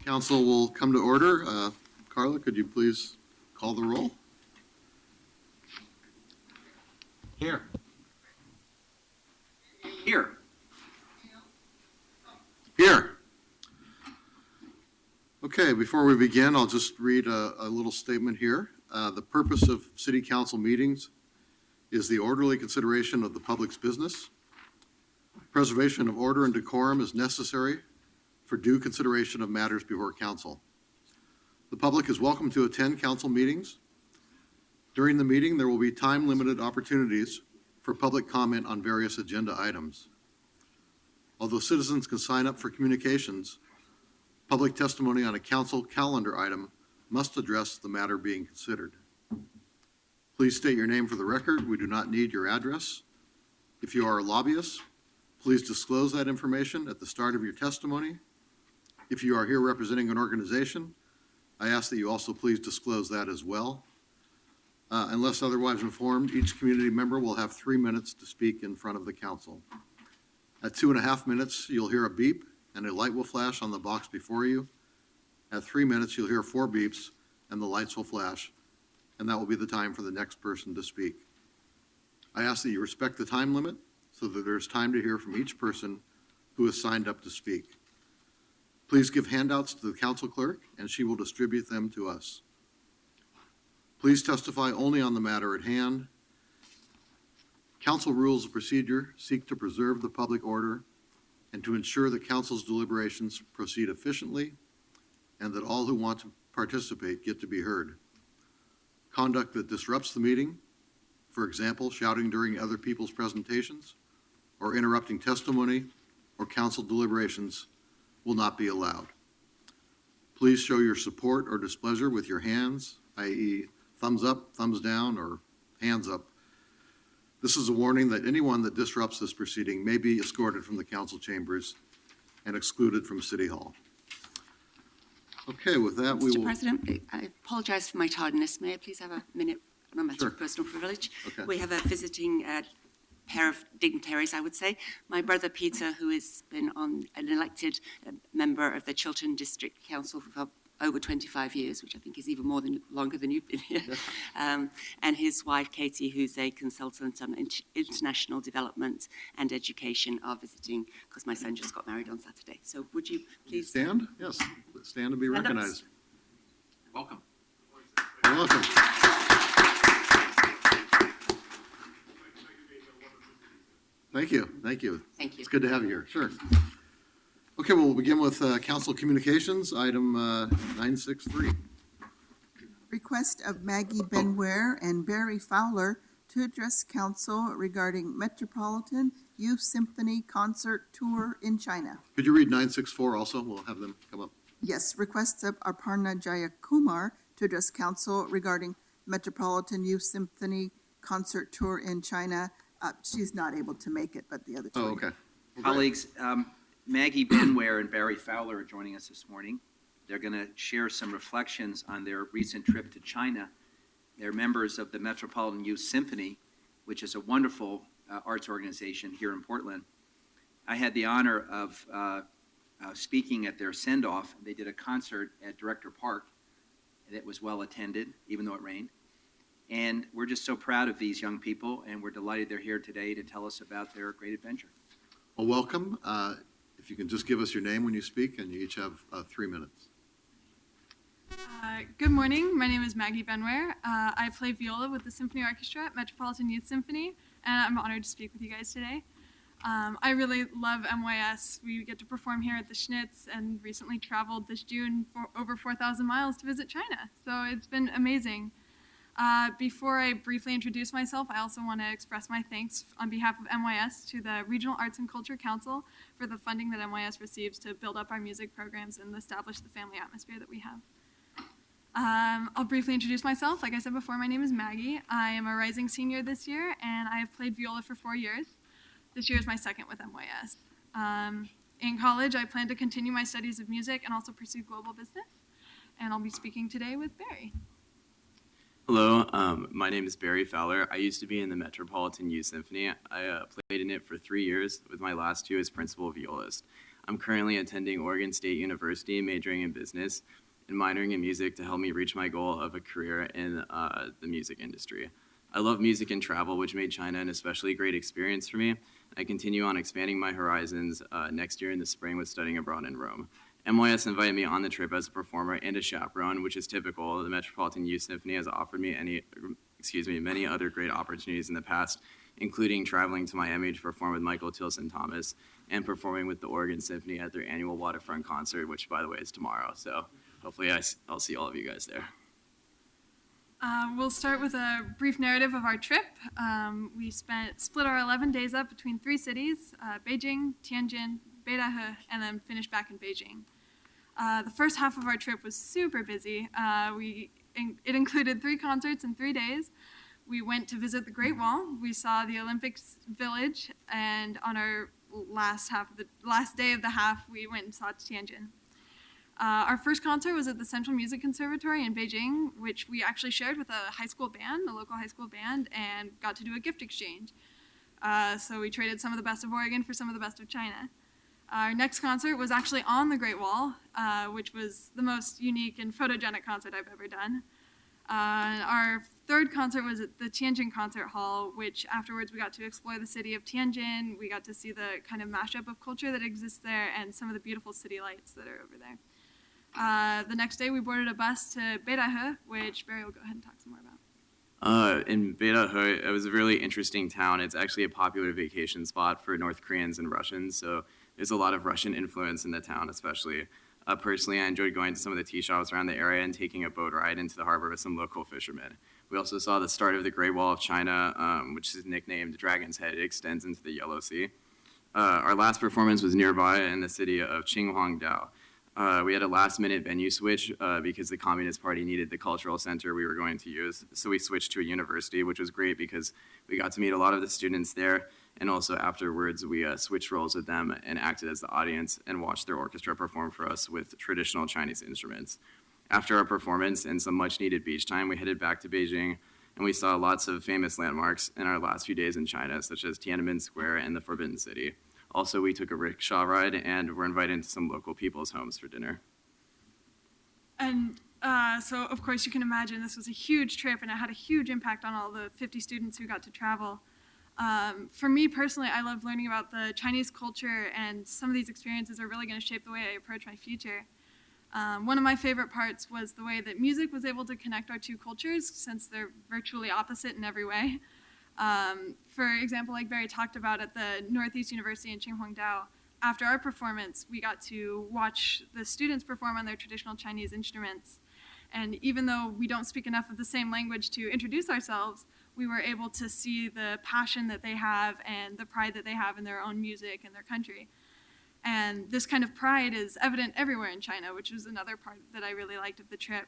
Council will come to order. Carla, could you please call the roll? Here. Here. Here. Okay, before we begin, I'll just read a little statement here. The purpose of city council meetings is the orderly consideration of the public's business. Preservation of order and decorum is necessary for due consideration of matters before council. The public is welcome to attend council meetings. During the meeting, there will be time-limited opportunities for public comment on various agenda items. Although citizens can sign up for communications, public testimony on a council calendar item must address the matter being considered. Please state your name for the record. We do not need your address. If you are a lobbyist, please disclose that information at the start of your testimony. If you are here representing an organization, I ask that you also please disclose that as well. Unless otherwise informed, each community member will have 3 minutes to speak in front of the council. At 2.5 minutes, you'll hear a beep and a light will flash on the box before you. At 3 minutes, you'll hear 4 beeps and the lights will flash, and that will be the time for the next person to speak. I ask that you respect the time limit so that there's time to hear from each person who has signed up to speak. Please give handouts to the council clerk and she will distribute them to us. Please testify only on the matter at hand. Council rules of procedure seek to preserve the public order and to ensure that council's deliberations proceed efficiently and that all who want to participate get to be heard. Conduct that disrupts the meeting, for example, shouting during other people's presentations or interrupting testimony or council deliberations, will not be allowed. Please show your support or displeasure with your hands, i.e. thumbs up, thumbs down, or hands up. This is a warning that anyone that disrupts this proceeding may be escorted from the council chambers and excluded from City Hall. Okay, with that, we will... Mr. President, I apologize for my tardiness. May I please have a minute on a matter of personal privilege? Okay. We have a visiting pair of dignitaries, I would say. My brother Peter, who has been an elected member of the Chiltern District Council for over 25 years, which I think is even longer than you've been here, and his wife Katie, who's a consultant on international development and education, are visiting because my son just got married on Saturday. So would you please stand? Yes, stand to be recognized. Welcome. You're welcome. Thank you. Thank you. Thank you. It's good to have you here. Sure. Okay, well, we'll begin with council communications, item 963. Request of Maggie Benware and Barry Fowler to address council regarding Metropolitan Youth Symphony Concert Tour in China. Could you read 964 also? We'll have them come up. Yes, request of Aparna Jayakumar to address council regarding Metropolitan Youth Symphony Concert Tour in China. She's not able to make it, but the other two. Oh, okay. Well, Colleagues, Maggie Benware and Barry Fowler are joining us this morning. They're going to share some reflections on their recent trip to China. They're members of the Metropolitan Youth Symphony, which is a wonderful arts organization here in Portland. I had the honor of speaking at their send-off. They did a concert at Director Park that was well attended, even though it rained. And we're just so proud of these young people, and we're delighted they're here today to tell us about their great adventure. Well, welcome. If you can just give us your name when you speak, and you each have 3 minutes. Good morning. My name is Maggie Benware. I play viola with the Symphony Orchestra at Metropolitan Youth Symphony, and I'm honored to speak with you guys today. I really love MYS. We get to perform here at the Schnitz and recently traveled this June for over 4,000 miles to visit China. So it's been amazing. Before I briefly introduce myself, I also want to express my thanks on behalf of MYS to the Regional Arts and Culture Council for the funding that MYS receives to build up our music programs and establish the family atmosphere that we have. I'll briefly introduce myself. Like I said before, my name is Maggie. I am a rising senior this year, and I have played viola for 4 years. This year is my second with MYS. In college, I plan to continue my studies of music and also pursue global business, and I'll be speaking today with Barry. Hello, my name is Barry Fowler. I used to be in the Metropolitan Youth Symphony. I played in it for 3 years, with my last 2 as principal violist. I'm currently attending Oregon State University, majoring in business and minoring in music to help me reach my goal of a career in the music industry. I love music and travel, which made China an especially great experience for me. I continue on expanding my horizons next year in the spring with studying abroad in Rome. MYS invited me on the trip as a performer and a chaperone, which is typical. The Metropolitan Youth Symphony has offered me many other great opportunities in the past, including traveling to Miami to perform with Michael Tilson Thomas and performing with the Oregon Symphony at their annual waterfront concert, which, by the way, is tomorrow. So hopefully I'll see all of you guys there. We'll start with a brief narrative of our trip. We split our 11 days up between 3 cities, Beijing, Tianjin, Beidahe, and then finished back in Beijing. The first half of our trip was super busy. It included 3 concerts in 3 days. We went to visit the Great Wall. We saw the Olympics Village, and on our last day of the half, we went and saw Tianjin. Our first concert was at the Central Music Conservatory in Beijing, which we actually shared with a high school band, a local high school band, and got to do a gift exchange. So we traded some of the best of Oregon for some of the best of China. Our next concert was actually on the Great Wall, which was the most unique and photogenic concert I've ever done. Our third concert was at the Tianjin Concert Hall, which afterwards we got to explore the city of Tianjin. We got to see the kind of mashup of culture that exists there and some of the beautiful city lights that are over there. The next day we boarded a bus to Beidahe, which Barry will go ahead and talk some more about. In Beidahe, it was a really interesting town. It's actually a popular vacation spot for North Koreans and Russians, so there's a lot of Russian influence in the town, especially. Personally, I enjoyed going to some of the tea shops around the area and taking a boat ride into the harbor with some local fishermen. We also saw the start of the Great Wall of China, which is nicknamed Dragon's Head. It extends into the Yellow Sea. Our last performance was nearby in the city of Qinhuangdao. We had a last-minute venue switch because the Communist Party needed the cultural center we were going to use. So we switched to a university, which was great because we got to meet a lot of the students there. And also afterwards, we switched roles with them and acted as the audience and watched their orchestra perform for us with traditional Chinese instruments. After our performance and some much-needed beach time, we headed back to Beijing, and we saw lots of famous landmarks in our last few days in China, such as Tiananmen Square and the Forbidden City. Also, we took a rickshaw ride and were invited into some local people's homes for dinner. And so, of course, you can imagine this was a huge trip, and it had a huge impact on all the 50 students who got to travel. For me personally, I love learning about the Chinese culture, and some of these experiences are really going to shape the way I approach my future. One of my favorite parts was the way that music was able to connect our 2 cultures, since they're virtually opposite in every way. For example, like Barry talked about at the Northeast University in Qinhuangdao, after our performance, we got to watch the students perform on their traditional Chinese instruments. And even though we don't speak enough of the same language to introduce ourselves, we were able to see the passion that they have and the pride that they have in their own music and their country. And this kind of pride is evident everywhere in China, which was another part that I really liked of the trip.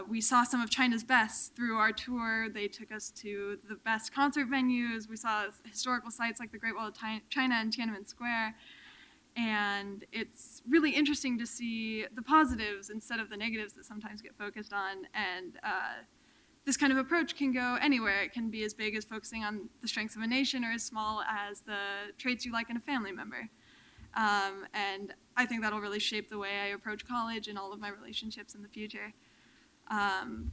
We saw some of China's best through our tour. They took us to the best concert venues. We saw historical sites like the Great Wall of China and Tiananmen Square. And it's really interesting to see the positives instead of the negatives that sometimes get focused on. And this kind of approach can go anywhere. It can be as big as focusing on the strengths of a nation or as small as the traits you like in a family member. And I think that'll really shape the way I approach college and all of my relationships in the future. And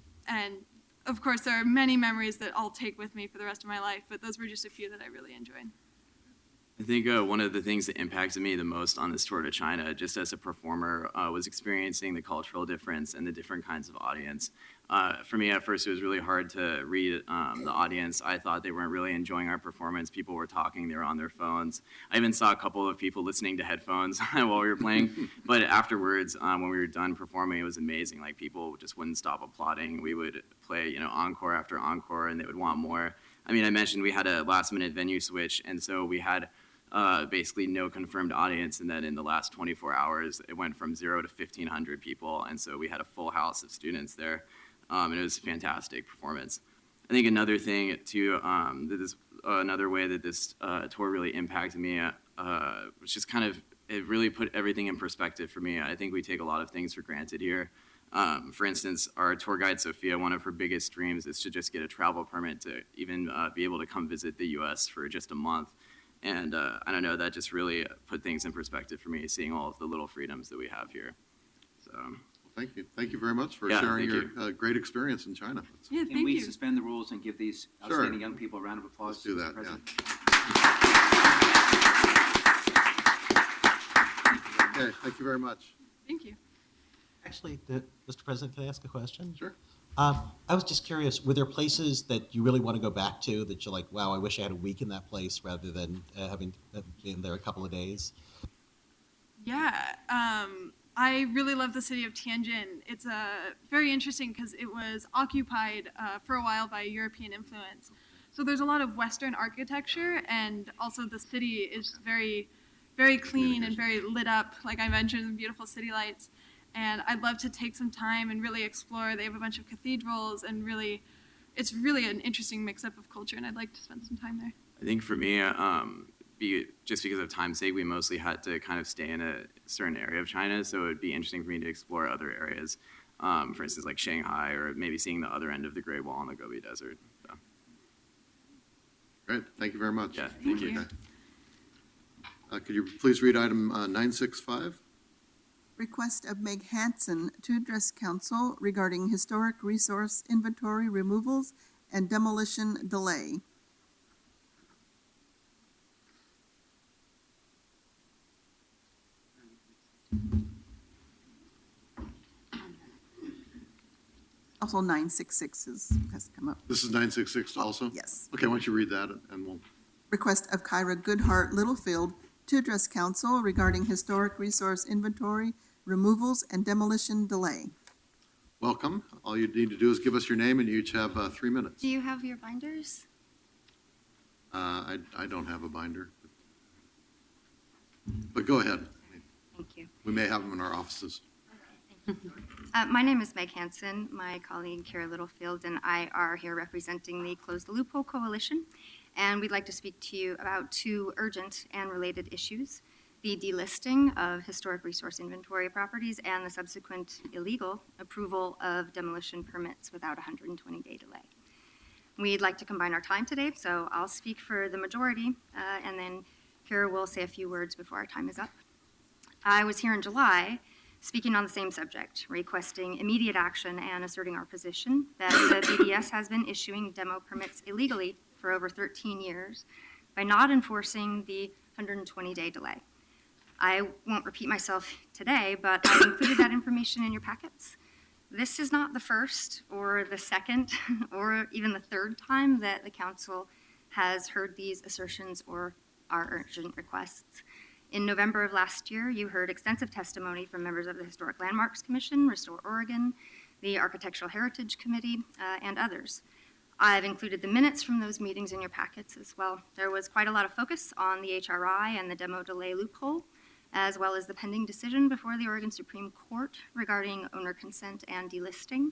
of course, there are many memories that I'll take with me for the rest of my life, but those were just a few that I really enjoyed. I think one of the things that impacted me the most on this tour to China, just as a performer, was experiencing the cultural difference and the different kinds of audience. For me, at first, it was really hard to read the audience. I thought they weren't really enjoying our performance. People were talking, they were on their phones. I even saw a couple of people listening to headphones while we were playing. But afterwards, when we were done performing, it was amazing. Like, people just wouldn't stop applauding. We would play, encore after encore, and they would want more. I mean, I mentioned we had a last-minute venue switch, and so we had basically no confirmed audience, and then in the last 24 hours, it went from 0 to 1,500 people, and so we had a full house of students there, and it was a fantastic performance. I think another thing, too, another way that this tour really impacted me was just kind of, it really put everything in perspective for me. I think we take a lot of things for granted here. For instance, our tour guide, Sophia, one of her biggest dreams is to just get a travel permit to even be able to come visit the U.S. for just a month. And I don't know, that just really put things in perspective for me, seeing all of the little freedoms that we have here. So, Thank you. Thank you very much for Yeah, sharing thank your great experience in China. Yeah, Can thank we you. suspend the rules and give these Sure. outstanding young people a round of applause? Let's do that, Mr. President? Okay, thank you very much. Thank you. Actually, Mr. President, can I ask a question? Sure. I was just curious, were there places that you really want to go back to that you're like, wow, I wish I had a week in that place rather than having been there a couple of days? Yeah, I really love the city of Tianjin. It's very interesting because it was occupied for a while by European influence. So there's a lot of Western architecture, and also the city is very, very clean and very lit up, like I mentioned, beautiful city lights. And I'd love to take some time and really explore. They have a bunch of cathedrals, and really, it's really an interesting mix-up of culture, and I'd like to spend some time there. I think for me, just because of time's sake, we mostly had to kind of stay in a certain area of China, so it would be interesting for me to explore other areas, for instance, like Shanghai, or maybe seeing the other end of the Great Wall in the Gobi Desert. So, Great, thank you very much. yeah, thank you. Okay. Could you please read item 965? Request of Meg Hansen to address council regarding historic resource inventory removals and demolition delay. Also 966 has come up. This is 966 also? Yes. Okay, why don't you read that and we'll, Request of Kyra Goodhart Littlefield to address council regarding historic resource inventory removals and demolition delay. welcome. All you need to do is give us your name and you each have 3 minutes. Do you have your binders? I don't have a binder. But go ahead. Thank you. We may have them in our offices. My name is Meg Hansen. My colleague Kara Littlefield and I are here representing the Close the Loophole Coalition, and we'd like to speak to you about two urgent and related issues: the delisting of historic resource inventory properties and the subsequent illegal approval of demolition permits without a 120-day delay. We'd like to combine our time today, so I'll speak for the majority, and then Kara will say a few words before our time is up. I was here in July speaking on the same subject, requesting immediate action and asserting our position that the BDS has been issuing demo permits illegally for over 13 years by not enforcing the 120-day delay. I won't repeat myself today, but I've included that information in your packets. This is not the first or the second or even the third time that the council has heard these assertions or our urgent requests. In November of last year, you heard extensive testimony from members of the Historic Landmarks Commission, Restore Oregon, the Architectural Heritage Committee, and others. I've included the minutes from those meetings in your packets as well. There was quite a lot of focus on the HRI and the demo delay loophole, as well as the pending decision before the Oregon Supreme Court regarding owner consent and delisting.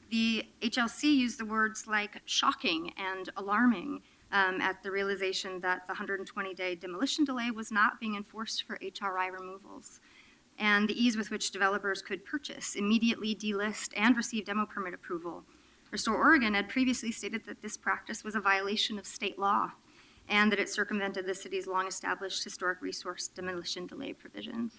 The HLC used the words like shocking and alarming at the realization that the 120-day demolition delay was not being enforced for HRI removals, and the ease with which developers could purchase, immediately delist, and receive demo permit approval. Restore Oregon had previously stated that this practice was a violation of state law and that it circumvented the city's long-established historic resource demolition delay provisions.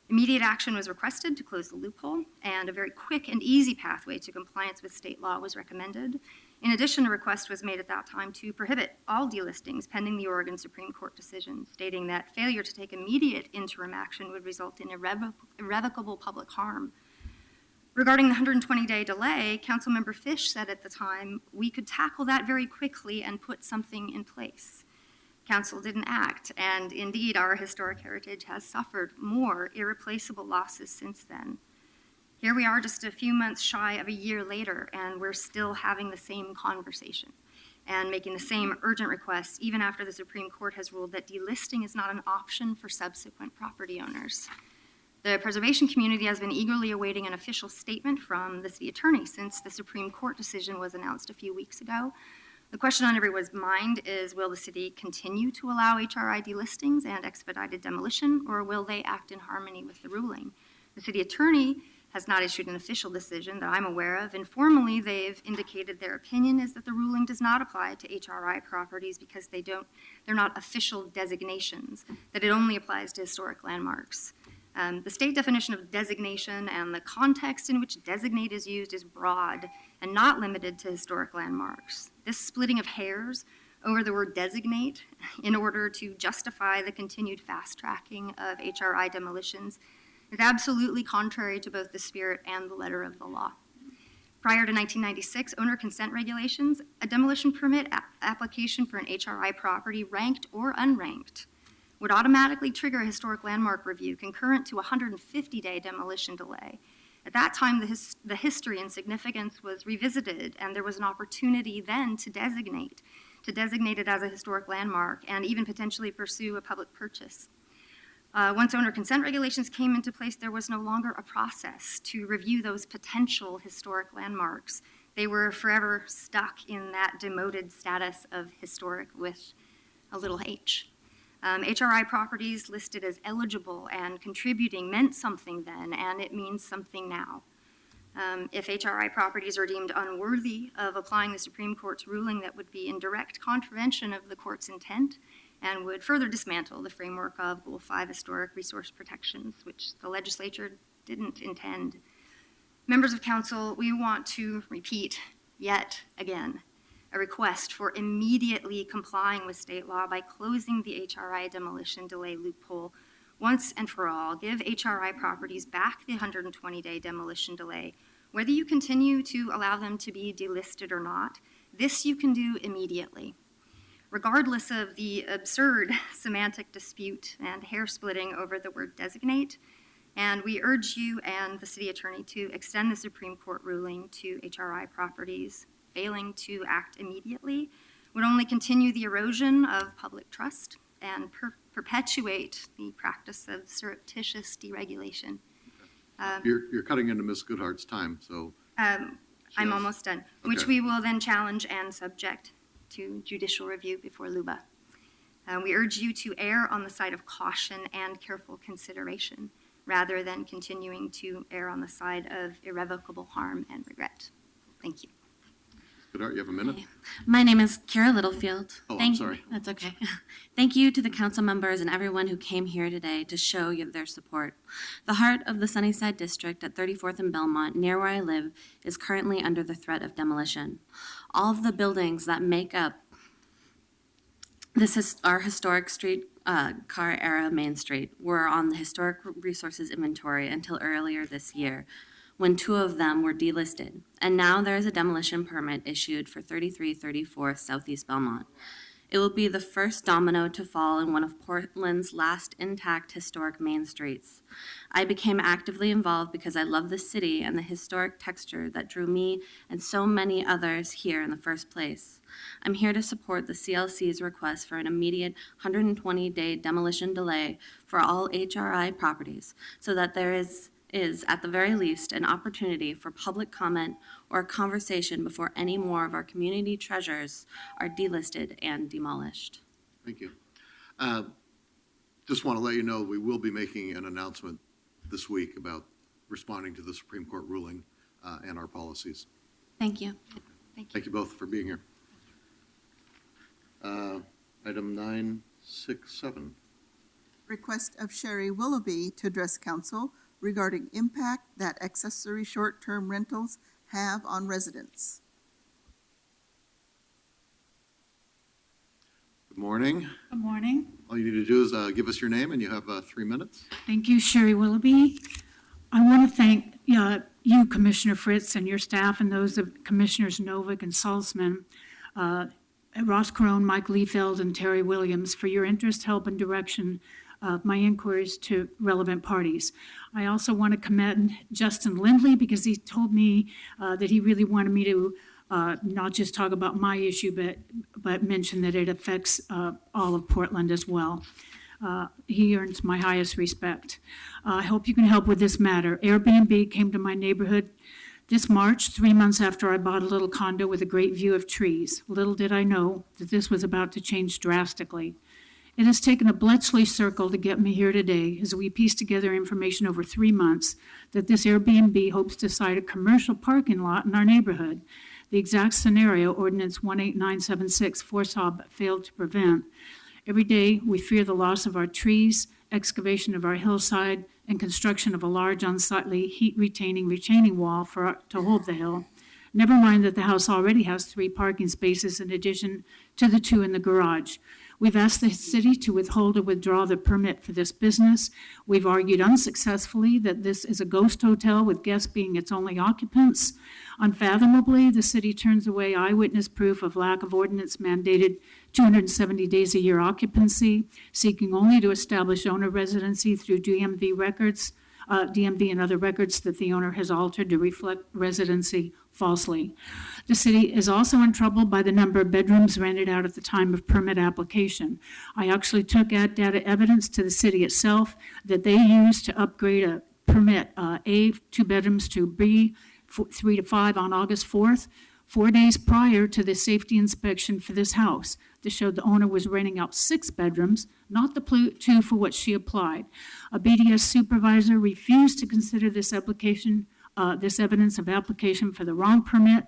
Immediate action was requested to close the loophole, and a very quick and easy pathway to compliance with state law was recommended. In addition, a request was made at that time to prohibit all delistings pending the Oregon Supreme Court decision, stating that failure to take immediate interim action would result in irrevocable public harm. Regarding the 120-day delay, Councilmember Fish said at the time, we could tackle that very quickly and put something in place. Council didn't act, and indeed our historic heritage has suffered more irreplaceable losses since then. Here we are just a few months shy of a year later, and we're still having the same conversation and making the same urgent requests even after the Supreme Court has ruled that delisting is not an option for subsequent property owners. The preservation community has been eagerly awaiting an official statement from the city attorney since the Supreme Court decision was announced a few weeks ago. The question on everyone's mind is, will the city continue to allow HRI delistings and expedited demolition, or will they act in harmony with the ruling? The city attorney has not issued an official decision that I'm aware of. Informally, they've indicated their opinion is that the ruling does not apply to HRI properties because they're not official designations, that it only applies to historic landmarks. The state definition of designation and the context in which designate is used is broad and not limited to historic landmarks. This splitting of hairs over the word designate in order to justify the continued fast-tracking of HRI demolitions is absolutely contrary to both the spirit and the letter of the law. Prior to 1996 owner consent regulations, a demolition permit application for an HRI property, ranked or unranked, would automatically trigger a historic landmark review concurrent to a 150-day demolition delay. At that time, the history and significance was revisited, and there was an opportunity then to designate it as a historic landmark and even potentially pursue a public purchase. Once owner consent regulations came into place, there was no longer a process to review those potential historic landmarks. They were forever stuck in that demoted status of historic with a little h. HRI properties listed as eligible and contributing meant something then, and it means something now. If HRI properties are deemed unworthy of applying the Supreme Court's ruling, that would be in direct contravention of the court's intent and would further dismantle the framework of Goal 5 historic resource protections, which the legislature didn't intend. Members of council, we want to repeat yet again a request for immediately complying with state law by closing the HRI demolition delay loophole once and for all. Give HRI properties back the 120-day demolition delay, whether you continue to allow them to be delisted or not. This you can do immediately, regardless of the absurd semantic dispute and hair splitting over the word designate. And we urge you and the city attorney to extend the Supreme Court ruling to HRI properties. Failing to act immediately would only continue the erosion of public trust and perpetuate the practice of surreptitious deregulation. You're cutting into Ms. Goodhart's time, so. I'm almost done, which Okay. we will then challenge and subject to judicial review before LUBA. We urge you to err on the side of caution and careful consideration, rather than continuing to err on the side of irrevocable harm and regret. Thank you. Goodhart, you have a minute? My name is Kara Littlefield. Oh, I'm Thank sorry. That's okay. Thank you to the council members and everyone who came here today to show you their support. The heart of the Sunnyside District at 34th and Belmont, near where I live, is currently under the threat of demolition. All of the buildings that make up our historic street car era Main Street were on the Historic Resources Inventory until earlier this year, when 2 of them were delisted, and now there is a demolition permit issued for 3334 Southeast Belmont. It will be the first domino to fall in one of Portland's last intact historic main streets. I became actively involved because I love the city and the historic texture that drew me and so many others here in the first place. I'm here to support the CLC's request for an immediate 120-day demolition delay for all HRI properties so that there is at the very least an opportunity for public comment or conversation before any more of our community treasures are delisted and demolished. Thank you. Just want to let you know, we will be making an announcement this week about responding to the Supreme Court ruling and our policies. Thank you. Thank you both for being here. Item 967. Request of Sherry Willoughby to address council regarding impact that accessory short-term rentals have on residents. Good morning. Good morning. All you need to do is give us your name, and you have 3 minutes. Thank you, Sherry Willoughby. I want to thank you, Commissioner Fritz, and your staff, and those of Commissioners Novick and Salzman, Ross Crone, Mike Liefeld, and Terry Williams for your interest, help, and direction of my inquiries to relevant parties. I also want to commend Justin Lindley because he told me that he really wanted me to not just talk about my issue, but mention that it affects all of Portland as well. He earns my highest respect. I hope you can help with this matter. Airbnb came to my neighborhood this March, 3 months after I bought a little condo with a great view of trees. Little did I know that this was about to change drastically. It has taken a Bletchley circle to get me here today as we piece together information over 3 months that this Airbnb hopes to site a commercial parking lot in our neighborhood. The exact scenario Ordinance 18976 foresaw but failed to prevent. Every day, we fear the loss of our trees, excavation of our hillside, and construction of a large unsightly heat-retaining retaining wall to hold the hill. Never mind that the house already has 3 parking spaces in addition to the 2 in the garage. We've asked the city to withhold or withdraw the permit for this business. We've argued unsuccessfully that this is a ghost hotel with guests being its only occupants. Unfathomably, the city turns away eyewitness proof of lack of ordinance mandated 270 days a year occupancy, seeking only to establish owner residency through DMV records, DMV and other records that the owner has altered to reflect residency falsely. The city is also in trouble by the number of bedrooms rented out at the time of permit application. I actually took ad data evidence to the city itself that they used to upgrade a permit A, 2 bedrooms, to B, 3 to 5 on August 4th, 4 days prior to the safety inspection for this house. This showed the owner was renting out 6 bedrooms, not the 2 for which she applied. A BDS supervisor refused to consider this application, this evidence of application for the wrong permit,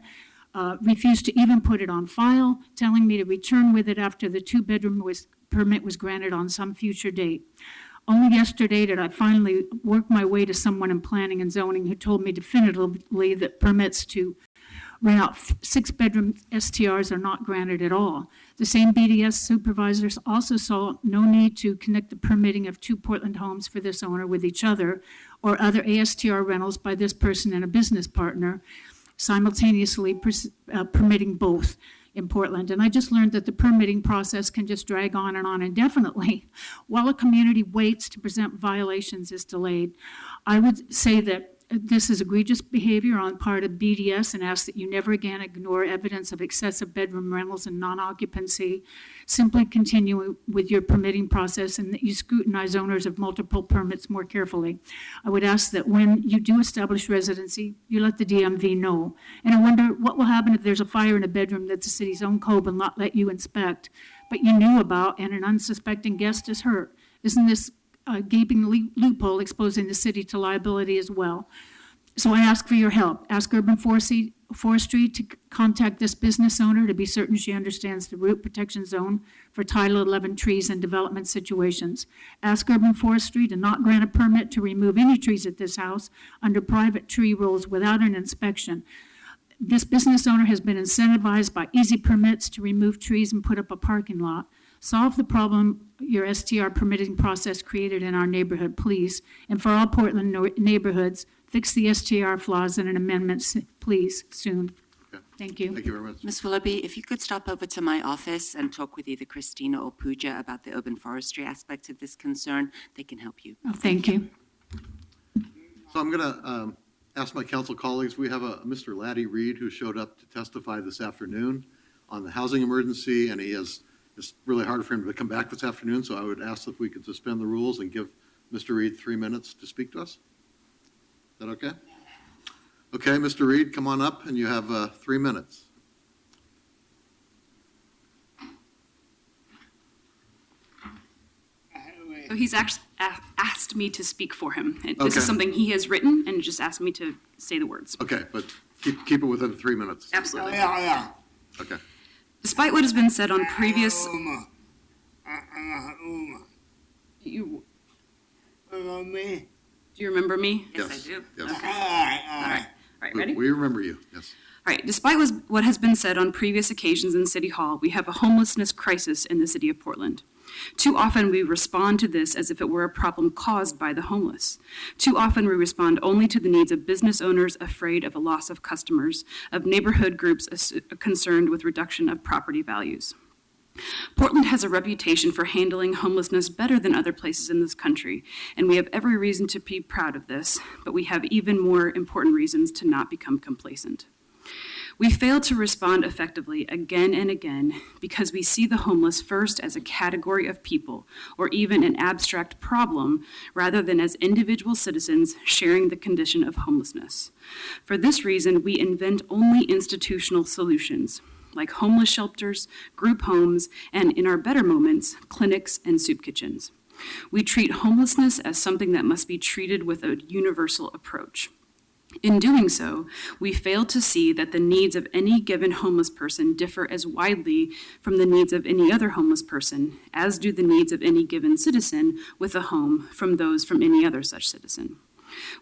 refused to even put it on file, telling me to return with it after the 2-bedroom permit was granted on some future date. Only yesterday did I finally work my way to someone in planning and zoning who told me definitively that permits to rent out 6-bedroom STRs are not granted at all. The same BDS supervisors also saw no need to connect the permitting of 2 Portland homes for this owner with each other or other ASTR rentals by this person and a business partner, simultaneously permitting both in Portland. And I just learned that the permitting process can just drag on and indefinitely while a community waits to present violations is delayed. I would say that this is egregious behavior on part of BDS and ask that you never again ignore evidence of excessive bedroom rentals and non-occupancy. Simply continue with your permitting process and that you scrutinize owners of multiple permits more carefully. I would ask that when you do establish residency, you let the DMV know. And I wonder what will happen if there's a fire in a bedroom that the city's own code will not let you inspect, but you knew about and an unsuspecting guest is hurt. Isn't this a gaping loophole exposing the city to liability as well? So I ask for your help. Ask Urban Forestry to contact this business owner to be certain she understands the root protection zone for Title 11 trees and development situations. Ask Urban Forestry to not grant a permit to remove any trees at this house under private tree rules without an inspection. This business owner has been incentivized by easy permits to remove trees and put up a parking lot. Solve the problem your STR permitting process created in our neighborhood, please. And for all Portland neighborhoods, fix the STR flaws in an amendment, please, soon. Okay. Thank you. Thank you very much. Ms. Willoughby, if you could stop over to my office and talk with either Christina or Pooja about the urban forestry aspect of this concern, they can help you. Oh, thank you. So I'm going to ask my council colleagues, we have a Mr. Laddie Reed who showed up to testify this afternoon on the housing emergency, and it's really hard for him to come back this afternoon, so I would ask if we could suspend the rules and give Mr. Reed 3 minutes to speak to us. Is that okay? Okay, Mr. Reed, come on up, and you have 3 minutes. So he's actually asked me to speak for him. This Okay. is something he has written and just asked me to say the words. Okay, but keep it within 3 minutes. Absolutely. Okay. Despite what has been said on previous... You, do you remember me? Yes, I do. Yes. All right, ready? We remember you, yes. All right, despite what has been said on previous occasions in City Hall, we have a homelessness crisis in the city of Portland. Too often we respond to this as if it were a problem caused by the homeless. Too often we respond only to the needs of business owners afraid of a loss of customers, of neighborhood groups concerned with reduction of property values. Portland has a reputation for handling homelessness better than other places in this country, and we have every reason to be proud of this, but we have even more important reasons to not become complacent. We fail to respond effectively again and again because we see the homeless first as a category of people or even an abstract problem rather than as individual citizens sharing the condition of homelessness. For this reason, we invent only institutional solutions. like homeless shelters, group homes, and in our better moments, clinics and soup kitchens. We treat homelessness as something that must be treated with a universal approach. In doing so, we fail to see that the needs of any given homeless person differ as widely from the needs of any other homeless person as do the needs of any given citizen with a home from those from any other such citizen.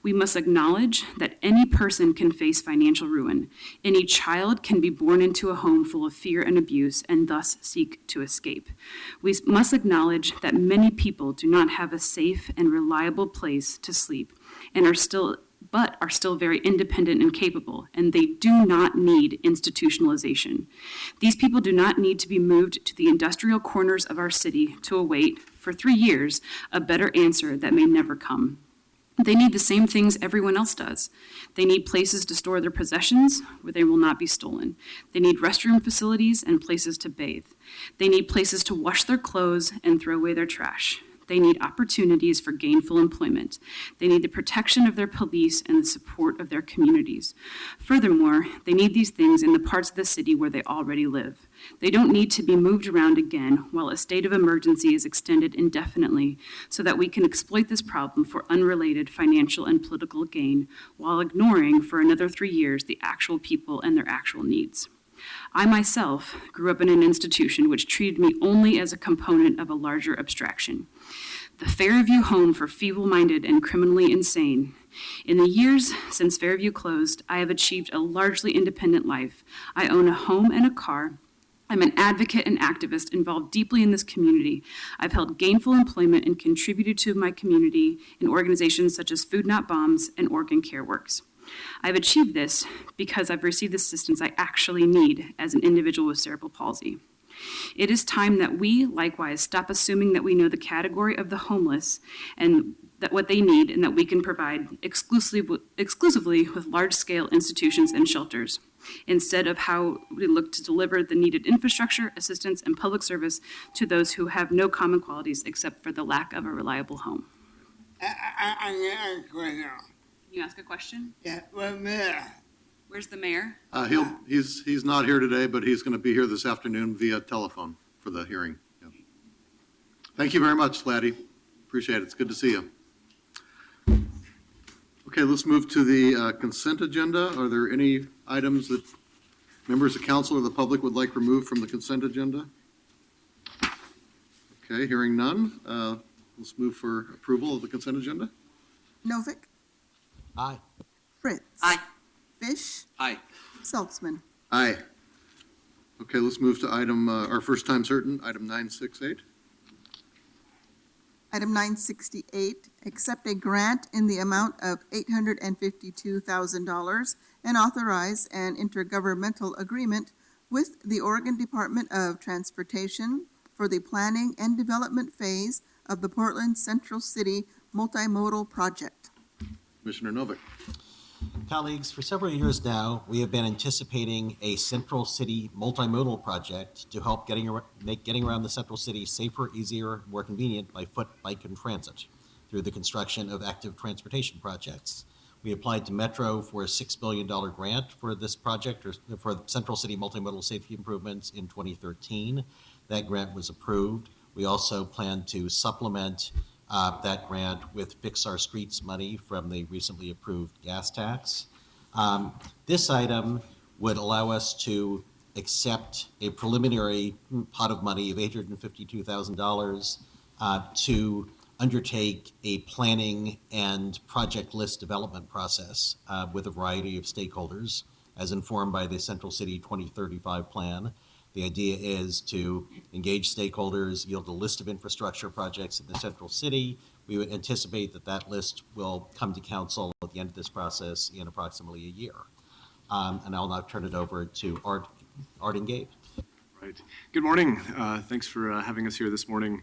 We must acknowledge that any person can face financial ruin. Any child can be born into a home full of fear and abuse and thus seek to escape. We must acknowledge that many people do not have a safe and reliable place to sleep and are still very independent and capable, and they do not need institutionalization. These people do not need to be moved to the industrial corners of our city to await, for 3 years, a better answer that may never come. They need the same things everyone else does. They need places to store their possessions where they will not be stolen. They need restroom facilities and places to bathe. They need places to wash their clothes and throw away their trash. They need opportunities for gainful employment. They need the protection of their police and the support of their communities. Furthermore, they need these things in the parts of the city where they already live. They don't need to be moved around again while a state of emergency is extended indefinitely so that we can exploit this problem for unrelated financial and political gain while ignoring for another 3 years the actual people and their actual needs. I myself grew up in an institution which treated me only as a component of a larger abstraction. The Fairview Home for Feeble-Minded and Criminally Insane. In the years since Fairview closed, I have achieved a largely independent life. I own a home and a car. I'm an advocate and activist involved deeply in this community. I've held gainful employment and contributed to my community in organizations such as Food Not Bombs and Organ Care Works. I've achieved this because I've received the assistance I actually need as an individual with cerebral palsy. It is time that we, likewise, stop assuming that we know the category of the homeless and that what they need and that we can provide exclusively with large-scale institutions and shelters, instead of how we look to deliver the needed infrastructure, assistance, and public service to those who have no common qualities except for the lack of a reliable home. Can you ask a question? Yeah, well, Mayor. Where's the mayor? He's not here today, but he's going to be here this afternoon via telephone for the hearing. Yeah. Thank you very much, Laddie. Appreciate it. It's good to see you. Okay, let's move to the consent agenda. Are there any items that members of council or the public would like removed from the consent agenda? Okay, hearing none. Let's move for approval of the consent agenda. Novick, Aye. Fritz. Aye. Fish, Aye. Saltzman. Aye. Okay, let's move to item, our first time certain, item 968. Item 968, accept a grant in the amount of $852,000 and authorize an intergovernmental agreement with the Oregon Department of Transportation for the planning and development phase of the Portland Central City Multimodal Project. Commissioner Novick. Colleagues, for several years now, we have been anticipating a Central City multimodal project to help make getting around the Central City safer, easier, more convenient by foot, bike, and transit through the construction of active transportation projects. We applied to Metro for a $6 billion grant for this project, or for Central City multimodal safety improvements in 2013. That grant was approved. We also plan to supplement that grant with Fix Our Streets money from the recently approved gas tax. This item would allow us to accept a preliminary pot of money of $852,000 to undertake a planning and project list development process with a variety of stakeholders, as informed by the Central City 2035 plan. The idea is to engage stakeholders, yield a list of infrastructure projects in the Central City. We would anticipate that that list will come to council at the end of this process in approximately a year. And I'll now turn it over to Art and Gabe. Right. Good morning. Thanks for having us here this morning.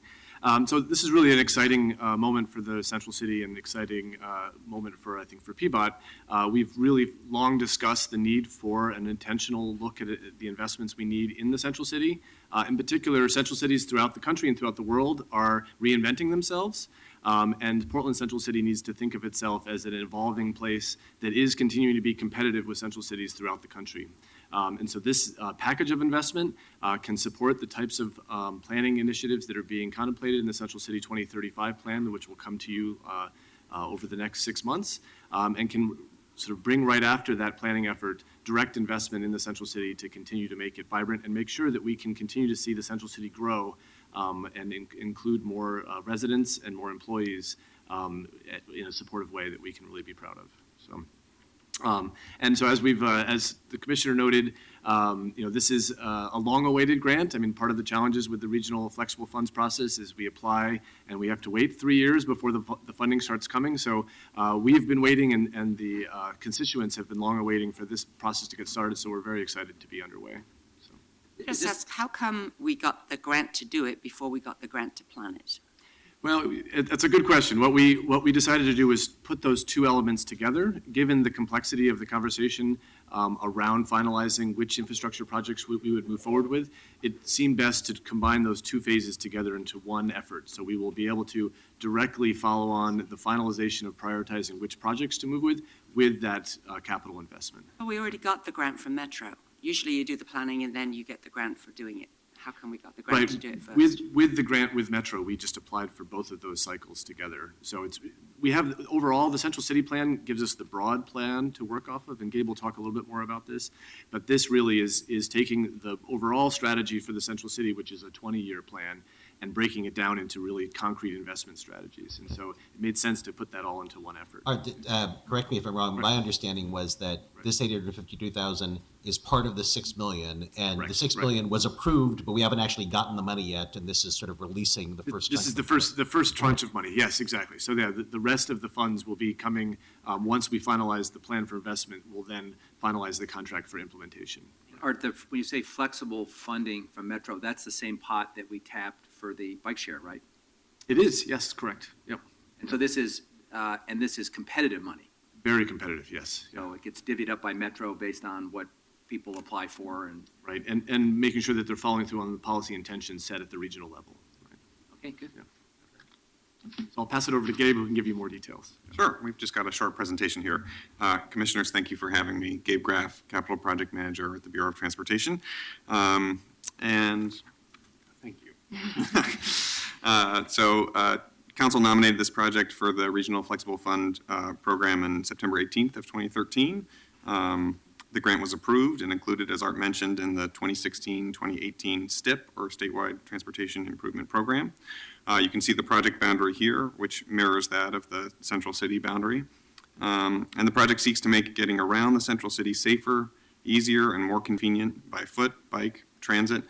So this is really an exciting moment for the Central City and an exciting moment for, I think, for PBOT. We've really long discussed the need for an intentional look at the investments we need in the Central City. In particular, Central cities throughout the country and throughout the world are reinventing themselves. And Portland Central City needs to think of itself as an evolving place that is continuing to be competitive with central cities throughout the country. And so this package of investment can support the types of planning initiatives that are being contemplated in the Central City 2035 plan, which will come to you over the next 6 months, and can sort of bring right after that planning effort direct investment in the Central City to continue to make it vibrant and make sure that we can continue to see the Central City grow and include more residents and more employees in a supportive way that we can really be proud of. And so as as the commissioner noted, this is a long-awaited grant. I mean, part of the challenges with the regional flexible funds process is we apply and we have to wait 3 years before the funding starts coming. So we've been waiting, and the constituents have been long awaiting for this process to get started. So we're very excited to be underway. Just ask, how come we got the grant to do it before we got the grant to plan it? Well, that's a good question. What we decided to do was put those two elements together, given the complexity of the conversation around finalizing which infrastructure projects we would move forward with. It seemed best to combine those two phases together into one effort. So we will be able to directly follow on the finalization of prioritizing which projects to move with that capital investment. Well, we already got the grant from Metro. Usually you do the planning and then you get the grant for doing it. How come we got the grant to do it first? With the grant with Metro, we just applied for both of those cycles together. So we have overall the Central City Plan gives us the broad plan to work off of, and Gabe will talk a little bit more about this. But this really is taking the overall strategy for the Central City, which is a 20-year plan, and breaking it down into really concrete investment strategies. And so it made sense to put that all into one effort. Correct me if I'm wrong. My understanding was that this $852,000 is part of the $6 million, and the $6 million was approved, but we haven't actually gotten the money yet. And this is sort of releasing the first. This is the first tranche of money. Yes, exactly. So yeah, the rest of the funds will be coming once we finalize the plan for investment. We'll then finalize the contract for implementation. Art, when you say flexible funding from Metro, that's the same pot that we tapped for the bike share, right? It is, yes, correct. Yep. And so this is competitive money. Very competitive, yes. So it gets divvied up by Metro based on what people apply for and. Right, and making sure that they're following through on the policy intentions set at the regional level. Right. Okay, good. Yeah. So I'll pass it over to Gabe, who can give you more details. Sure. We've just got a short presentation here. Commissioners, thank you for having me. Gabe Graff, Capital Project Manager at the Bureau of Transportation. And thank you. Council nominated this project for the Regional Flexible Fund program on September 18th of 2013. The grant was approved and included, as Art mentioned, in the 2016-2018 STIP, or Statewide Transportation Improvement Program. You can see the project boundary here, which mirrors that of the Central City boundary. And the project seeks to make getting around the Central City safer, easier, and more convenient by foot, bike, transit,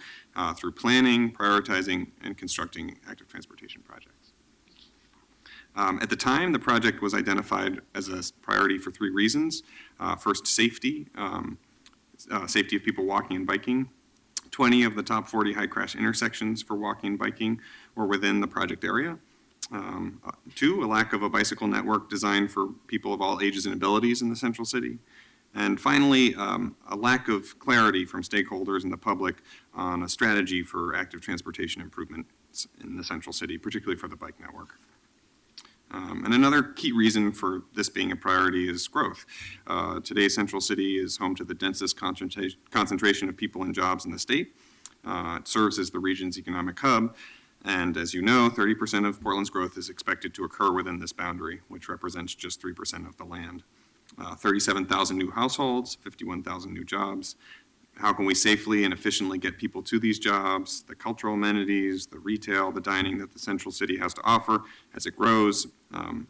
through planning, prioritizing, and constructing active transportation projects. At the time, the project was identified as a priority for 3 reasons. First, safety, safety of people walking and biking. 20 of the top 40 high crash intersections for walking and biking were within the project area. 2, a lack of a bicycle network designed for people of all ages and abilities in the Central City. And finally, a lack of clarity from stakeholders and the public on a strategy for active transportation improvements in the Central City, particularly for the bike network. And another key reason for this being a priority is growth. Today, Central City is home to the densest concentration of people and jobs in the state. It serves as the region's economic hub. And as you know, 30% of Portland's growth is expected to occur within this boundary, which represents just 3% of the land. 37,000 new households, 51,000 new jobs. How can we safely and efficiently get people to these jobs, the cultural amenities, the retail, the dining that the Central City has to offer as it grows?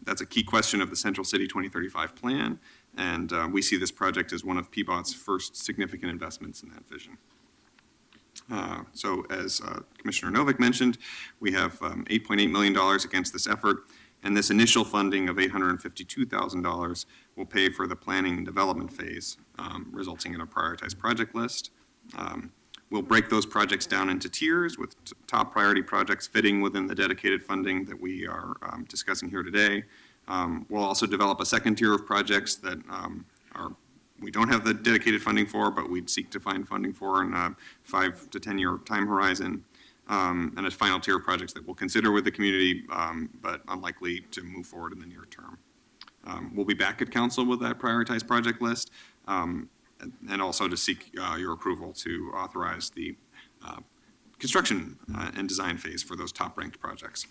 That's a key question of the Central City 2035 plan, and we see this project as one of PBOT's first significant investments in that vision. So as Commissioner Novick mentioned, we have $8.8 million against this effort, and this initial funding of $852,000 will pay for the planning and development phase, resulting in a prioritized project list. We'll break those projects down into tiers with top priority projects fitting within the dedicated funding that we are discussing here today. We'll also develop a second tier of projects that we don't have the dedicated funding for, but we'd seek to find funding for in a 5 to 10 year time horizon. and a final tier of projects that we'll consider with the community, but unlikely to move forward in the near term. We'll be back at council with that prioritized project list, and also to seek your approval to authorize the construction and design phase for those top-ranked projects.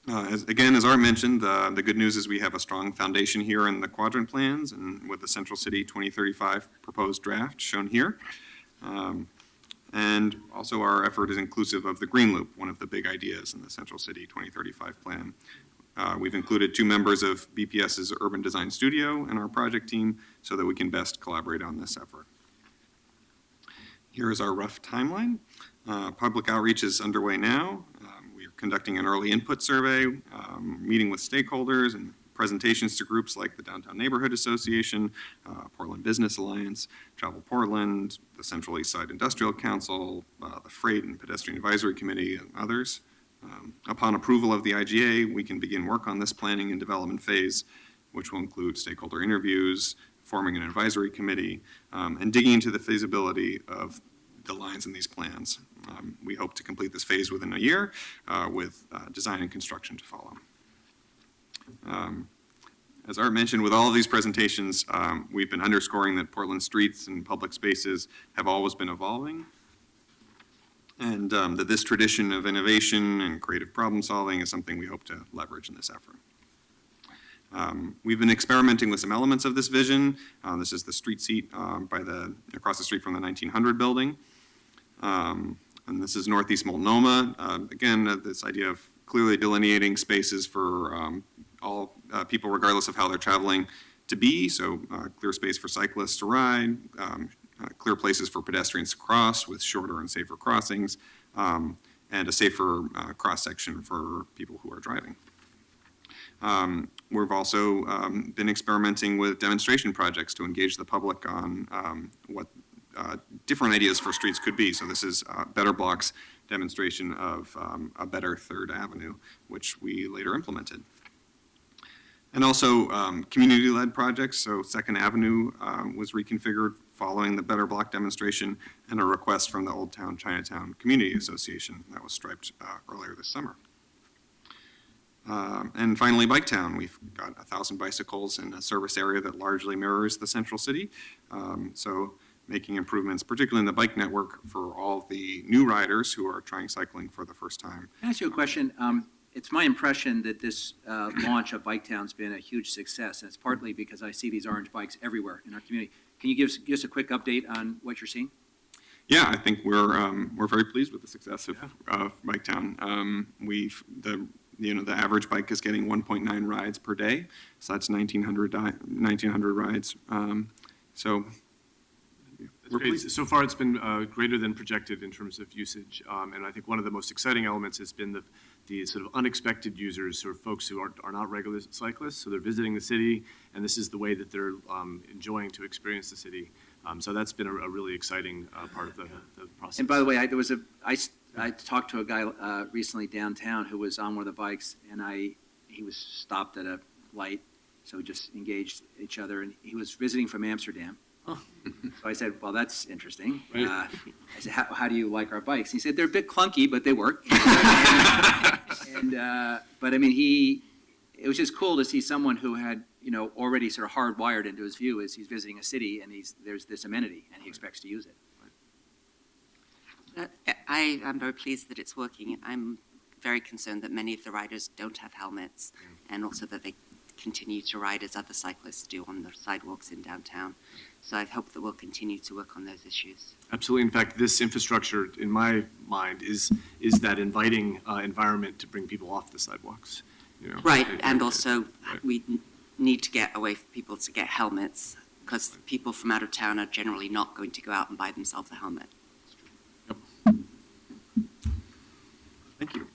As Art mentioned, the good news is we have a strong foundation here in the quadrant plans and with the Central City 2035 proposed draft shown here. And also our effort is inclusive of the Green Loop, one of the big ideas in the Central City 2035 plan. We've included 2 members of BPS's Urban Design Studio in our project team so that we can best collaborate on this effort. Here is our rough timeline. Public outreach is underway now. We are conducting an early input survey, meeting with stakeholders and presentations to groups like the Downtown Neighborhood Association, Portland Business Alliance, Travel Portland, the Central East Side Industrial Council, the Freight and Pedestrian Advisory Committee, and others. Upon approval of the IGA, we can begin work on this planning and development phase, which will include stakeholder interviews, forming an advisory committee, and digging into the feasibility of the lines in these plans. We hope to complete this phase within a year with design and construction to follow. As Art mentioned, with all of these presentations, we've been underscoring that Portland streets and public spaces have always been evolving, and that this tradition of innovation and creative problem solving is something we hope to leverage in this effort. We've been experimenting with some elements of this vision. This is the street seat across the street from the 1900 building. And this is Northeast Multnomah. Again, this idea of clearly delineating spaces for all people, regardless of how they're traveling, to be. So clear space for cyclists to ride, clear places for pedestrians to cross with shorter and safer crossings, and a safer cross-section for people who are driving. We've also been experimenting with demonstration projects to engage the public on what different ideas for streets could be. So this is Better Block's demonstration of a better Third Avenue, which we later implemented. And also community-led projects. So Second Avenue was reconfigured following the Better Block demonstration and a request from the Old Town Chinatown Community Association that was striped earlier this summer. And finally, Biketown. We've got 1,000 bicycles in a service area that largely mirrors the Central City. So making improvements, particularly in the bike network, for all the new riders who are trying cycling for the first time. Can I ask you a question? It's my impression that this launch of Biketown's been a huge success, and it's partly because I see these orange bikes everywhere in our community. Can you give us a quick update on what you're seeing? Yeah, I think we're very pleased with the success of Biketown. The average bike is getting 1.9 rides per day, so that's 1,900 rides. So we're pleased. So far, it's been greater than projected in terms of usage, and I think one of the most exciting elements has been the sort of unexpected users, or folks who are not regular cyclists, so they're visiting the city, and this is the way that they're enjoying to experience the city. So that's been a really exciting part of the process. And by the way, I talked to a guy recently downtown who was on one of the bikes, and he was stopped at a light, so we just engaged each other, and he was visiting from Amsterdam. Oh. So I said, well, that's interesting. Right. I said, how do you like our bikes? He said, they're a bit clunky, but they work. But I mean, it was just cool to see someone who had, already sort of hardwired into his view as he's visiting a city, and there's this amenity, and he expects to use it. I am very pleased that it's working. I'm very concerned that many of the riders don't have helmets, and also that they continue to ride as other cyclists do on the sidewalks in downtown. So I hope that we'll continue to work on those issues. Absolutely. In fact, this infrastructure, in my mind, is that inviting environment to bring people off the sidewalks. Right, and also we need to get away from people to get helmets, because people from out of town are generally not going to go out and buy themselves a helmet. Thank you.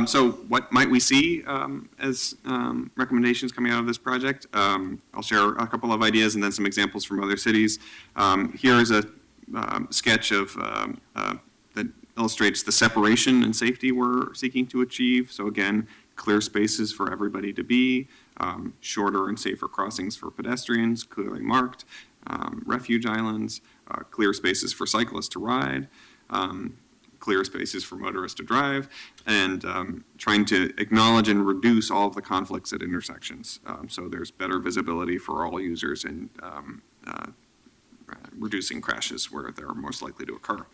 So what might we see as recommendations coming out of this project? I'll share a couple of ideas and then some examples from other cities. Here is a sketch of that illustrates the separation and safety we're seeking to achieve. So again, clear spaces for everybody to be, shorter and safer crossings for pedestrians, clearly marked, refuge islands, clear spaces for cyclists to ride. clear spaces for motorists to drive, and trying to acknowledge and reduce all of the conflicts at intersections. So there's better visibility for all users and reducing crashes where they're most likely to occur.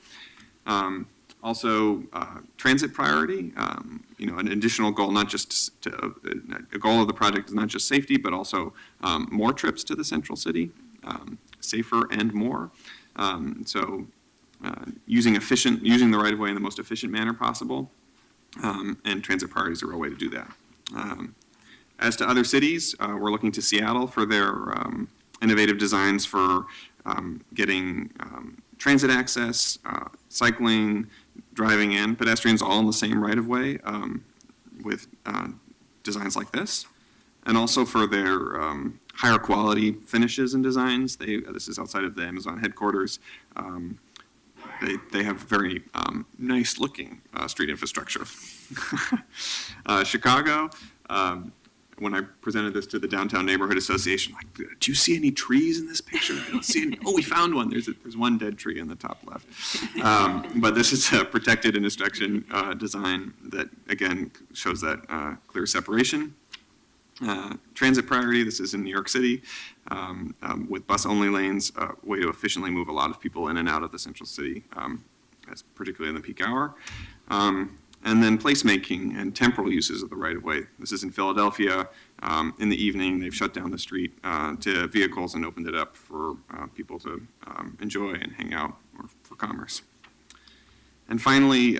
Also, transit priority, an additional goal, not just a goal of the project is not just safety, but also more trips to the central city, safer and more. Using the right of way in the most efficient manner possible, and transit priority is a real way to do that. As to other cities, we're looking to Seattle for their innovative designs for getting transit access, cycling, driving, and pedestrians all in the same right of way with designs like this. And also for their higher quality finishes and designs. This is outside of the Amazon headquarters. They have very nice looking street infrastructure. Chicago, when I presented this to the Downtown Neighborhood Association, like, do you see any trees in this picture? I don't see any. Oh, we found one. There's one dead tree in the top left. But this is a protected intersection design that, again, shows that clear separation. Transit priority, this is in New York City, with bus-only lanes, a way to efficiently move a lot of people in and out of the central city, particularly in the peak hour. And then placemaking and temporal uses of the right-of-way. This is in Philadelphia. In the evening, they've shut down the street to vehicles and opened it up for people to enjoy and hang out, or for commerce. And finally,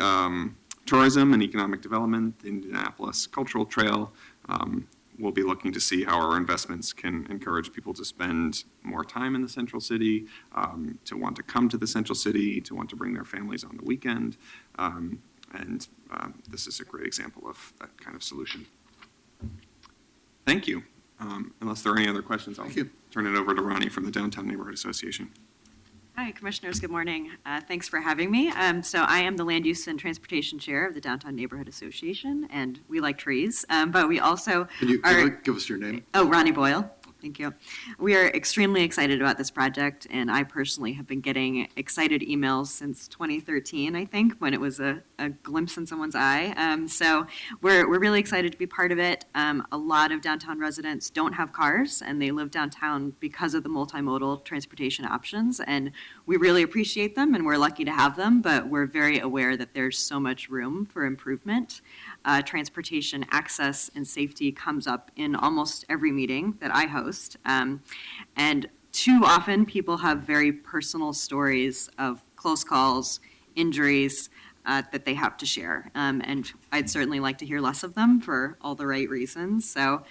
tourism and economic development, the Indianapolis Cultural Trail. We'll be looking to see how our investments can encourage people to spend more time in the central city, to want to come to the central city, to want to bring their families on the weekend. And this is a great example of that kind of solution. Thank you. Unless there are any other questions, I'll turn it over to Ronnie from the Downtown Neighborhood Association. Hi, Commissioners. Good morning. Thanks for having me. So I am the Land Use and Transportation Chair of the Downtown Neighborhood Association, and we like trees, but we also Can you give us your name? Oh, Ronnie Boyle. Thank you. We are extremely excited about this project, and I personally have been getting excited emails since 2013, I think, when it was a glimpse in someone's eye. So we're really excited to be part of it. A lot of downtown residents don't have cars, and they live downtown because of the multimodal transportation options, and we really appreciate them, and we're lucky to have them, but we're very aware that there's so much room for improvement. Transportation access and safety comes up in almost every meeting that I host. And too often people have very personal stories of close calls, injuries that they have to share. And I'd certainly like to hear less of them for all the right reasons. So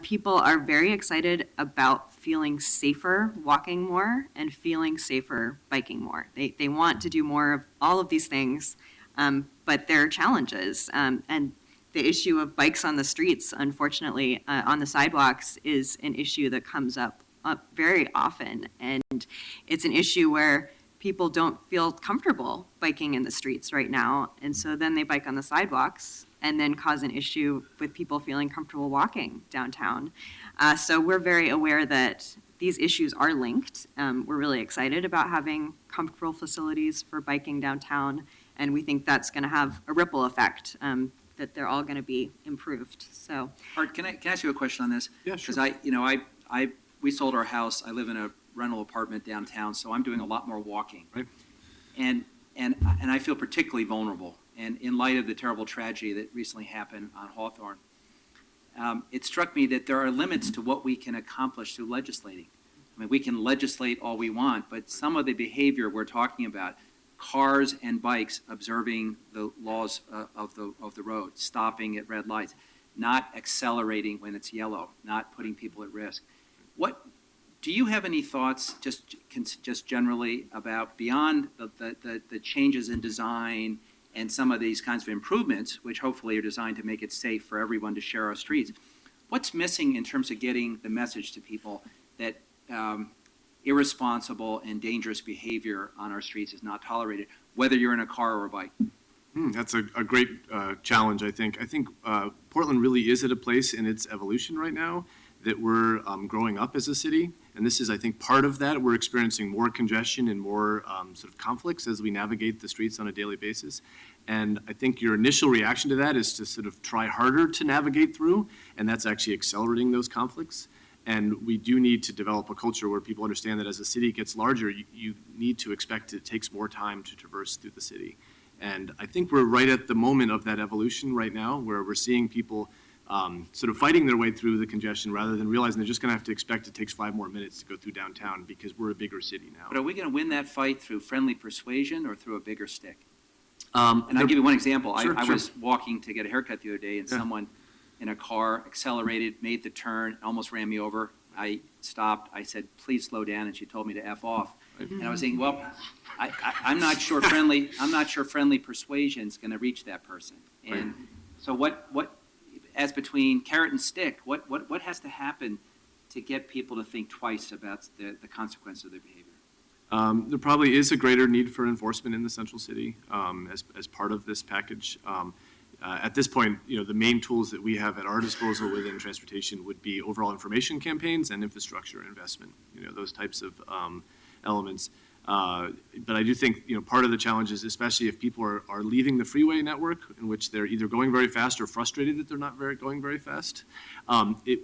people are very excited about feeling safer walking more and feeling safer biking more. They want to do more of all of these things. But there are challenges. And the issue of bikes on the streets, unfortunately, on the sidewalks is an issue that comes up very often. And it's an issue where people don't feel comfortable biking in the streets right now. And so then they bike on the sidewalks and then cause an issue with people feeling comfortable walking downtown. So we're very aware that these issues are linked. We're really excited about having comfortable facilities for biking downtown. And we think that's going to have a ripple effect, that they're all going to be improved. So, Art, can I ask you a question on this? Yeah, sure. Because we sold our house. I live in a rental apartment downtown, so I'm doing a lot more walking. Right. And I feel particularly vulnerable. And in light of the terrible tragedy that recently happened on Hawthorne, it struck me that there are limits to what we can accomplish through legislating. I mean, we can legislate all we want, but some of the behavior we're talking about, cars and bikes observing the laws of the road, stopping at red lights, not accelerating when it's yellow, not putting people at risk. What do you have any thoughts, just generally, about beyond the changes in design and some of these kinds of improvements, which hopefully are designed to make it safe for everyone to share our streets? What's missing in terms of getting the message to people that irresponsible and dangerous behavior on our streets is not tolerated, whether you're in a car or a bike? That's a great challenge, I think. I think Portland really is at a place in its evolution right now that we're growing up as a city, And this is, I think, part of that. We're experiencing more congestion and more sort of conflicts as we navigate the streets on a daily basis. And I think your initial reaction to that is to sort of try harder to navigate through, and that's actually accelerating those conflicts. And we do need to develop a culture where people understand that as the city gets larger, you need to expect it takes more time to traverse through the city. And I think we're right at the moment of that evolution right now, where we're seeing people sort of fighting their way through the congestion rather than realizing they're just going to have to expect it takes 5 more minutes to go through downtown because we're a bigger city now. But are we going to win that fight through friendly persuasion or through a bigger stick? And I'll give you one example. Sure, I sure. was walking to get a haircut the other day, and someone in a car accelerated, made the turn, almost ran me over. I stopped. I said, "Please slow down," and she told me to F off. And I was thinking, well, I'm not sure friendly persuasion is going to reach that person. And so what, as between carrot and stick, what has to happen to get people to think twice about the consequence of their behavior? There probably is a greater need for enforcement in the central city as part of this package. At this point, the main tools that we have at our disposal within transportation would be overall information campaigns and infrastructure investment, those types of elements. But I do think, part of the challenge is, especially if people are leaving the freeway network, in which they're either going very fast or frustrated that they're not going very fast.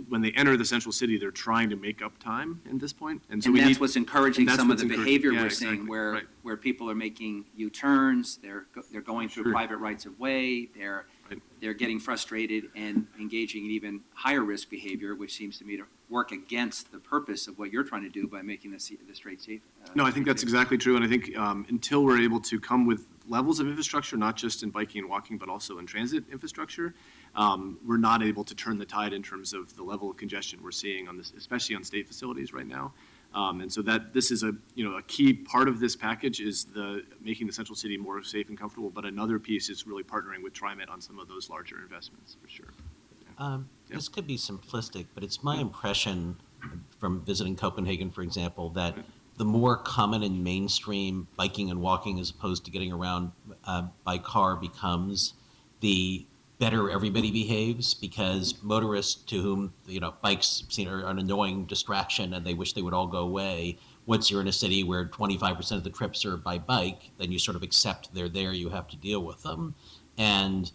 When they enter the central city, they're trying to make up time at this point. And that's what's encouraging some of the behavior we're seeing, exactly, where right. where people are making U-turns, they're going through Sure. private rights of way, they're getting frustrated and engaging in even higher risk behavior, which seems to me to work against the purpose of what you're trying to do by making the street safe. No, I think that's exactly true. And I think until we're able to come with levels of infrastructure, not just in biking and walking, but also in transit infrastructure, we're not able to turn the tide in terms of the level of congestion we're seeing on this, especially on state facilities right now. And so this is a key part of this package is making the central city more safe and comfortable. But another piece is really partnering with TriMet on some of those larger investments for sure. This could be simplistic, but it's my impression from visiting Copenhagen, for example, that the more common and mainstream biking and walking as opposed to getting around by car becomes, the better everybody behaves, because motorists to whom bikes are an annoying distraction and they wish they would all go away. Once you're in a city where 25% of the trips are by bike, then you sort of accept they're there, you have to deal with them. And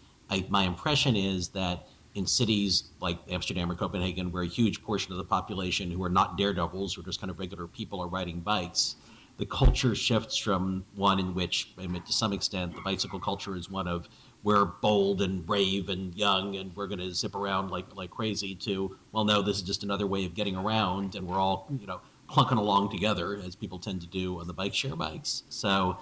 my impression is that in cities like Amsterdam or Copenhagen, where a huge portion of the population who are not daredevils, who are just kind of regular people, are riding bikes, the culture shifts from one in which, to some extent, the bicycle culture is one of we're bold and brave and young and we're going to zip around like crazy, to, well, no, this is just another way of getting around and we're all, clunking along together, as people tend to do on the bike share bikes. So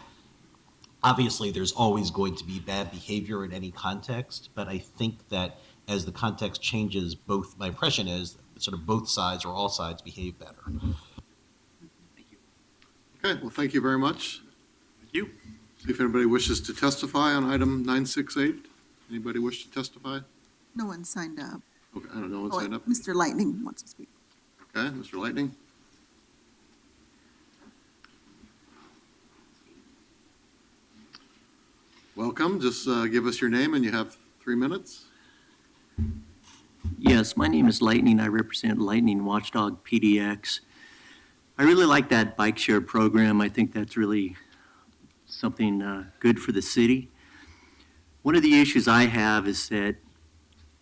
obviously there's always going to be bad behavior in any context, but I think that as the context changes, my impression is sort of both sides or all sides behave better. Thank you. Okay, well, thank you very much. Thank you. See if anybody wishes to testify on item 968. Anybody wish to testify? No one signed up. Okay, I don't know, no one Oh, signed up. Mr. Lightning wants to speak. Okay, Mr. Lightning. Welcome, just give us your name and you have 3 minutes. Yes, my name is Lightning. I represent Lightning Watchdog PDX. I really like that bike share program. I think that's really something good for the city. One of the issues I have is that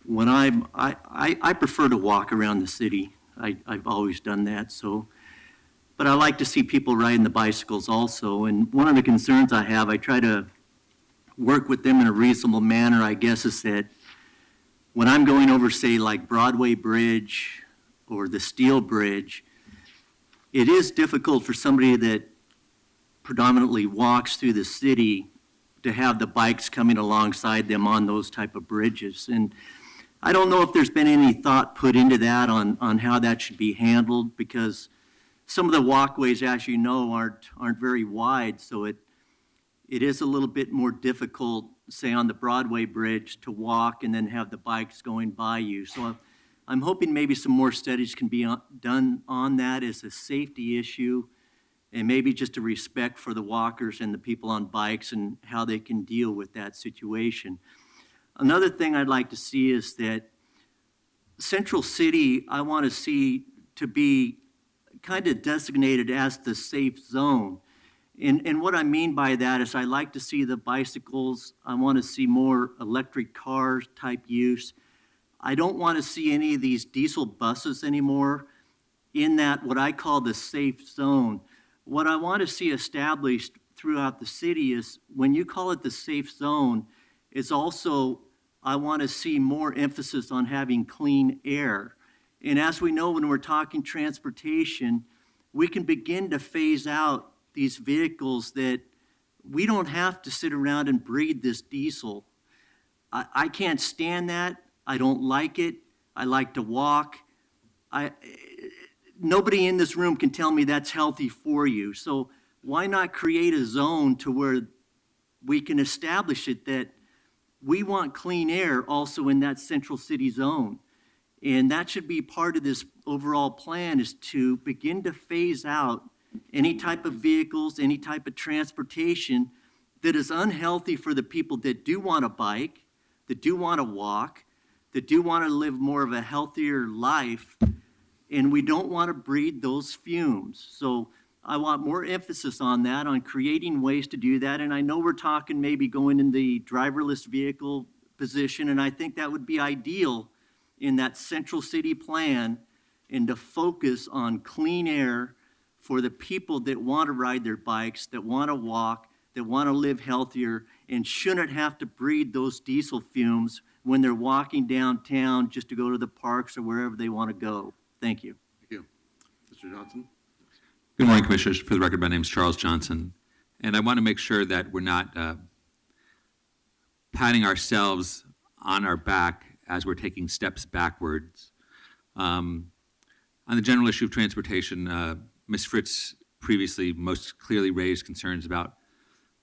when I prefer to walk around the city. I've always done that. But I like to see people riding the bicycles also. And one of the concerns I have, I try to work with them in a reasonable manner, I guess, is that when I'm going over, say, like Broadway Bridge or the Steel Bridge, it is difficult for somebody that predominantly walks through the city to have the bikes coming alongside them on those type of bridges. And I don't know if there's been any thought put into that on how that should be handled, because some of the walkways, as you know, aren't very wide, so it is a little bit more difficult, say, on the Broadway Bridge to walk and then have the bikes going by you. So I'm hoping maybe some more studies can be done on that as a safety issue, and maybe just a respect for the walkers and the people on bikes and how they can deal with that situation. Another thing I'd like to see is that Central City, I want to see to be kind of designated as the safe zone. And what I mean by that is I like to see the bicycles. I want to see more electric cars type use. I don't want to see any of these diesel buses anymore in that what I call the safe zone. What I want to see established throughout the city is when you call it the safe zone, is also I want to see more emphasis on having clean air. And as we know, when we're talking transportation, we can begin to phase out these vehicles that we don't have to sit around and breathe this diesel. I can't stand that. I don't like it. I like to walk. Nobody in this room can tell me that's healthy for you. So why not create a zone to where we can establish it that we want clean air also in that central city zone? And that should be part of this overall plan, is to begin to phase out any type of vehicles, any type of transportation that is unhealthy for the people that do want to bike, that do want to walk, that do want to live more of a healthier life, and we don't want to breathe those fumes. So I want more emphasis on that, on creating ways to do that. And I know we're talking maybe going in the driverless vehicle position, and I think that would be ideal in that central city plan, and to focus on clean air for the people that want to ride their bikes, that want to walk, that want to live healthier, and shouldn't have to breathe those diesel fumes when they're walking downtown just to go to the parks or wherever they want to go. Thank you. Thank you. Mr. Johnson? Good morning, Commissioners. For the record, my name is Charles Johnson, and I want to make sure that we're not patting ourselves on our back as we're taking steps backwards. On the general issue of transportation, Ms. Fritz previously most clearly raised concerns about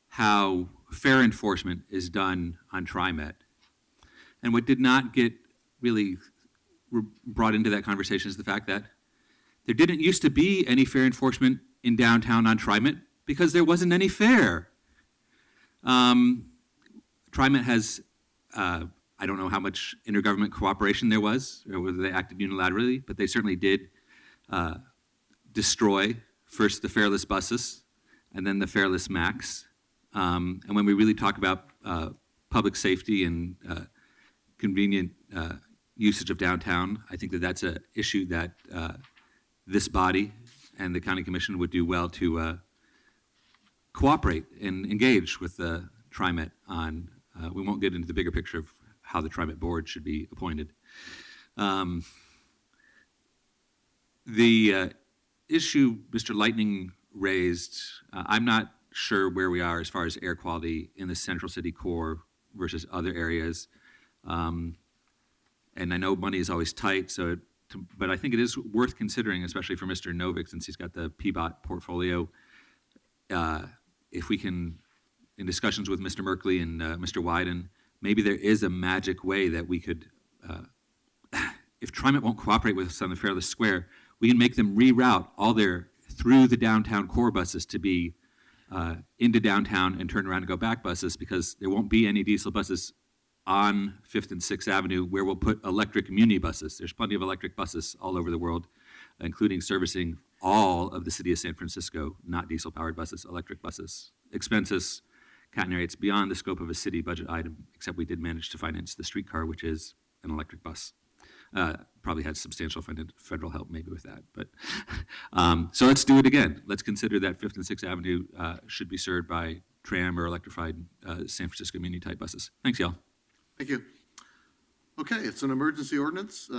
how fair enforcement is done on TriMet. And what did not get really brought into that conversation is the fact that there didn't used to be any fair enforcement in downtown on TriMet because there wasn't any fare. TriMet has, I don't know how much intergovernment cooperation there was, or whether they acted unilaterally, but they certainly did destroy first the fareless buses and then the fareless MAX. And when we really talk about public safety and convenient usage of downtown, I think that that's an issue that this body and the County Commission would do well to cooperate and engage with the TriMet on. We won't get into the bigger picture of how the TriMet board should be appointed. The issue Mr. Lightning raised, I'm not sure where we are as far as air quality in the central city core versus other areas. And I know money is always tight, but I think it is worth considering, especially for Mr. Novick, since he's got the PBOT portfolio. If we can, in discussions with Mr. Merkley and Mr. Wyden, maybe there is a magic way that we could, if TriMet won't cooperate with us on the Fairless Square, we can make them reroute all their through the downtown core buses to be into downtown and turn around and go back buses, because there won't be any diesel buses on 5th and 6th Avenue where we'll put electric muni buses. There's plenty of electric buses all over the world, including servicing all of the city of San Francisco, not diesel-powered buses, electric buses. Expenses, catenary, it's beyond the scope of a city budget item, except we did manage to finance the streetcar, which is an electric bus. Probably had substantial federal help maybe with that. But so let's do it again. Let's consider that 5th and 6th Avenue should be served by tram or electrified San Francisco muni-type buses. Thanks, y'all. Thank you. Okay, it's an emergency ordinance.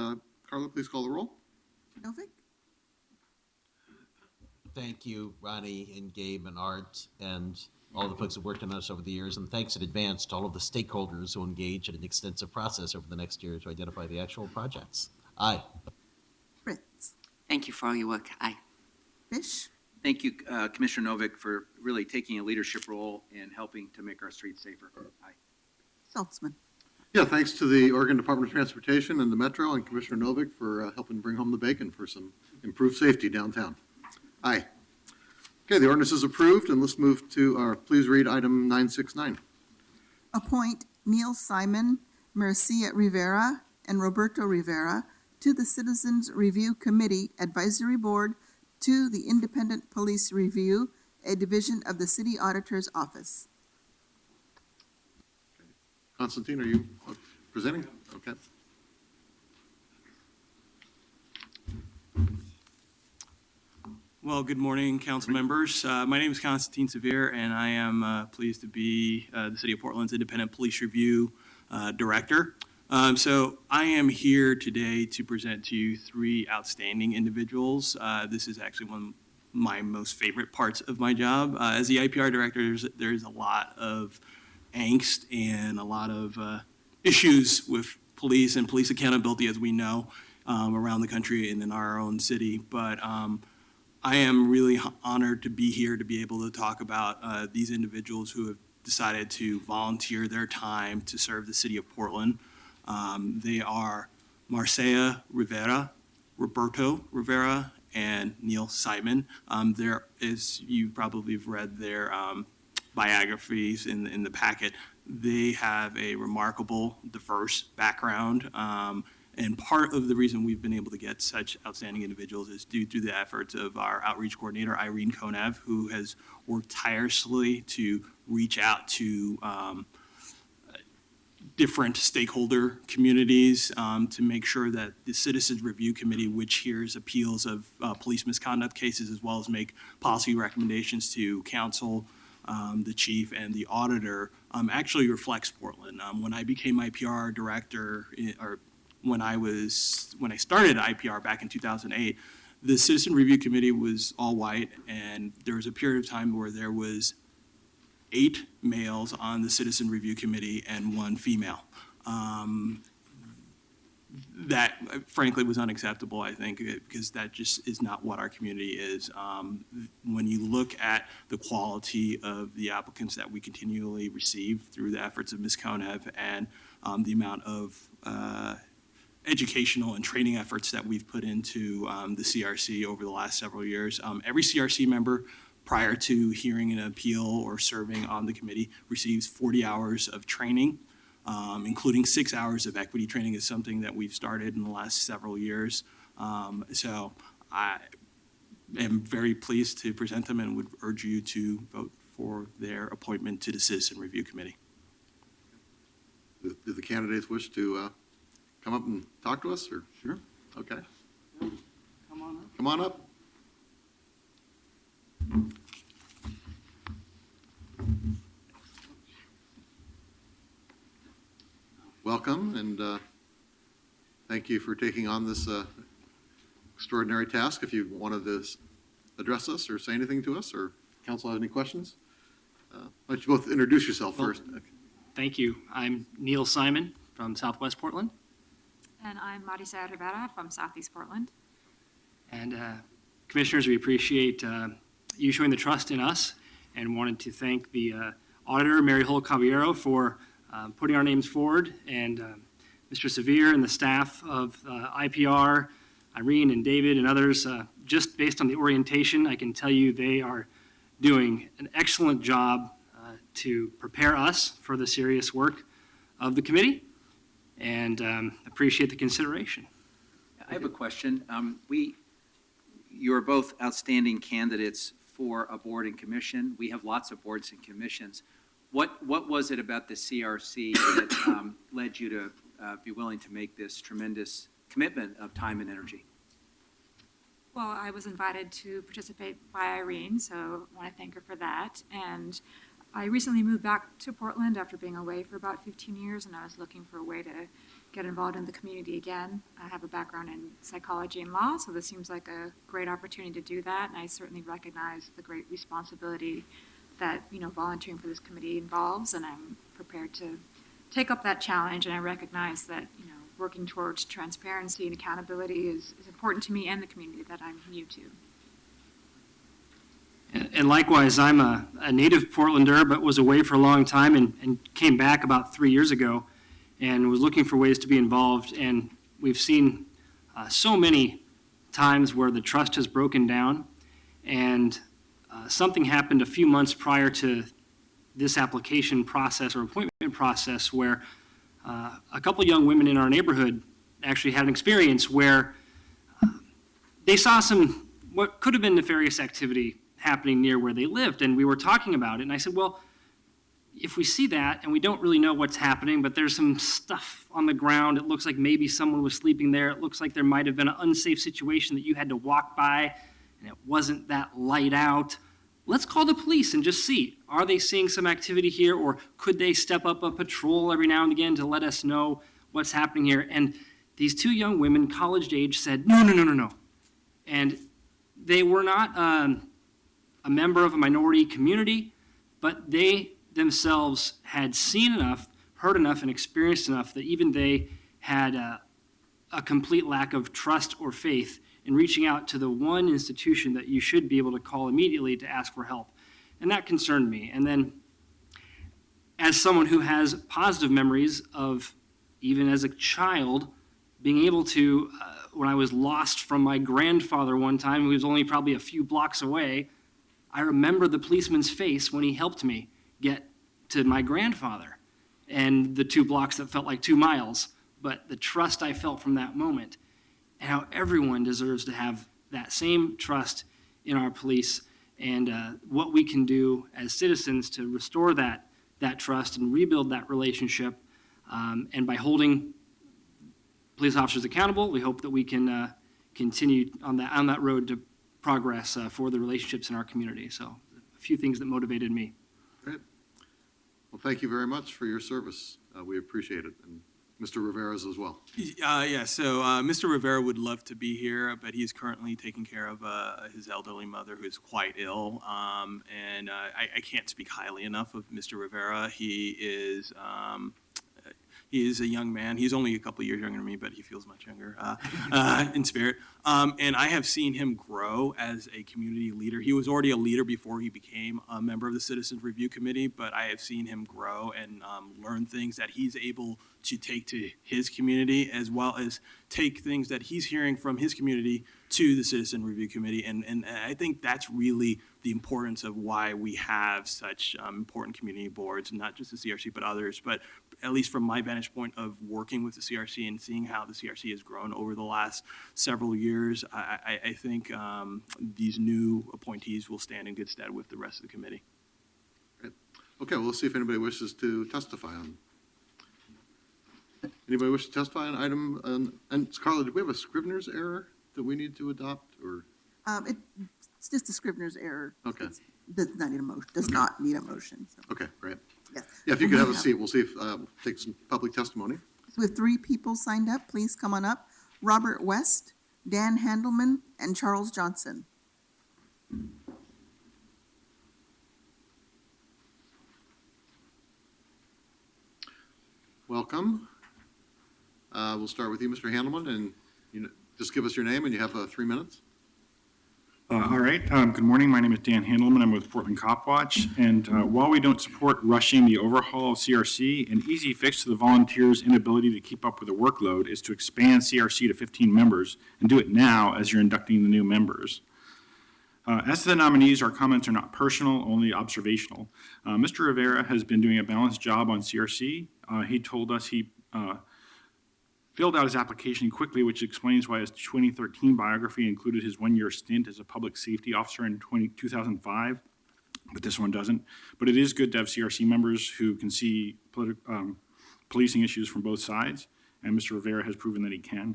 Carla, please call the roll. Novick? Thank you, Ronnie and Gabe and Art and all the folks who worked on us over the years. And thanks in advance to all of the stakeholders who engage in an extensive process over the next year to identify the actual projects. Aye. Fritz? Thank you for all your work. Aye. Fish? Thank you, Commissioner Novick, for really taking a leadership role in helping to make our streets safer. Aye. Saltzman? Yeah, thanks to the Oregon Department of Transportation and the Metro and Commissioner Novick for helping bring home the bacon for some improved safety downtown. Aye. Okay, the ordinance is approved, and let's move to, please read item 969. Appoint Neil Simon, Marcia Rivera, and Roberto Rivera to the Citizens Review Committee Advisory Board to the Independent Police Review, a division of the City Auditor's Office. Constantine, are you presenting? Okay. Well, good morning, council members. My name is Constantine Severe, and I am pleased to be the City of Portland's Independent Police Review Director. So I am here today to present to you three outstanding individuals. This is actually one of my most favorite parts of my job. As the IPR Director, there's a lot of angst and a lot of issues with police and police accountability, as we know, around the country and in our own city. But I am really honored to be here to be able to talk about these individuals who have decided to volunteer their time to serve the City of Portland. They are Marcia Rivera, Roberto Rivera, and Neil Simon. There, as you probably have read their biographies in the packet, they have a remarkable, diverse background. And part of the reason we've been able to get such outstanding individuals is due to the efforts of our outreach coordinator, Irene Konev, who has worked tirelessly to reach out to different stakeholder communities to make sure that the Citizens Review Committee, which hears appeals of police misconduct cases, as well as make policy recommendations to council, the chief, and the auditor, actually reflects Portland. When I became IPR director, when I started IPR back in 2008, the Citizen Review Committee was all white, and there was a period of time where there was 8 males on the Citizen Review Committee and 1 female. That frankly was unacceptable, I think, because that just is not what our community is. When you look at the quality of the applicants that we continually receive through the efforts of Ms. Konev and the amount of educational and training efforts that we've put into the CRC over the last several years. Every CRC member, prior to hearing an appeal or serving on the committee, receives 40 hours of training, including 6 hours of equity training is something that we've started in the last several years. So I am very pleased to present them and would urge you to vote for their appointment to the Citizen Review Committee. Do the candidates wish to come up and talk to us, or? Sure. Okay. Come on up. Come on up. Welcome, and thank you for taking on this extraordinary task. If you wanted to address us or say anything to us, or council have any questions, why don't you both introduce yourself first? Thank you. I'm Neil Simon from Southwest Portland. And I'm Marisa Rivera from Southeast Portland. And commissioners, we appreciate you showing the trust in us, and wanted to thank the auditor, Mary Hull Caballero, for putting our names forward, and Mr. Severe and the staff of IPR, Irene and David and others. Just based on the orientation, I can tell you they are doing an excellent job to prepare us for the serious work of the committee, and appreciate the consideration. I have a question. You're both outstanding candidates for a board and commission. We have lots of boards and commissions. What was it about the CRC that led you to be willing to make this tremendous commitment of time and energy? Well, I was invited to participate by Irene, so I want to thank her for that. And I recently moved back to Portland after being away for about 15 years, and I was looking for a way to get involved in the community again. I have a background in psychology and law, so this seems like a great opportunity to do that, and I certainly recognize the great responsibility that, volunteering for this committee involves, and I'm prepared to take up that challenge, and I recognize that, working towards transparency and accountability is important to me and the community that I'm new to. And likewise, I'm a native Portlander, but was away for a long time and came back about 3 years ago and was looking for ways to be involved. And we've seen so many times where the trust has broken down, and something happened a few months prior to this application process or appointment process where a couple young women in our neighborhood actually had an experience where they saw some what could have been nefarious activity happening near where they lived. And we were talking about it. And I said, well, if we see that and we don't really know what's happening, but there's some stuff on the ground, it looks like maybe someone was sleeping there. It looks like there might have been an unsafe situation that you had to walk by and it wasn't that light out. Let's call the police and just see, are they seeing some activity here, or could they step up a patrol every now and again to let us know what's happening here? And these two young women, college age, said, no. And they were not a member of a minority community, but they themselves had seen enough, heard enough, and experienced enough that even they had a complete lack of trust or faith in reaching out to the one institution that you should be able to call immediately to ask for help. And that concerned me. And then as someone who has positive memories of, even as a child, being able to, when I was lost from my grandfather one time, who was only probably a few blocks away, I remember the policeman's face when he helped me get to my grandfather, and the 2 blocks that felt like 2 miles, but the trust I felt from that moment, and how everyone deserves to have that same trust in our police, and what we can do as citizens to restore that trust and rebuild that relationship. And by holding police officers accountable, we hope that we can continue on that road to progress for the relationships in our community. So a few things that motivated me. Great. Well, thank you very much for your service. We appreciate it. And Mr. Rivera's as well. So Mr. Rivera would love to be here, but he's currently taking care of his elderly mother who's quite ill. And I can't speak highly enough of Mr. Rivera. He is a young man. He's only a couple years younger than me, but he feels much younger in spirit. And I have seen him grow as a community leader. He was already a leader before he became a member of the Citizens Review Committee, but I have seen him grow and learn things that he's able to take to his community, as well as take things that he's hearing from his community to the Citizen Review Committee. And I think that's really the importance of why we have such important community boards, not just the CRC, but others. But at least from my vantage point of working with the CRC and seeing how the CRC has grown over the last several years, I think these new appointees will stand in good stead with the rest of the committee. Great. Okay, well, let's see if anybody wishes to testify on. Anybody wish to testify on item? And Carla, do we have a Scrivener's error that we need to adopt, or? It's just a Scrivener's error. Okay. Does not need a motion. So. Okay, great. Yes. Yeah, if you could have a seat, we'll see if take some public testimony. We have 3 people signed up. Please come on up. Robert West, Dan Handelman, and Charles Johnson. Welcome. We'll start with you, Mr. Handelman, and just give us your name, and you have 3 minutes. All right. Good morning. My name is Dan Handelman. I'm with Portland Cop Watch. And while we don't support rushing the overhaul of CRC, an easy fix to the volunteers' inability to keep up with the workload is to expand CRC to 15 members and do it now as you're inducting the new members. As to the nominees, our comments are not personal, only observational. Mr. Rivera has been doing a balanced job on CRC. He told us he filled out his application quickly, which explains why his 2013 biography included his 1-year stint as a public safety officer in 2005, but this one doesn't. But it is good to have CRC members who can see policing issues from both sides, and Mr. Rivera has proven that he can.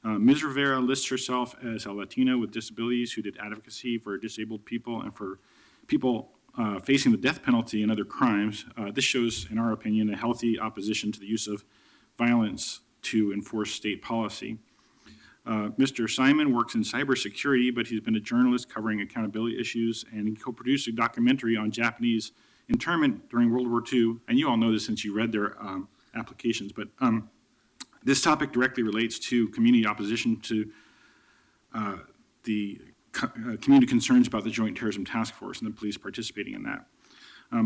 Ms. Rivera lists herself as a Latina with disabilities who did advocacy for disabled people and for people facing the death penalty and other crimes. This shows, in our opinion, a healthy opposition to the use of violence to enforce state policy. Mr. Simon works in cybersecurity, but he's been a journalist covering accountability issues, and he co-produced a documentary on Japanese internment during World War II. And you all know this since you read their applications, but this topic directly relates to community opposition to the community concerns about the Joint Terrorism Task Force and the police participating in that.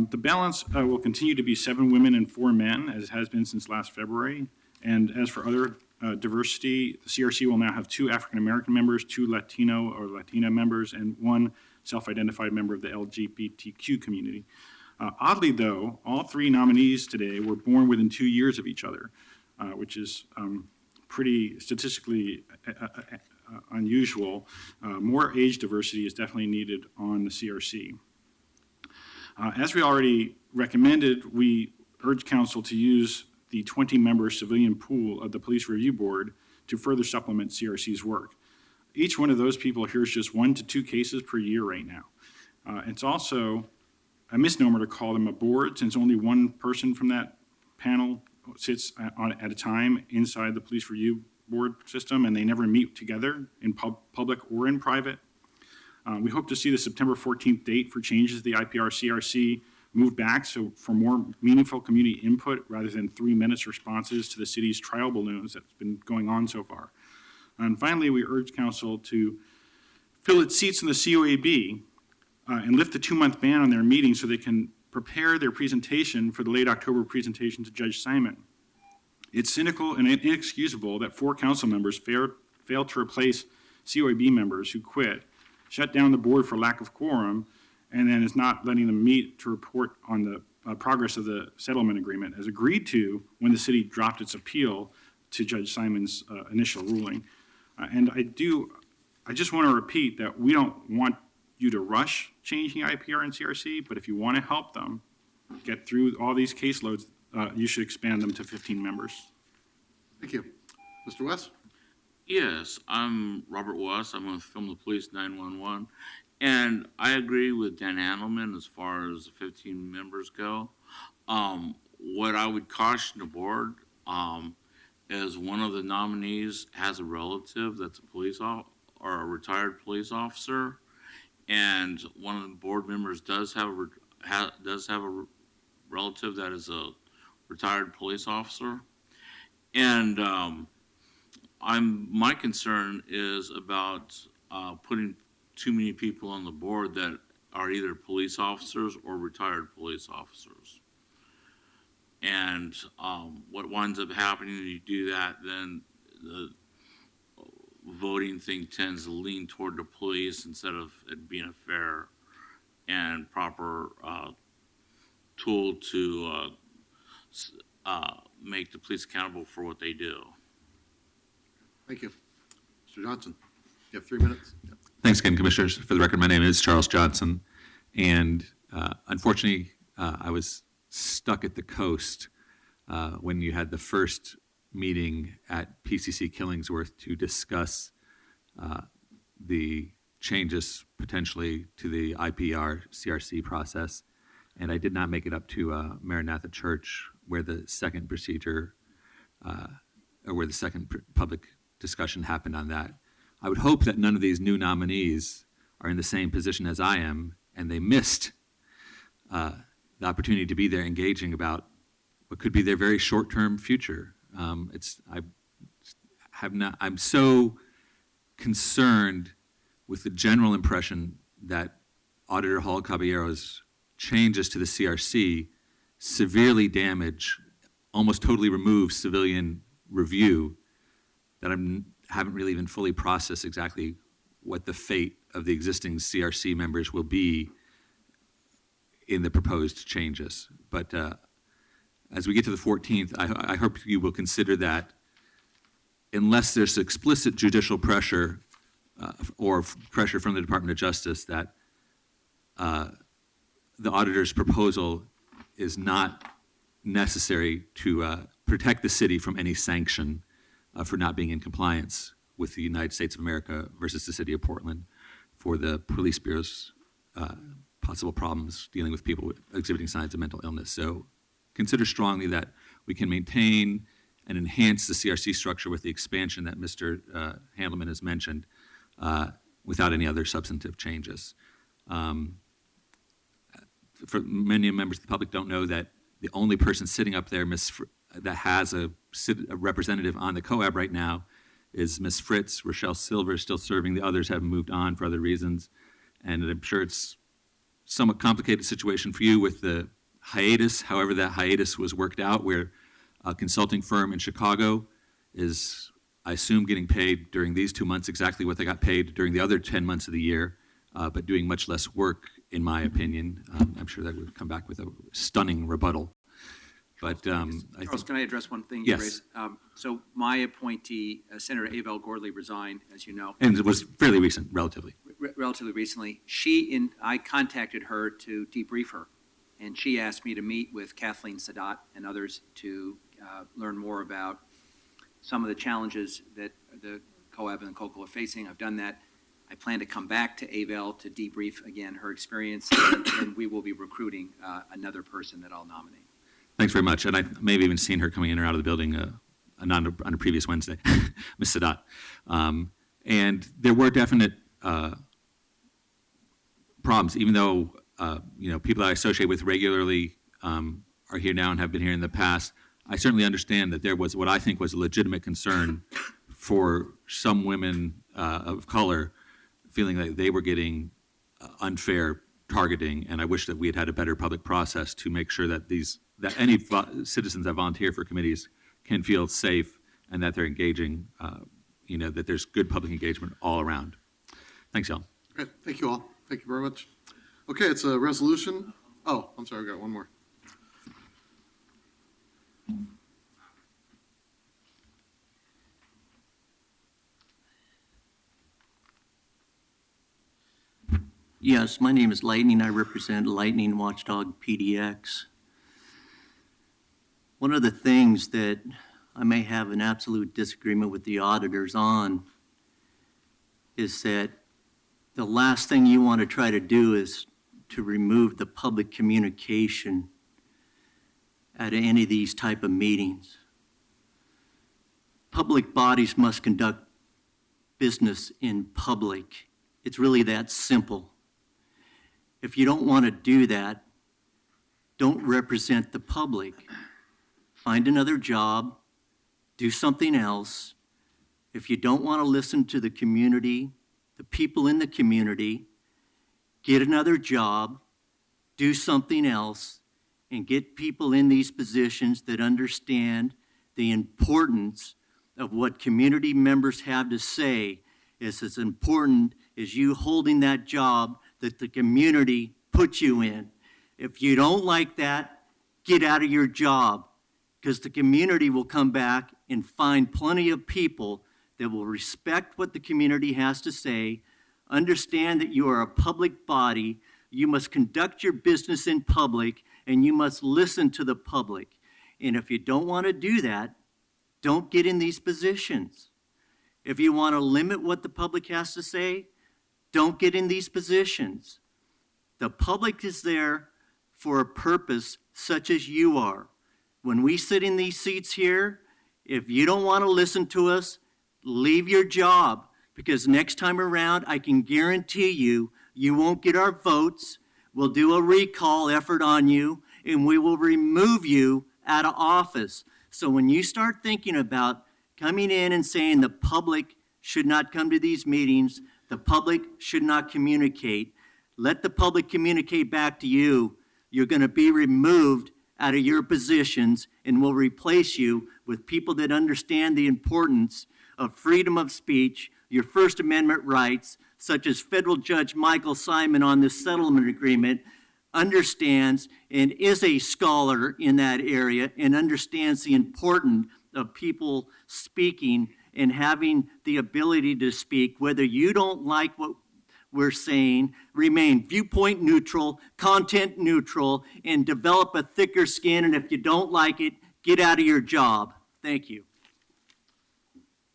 The balance will continue to be 7 women and 4 men, as it has been since last February. And as for other diversity, the CRC will now have 2 African-American members, 2 Latino or Latina members, and 1 self-identified member of the LGBTQ community. Oddly, though, all 3 nominees today were born within 2 years of each other, which is pretty statistically unusual. More age diversity is definitely needed on the CRC. As we already recommended, we urge council to use the 20-member civilian pool of the Police Review Board to further supplement CRC's work. Each one of those people hears just 1 to 2 cases per year right now. It's also a misnomer to call them a board, since only one person from that panel sits at a time inside the Police Review Board system, and they never meet together in public or in private. We hope to see the September 14th date for changes to the IPR-CRC moved back so for more meaningful community input rather than 3 minutes responses to the city's trial balloons that's been going on so far. And finally, we urge council to fill its seats in the COAB and lift the 2-month ban on their meetings so they can prepare their presentation for the late October presentation to Judge Simon. It's cynical and inexcusable that 4 council members failed to replace COAB members who quit, shut down the board for lack of quorum, and then is not letting them meet to report on the progress of the settlement agreement as agreed to when the city dropped its appeal to Judge Simon's initial ruling. And I just want to repeat that we don't want you to rush changing IPR and CRC, but if you want to help them get through all these caseloads, you should expand them to 15 members. Thank you. Mr. West? Yes, I'm Robert West. I'm with Film the Police 911. And I agree with Dan Handelman as far as the 15 members go. What I would caution the board is one of the nominees has a relative that's a police or a retired police officer, and one of the board members does have a relative that is a retired police officer. And my concern is about putting too many people on the board that are either police officers or retired police officers. And what winds up happening when you do that, then the voting thing tends to lean toward the police instead of it being a fair and proper tool to make the police accountable for what they do. Thank you. Mr. Johnson, you have 3 minutes. Yep. Thanks again, Commissioners. For the record, my name is Charles Johnson, and unfortunately, I was stuck at the coast when you had the first meeting at PCC Killingsworth to discuss the changes potentially to the IPR-CRC process, and I did not make it up to Maranatha Church where the second procedure, or where the second public discussion happened on that. I would hope that none of these new nominees are in the same position as I am, and they missed the opportunity to be there engaging about what could be their very short-term future. I'm so concerned with the general impression that Auditor Hall Caballero's changes to the CRC severely damage, almost totally remove civilian review, that I haven't really even fully processed exactly what the fate of the existing CRC members will be in the proposed changes. But as we get to the 14th, I hope you will consider that unless there's explicit judicial pressure or pressure from the Department of Justice that the auditor's proposal is not necessary to protect the city from any sanction for not being in compliance with the United States of America versus the city of Portland for the police bureau's possible problems dealing with people exhibiting signs of mental illness. So consider strongly that we can maintain and enhance the CRC structure with the expansion that Mr. Handelman has mentioned without any other substantive changes. For many members of the public don't know that the only person sitting up there that has a representative on the COAB right now is Ms. Fritz. Rochelle Silver is still serving. The others have moved on for other reasons. And I'm sure it's somewhat complicated situation for you with the hiatus. However, that hiatus was worked out where a consulting firm in Chicago is, I assume, getting paid during these 2 months exactly what they got paid during the other 10 months of the year, but doing much less work, in my opinion. I'm sure that would come back with a stunning rebuttal. But Charles, can I address one thing? Yes. You raised? So my appointee, Senator Abel Gordley, resigned, as you know. And it was fairly recent, relatively. Relatively recently. I contacted her to debrief her, and she asked me to meet with Kathleen Sadat and others to learn more about some of the challenges that the COAB and COCO are facing. I've done that. I plan to come back to Abel to debrief again her experience, and we will be recruiting another person that I'll nominate. Thanks very much. And I may have even seen her coming in or out of the building on a previous Wednesday, Ms. Sadat. And there were definite problems, even though people that I associate with regularly are here now and have been here in the past. I certainly understand that there was what I think was a legitimate concern for some women of color feeling like they were getting unfair targeting, and I wish that we had had a better public process to make sure that any citizens that volunteer for committees can feel safe and that they're engaging, that there's good public engagement all around. Thanks, y'all. Okay, thank you all. Thank you very much. Okay, it's a resolution. Oh, I'm sorry, I got one more. Yes, my name is Lightning. I represent Lightning Watchdog PDX. One of the things that I may have an absolute disagreement with the auditors on is that the last thing you want to try to do is to remove the public communication at any of these type of meetings. Public bodies must conduct business in public. It's really that simple. If you don't want to do that, don't represent the public. Find another job, do something else. If you don't want to listen to the community, the people in the community, get another job, do something else, and get people in these positions that understand the importance of what community members have to say is as important as you holding that job that the community put you in. If you don't like that, get out of your job, because the community will come back and find plenty of people that will respect what the community has to say, understand that you are a public body, you must conduct your business in public, and you must listen to the public. And if you don't want to do that, don't get in these positions. If you want to limit what the public has to say, don't get in these positions. The public is there for a purpose such as you are. When we sit in these seats here, if you don't want to listen to us, leave your job, because next time around, I can guarantee you, you won't get our votes. We'll do a recall effort on you, and we will remove you out of office. So when you start thinking about coming in and saying the public should not come to these meetings, the public should not communicate, let the public communicate back to you. You're going to be removed out of your positions, and we'll replace you with people that understand the importance of freedom of speech, your First Amendment rights, such as Federal Judge Michael Simon on this settlement agreement, understands and is a scholar in that area and understands the importance of people speaking and having the ability to speak, whether you don't like what we're saying, remain viewpoint neutral, content neutral, and develop a thicker skin. And if you don't like it, get out of your job. Thank you.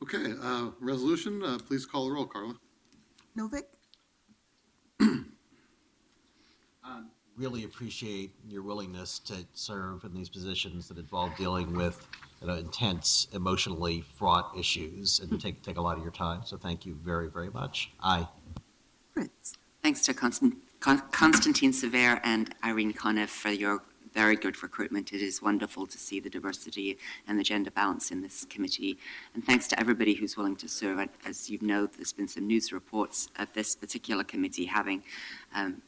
Okay, resolution, please call the roll, Carla. Novick? Really appreciate your willingness to serve in these positions that involve dealing with intense, emotionally fraught issues and take a lot of your time. So thank you very, very much. Aye. Fritz? Thanks to Constantine Sever and Irene Conniff for your very good recruitment. It is wonderful to see the diversity and the gender balance in this committee. And thanks to everybody who's willing to serve. As you know, there's been some news reports of this particular committee having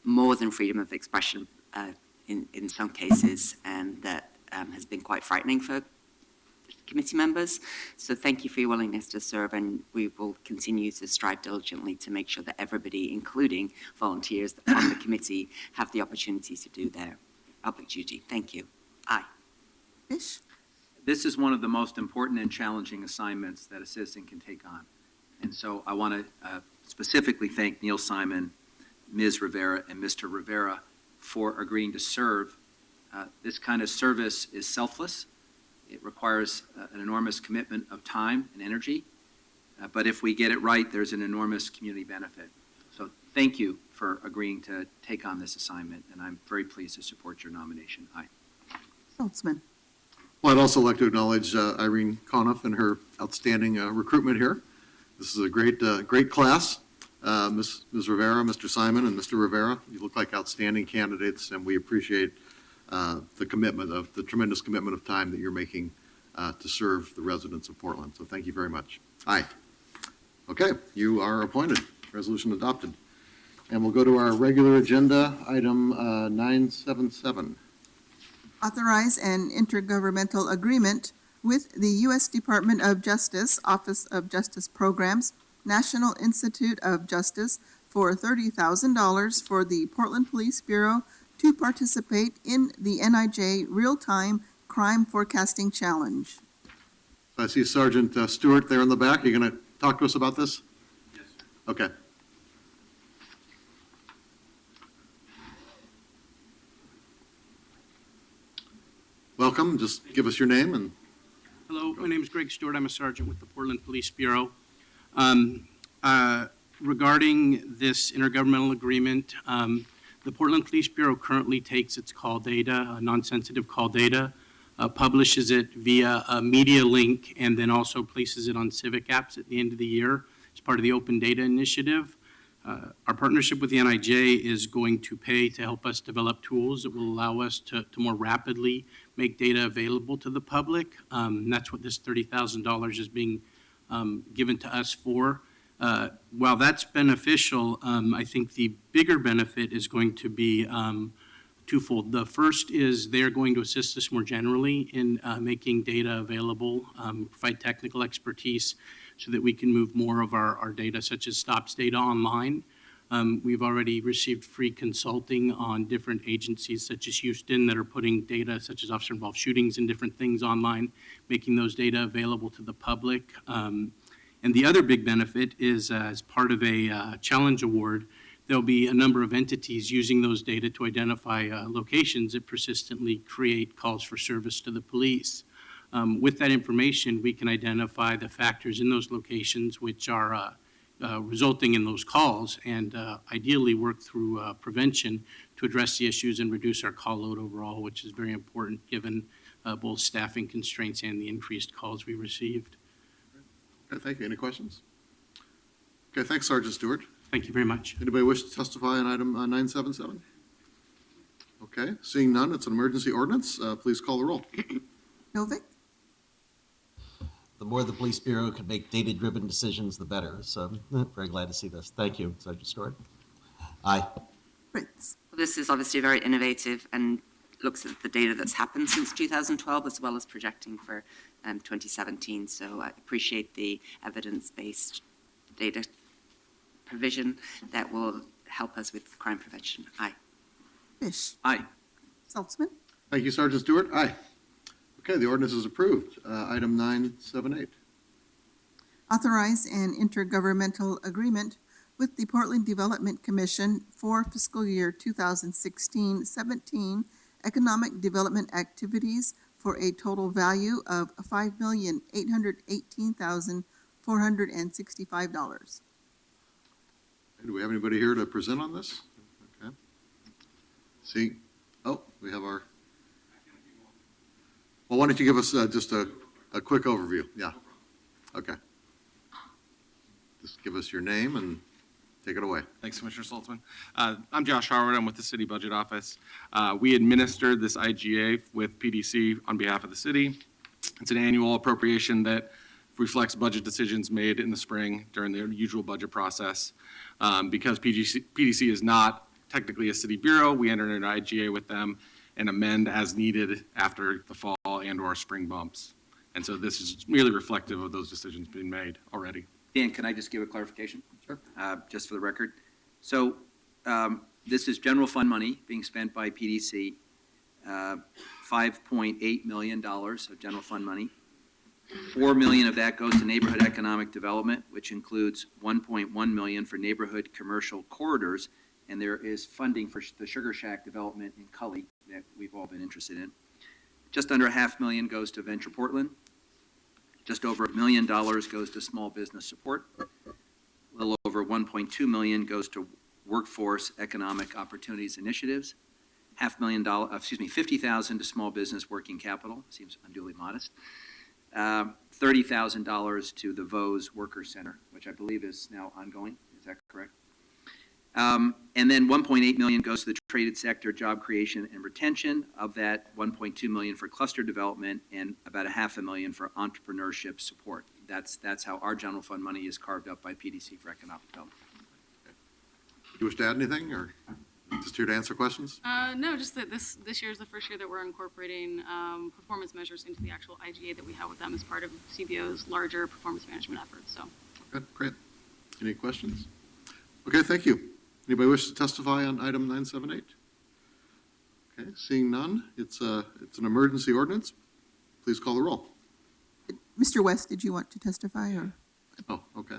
more than freedom of expression in some cases, and that has been quite frightening for committee members. So thank you for your willingness to serve, and we will continue to strive diligently to make sure that everybody, including volunteers on the committee, have the opportunity to do their public duty. Thank you. Aye. Fish? This is one of the most important and challenging assignments that a citizen can take on. And so I want to specifically thank Neil Simon, Ms. Rivera, and Mr. Rivera for agreeing to serve. This kind of service is selfless. It requires an enormous commitment of time and energy. But if we get it right, there's an enormous community benefit. So thank you for agreeing to take on this assignment, and I'm very pleased to support your nomination. Aye. Saltzman? Well, I'd also like to acknowledge Irene Conniff and her outstanding recruitment here. This is a great class. Ms. Rivera, Mr. Simon, and Mr. Rivera, you look like outstanding candidates, and we appreciate the tremendous commitment of time that you're making to serve the residents of Portland. So thank you very much. Aye. Okay, you are appointed. Resolution adopted. And we'll go to our regular agenda, item 977. Authorize an intergovernmental agreement with the U.S. Department of Justice, Office of Justice Programs, National Institute of Justice for $30,000 for the Portland Police Bureau to participate in the NIJ Real-Time Crime Forecasting Challenge. I see Sergeant Stewart there in the back. Are you going to talk to us about this? Yes, sir. Okay. Welcome. Just give us your name and. Hello, my name is Greg Stewart. I'm a sergeant with the Portland Police Bureau. Regarding this intergovernmental agreement, the Portland Police Bureau currently takes its call data, non-sensitive call data, publishes it via a media link, and then also places it on civic apps at the end of the year as part of the Open Data Initiative. Our partnership with the NIJ is going to pay to help us develop tools that will allow us to more rapidly make data available to the public. That's what this $30,000 is being given to us for. While that's beneficial, I think the bigger benefit is going to be twofold. The first is they're going to assist us more generally in making data available, provide technical expertise so that we can move more of our data, such as stops data, online. We've already received free consulting on different agencies such as Houston that are putting data such as officer-involved shootings and different things online, making those data available to the public. And the other big benefit is as part of a challenge award, there'll be a number of entities using those data to identify locations that persistently create calls for service to the police. With that information, we can identify the factors in those locations which are resulting in those calls and ideally work through prevention to address the issues and reduce our call load overall, which is very important given both staffing constraints and the increased calls we received. Okay, thank you. Any questions? Okay, thanks, Sergeant Stewart. Thank you very much. Anybody wish to testify on item 977? Okay, seeing none, it's an emergency ordinance. Please call the roll. Novick? The more the police bureau can make data-driven decisions, the better. So very glad to see this. Thank you, Sergeant Stewart. Aye. Fritz? This is obviously very innovative and looks at the data that's happened since 2012 as well as projecting for 2017. So I appreciate the evidence-based data provision that will help us with crime prevention. Aye. Fish? Aye. Saltzman? Thank you, Sergeant Stewart. Aye. Okay, the ordinance is approved. Item 978. Authorize an intergovernmental agreement with the Portland Development Commission for fiscal year 2016-17 economic development activities for a total value of $5,818,465. Do we have anybody here to present on this? Okay. See, we have our, well, why don't you give us just a quick overview? Yeah. Okay. Just give us your name and take it away. Thanks, Commissioner Saltzman. I'm Josh Harwood. I'm with the City Budget Office. We administered this IGA with PDC on behalf of the city. It's an annual appropriation that reflects budget decisions made in the spring during the usual budget process. Because PDC is not technically a city bureau, we entered an IGA with them and amend as needed after the fall and or spring bumps. And so this is merely reflective of those decisions being made already. Dan, can I just give a clarification? Sure. Just for the record. So this is general fund money being spent by PDC. $5.8 million of general fund money. $4 million of that goes to neighborhood economic development, which includes $1.1 million for neighborhood commercial corridors, and there is funding for the Sugar Shack development in Cully that we've all been interested in. Just under $500,000 goes to Venture Portland. Just over $1 million goes to small business support. A little over $1.2 million goes to workforce economic opportunities initiatives. $50,000 to small business working capital, seems unduly modest. $30,000 to the VOS Worker Center, which I believe is now ongoing. Is that correct? And then $1.8 million goes to the traded sector, job creation and retention. Of that, $1.2 million for cluster development and about $500,000 for entrepreneurship support. That's how our general fund money is carved up by PDC for economic development. Do you wish to add anything, or just here to answer questions? No, just that this year is the first year that we're incorporating performance measures into the actual IGA that we have with them as part of CBO's larger performance management efforts. So. Good, great. Any questions? Okay, thank you. Anybody wish to testify on item 978? Okay, seeing none, it's an emergency ordinance. Please call the roll. Mr. West, did you want to testify, or? Oh, okay.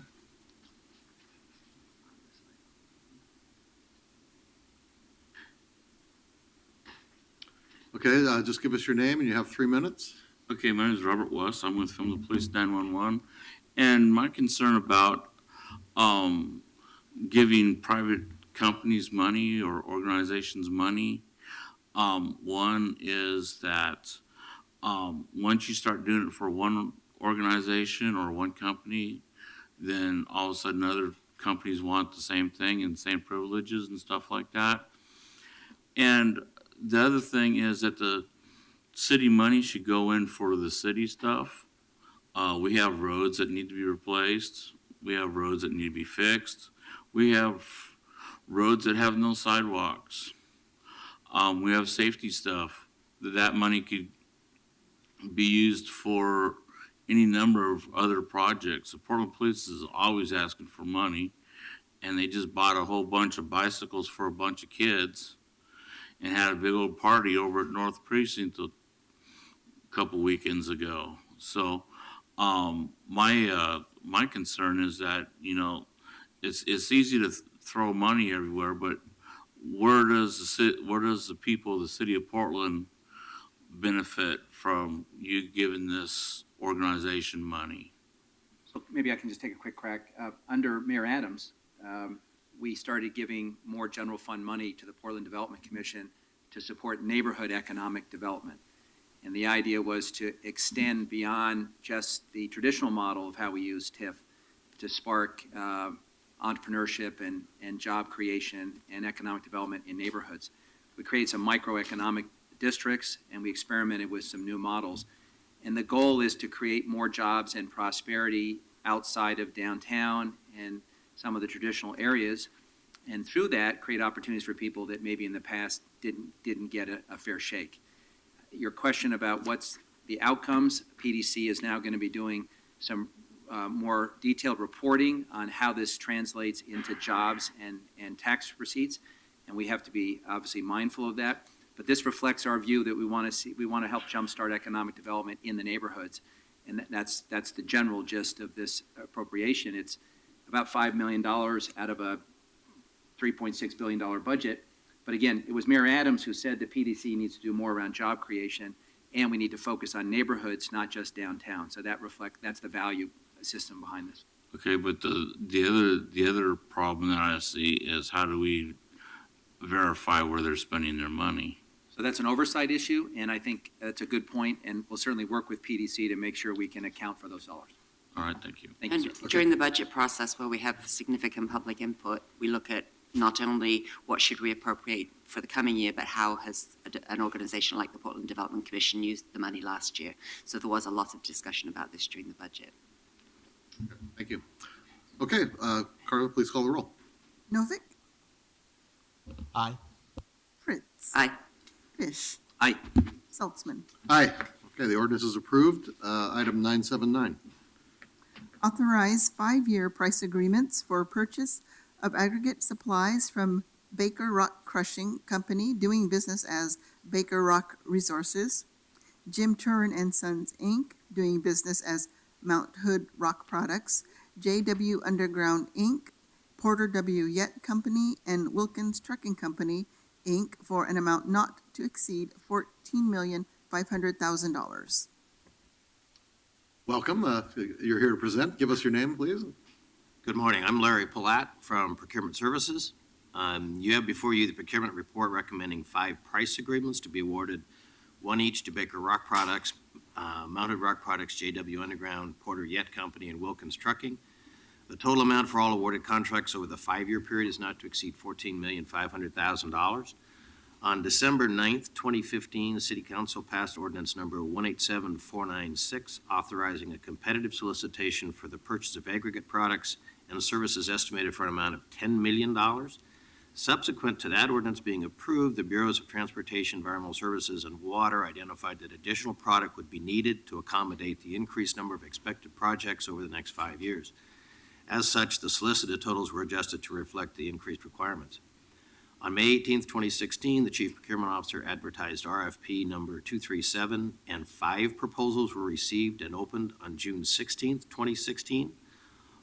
Okay, just give us your name, and you have 3 minutes. Okay, my name is Robert West. I'm with From the Police 911. And my concern about giving private companies money or organizations money, one is that once you start doing it for one organization or one company, then all of a sudden other companies want the same thing and same privileges and stuff like that. And the other thing is that the city money should go in for the city stuff. We have roads that need to be replaced. We have roads that need to be fixed. We have roads that have no sidewalks. We have safety stuff. That money could be used for any number of other projects. The Portland Police is always asking for money, and they just bought a whole bunch of bicycles for a bunch of kids and had a big old party over at North Precinct a couple weekends ago. So my concern is that, you know, it's easy to throw money everywhere, but where does the people of the city of Portland benefit from you giving this organization money? So maybe I can just take a quick crack. Under Mayor Adams, we started giving more general fund money to the Portland Development Commission to support neighborhood economic development. And the idea was to extend beyond just the traditional model of how we use TIF to spark entrepreneurship and job creation and economic development in neighborhoods. We created some microeconomic districts, and we experimented with some new models. And the goal is to create more jobs and prosperity outside of downtown and some of the traditional areas, and through that, create opportunities for people that maybe in the past didn't get a fair shake. Your question about what's the outcomes, PDC is now going to be doing some more detailed reporting on how this translates into jobs and tax receipts, and we have to be obviously mindful of that. But this reflects our view that we want to help jumpstart economic development in the neighborhoods, and that's the general gist of this appropriation. It's about $5 million out of a $3.6 billion budget. But again, it was Mayor Adams who said that PDC needs to do more around job creation, and we need to focus on neighborhoods, not just downtown. So that's the value system behind this. Okay, but the other problem that I see is how do we verify where they're spending their money? So that's an oversight issue, and I think that's a good point, and we'll certainly work with PDC to make sure we can account for those dollars. All right, thank you. Thank you, And sir. during the budget process where we have significant public input, we look at not only what should we appropriate for the coming year, but how has an organization like the Portland Development Commission used the money last year. So there was a lot of discussion about this during the budget. Thank you. Okay, Carla, please call the roll. Novick? Aye. Fritz? Aye. Fish? Aye. Saltzman? Aye. Okay, the ordinance is approved. Item 979. Authorize 5-year price agreements for purchase of aggregate supplies from Baker Rock Crushing Company doing business as Baker Rock Resources, Jim Turin and Sons, Inc., doing business as Mount Hood Rock Products, JW Underground, Inc., Porter W. Yett Company, and Wilkins Trucking Company, Inc., for an amount not to exceed $14,500,000. Welcome. You're here to present. Give us your name, please. Good morning. I'm Larry Palat from Procurement Services. You have before you the procurement report recommending 5 price agreements to be awarded, 1 each to Baker Rock Products, Mounted Rock Products, JW Underground, Porter Yett Company, and Wilkins Trucking. The total amount for all awarded contracts over the 5-year period is not to exceed $14,500,000. On December 9th, 2015, the City Council passed ordinance number 187496, authorizing a competitive solicitation for the purchase of aggregate products and services estimated for an amount of $10 million. Subsequent to that ordinance being approved, the Bureaus of Transportation, Environmental Services, and Water identified that additional product would be needed to accommodate the increased number of expected projects over the next 5 years. As such, the solicited totals were adjusted to reflect the increased requirements. On May 18th, 2016, the Chief Procurement Officer advertised RFP number 237, and 5 proposals were received and opened on June 16th, 2016.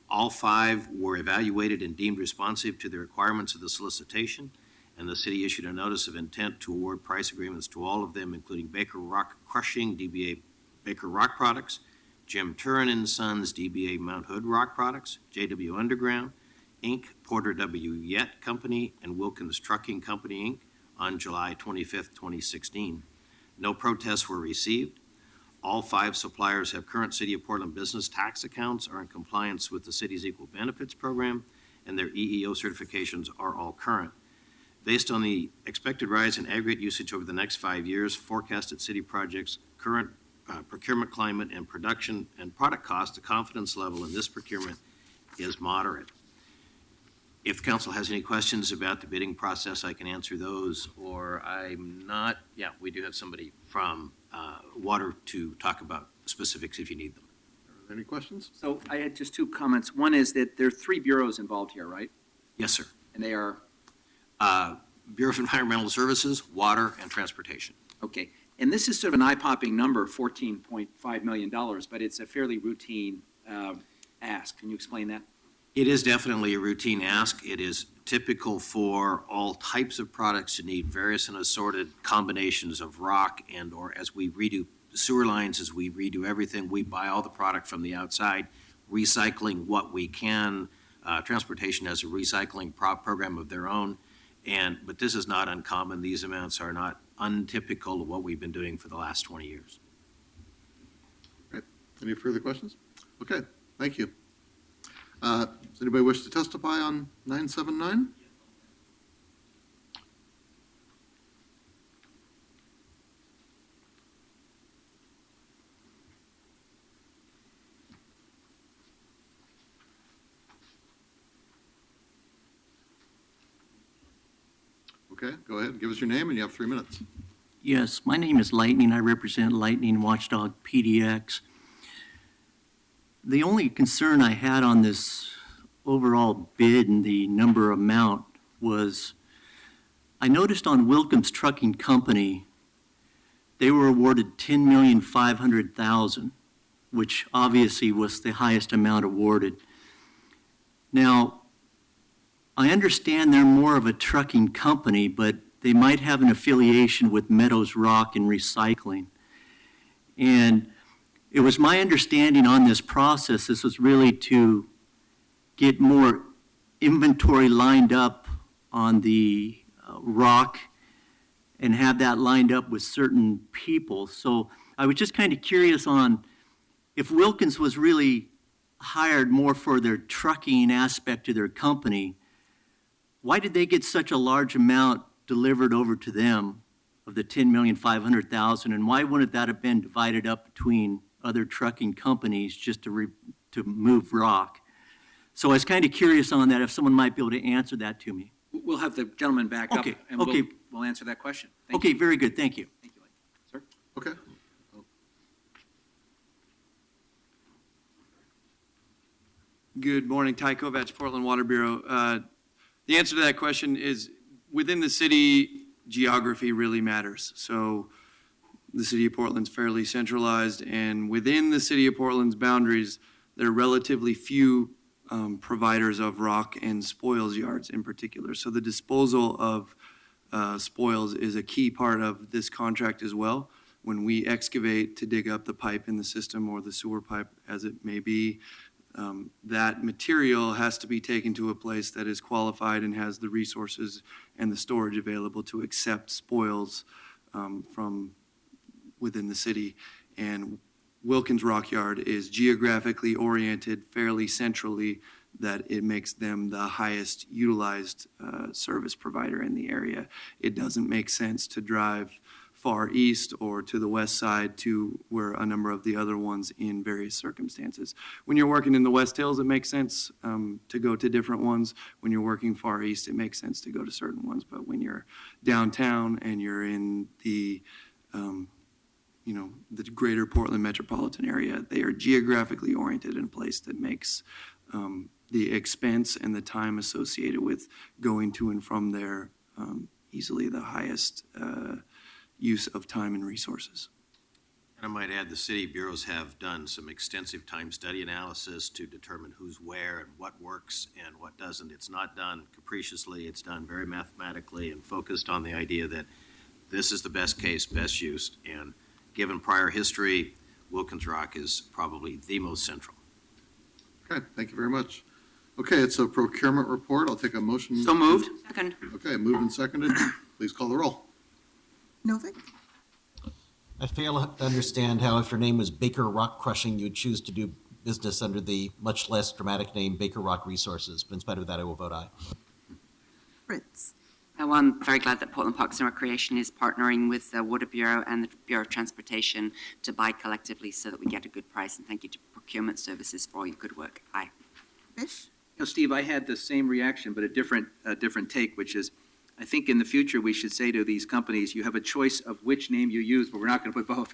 All 5 were evaluated and deemed responsive to the requirements of the solicitation, and the city issued a notice of intent to award price agreements to all of them, including Baker Rock Crushing, DBA Baker Rock Products, Jim Turin and Sons, DBA Mount Hood Rock Products, JW Underground, Inc., Porter W. Yett Company, and Wilkins Trucking Company, Inc., on July 25th, 2016. No protests were received. All 5 suppliers have current City of Portland business tax accounts, are in compliance with the city's Equal Benefits Program, and their EEO certifications are all current. Based on the expected rise in aggregate usage over the next 5 years, forecasted city projects, current procurement climate, and production and product cost, the confidence level in this procurement is moderate. If the council has any questions about the bidding process, I can answer those, or I'm not. Yeah, we do have somebody from Water to talk about specifics if you need them. Any questions? So I had just 2 comments. One is that there are 3 bureaus involved here, right? Yes, sir. And they are? Bureau of Environmental Services, Water, and Transportation. Okay. And this is sort of an eye-popping number, $14.5 million, but it's a fairly routine ask. Can you explain that? It is definitely a routine ask. It is typical for all types of products to need various and assorted combinations of rock and or as we redo sewer lines, as we redo everything, we buy all the product from the outside, recycling what we can. Transportation has a recycling program of their own, but this is not uncommon. These amounts are not untypical of what we've been doing for the last 20 years. Right. Any further questions? Okay, thank you. Does anybody wish to testify on 979? Okay, go ahead. Give us your name, and you have 3 minutes. Yes, my name is Lightning. I represent Lightning Watchdog PDX. The only concern I had on this overall bid and the number amount was I noticed on Wilkins Trucking Company, they were awarded $10,500,000, which obviously was the highest amount awarded. Now, I understand they're more of a trucking company, but they might have an affiliation with Meadows Rock and Recycling. And it was my understanding on this process, this was really to get more inventory lined up on the rock and have that lined up with certain people. So I was just kind of curious on if Wilkins was really hired more for their trucking aspect of their company, why did they get such a large amount delivered over to them of the $10,500,000, and why wouldn't that have been divided up between other trucking companies just to move rock? So I was kind of curious on that, if someone might be able to answer that to me. We'll have the gentleman back up, Okay, and okay. we'll answer that question. Thank Okay, you. very good, thank you. Thank you, sir. Okay. Good morning, Ty Kovacs, Portland Water Bureau. The answer to that question is, within the city, geography really matters. So the city of Portland's fairly centralized, and within the city of Portland's boundaries, there are relatively few providers of rock and spoils yards in particular. So the disposal of spoils is a key part of this contract as well. When we excavate to dig up the pipe in the system or the sewer pipe, as it may be, that material has to be taken to a place that is qualified and has the resources and the storage available to accept spoils from within the city. And Wilkins Rock Yard is geographically oriented fairly centrally, that it makes them the highest utilized service provider in the area. It doesn't make sense to drive far east or to the west side to where a number of the other ones in various circumstances. When you're working in the West Hills, it makes sense to go to different ones. When you're working far east, it makes sense to go to certain ones. But when you're downtown and you're in the the greater Portland metropolitan area, they are geographically oriented in a place that makes the expense and the time associated with going to and from there easily the highest use of time and resources. And I might add, the city bureaus have done some extensive time study analysis to determine who's where and what works and what doesn't. It's not done capriciously. It's done very mathematically and focused on the idea that this is the best case, best use. And given prior history, Wilkins Rock is probably the most central. Okay, thank you very much. Okay, it's a procurement report. I'll take a motion. So moved. Second. Okay, moved and seconded. Please call the roll. Novick? I fail to understand how if your name was Baker Rock Crushing, you'd choose to do business under the much less dramatic name Baker Rock Resources. But in spite of that, I will vote aye. Fritz? I'm very glad that Portland Parks and Recreation is partnering with the Water Bureau and the Bureau of Transportation to buy collectively so that we get a good price. And thank you to Procurement Services for all your good work. Aye. Fish? Steve, I had the same reaction, but a different take, which is, I think in the future, we should say to these companies, you have a choice of which name you use, but we're not going to put both.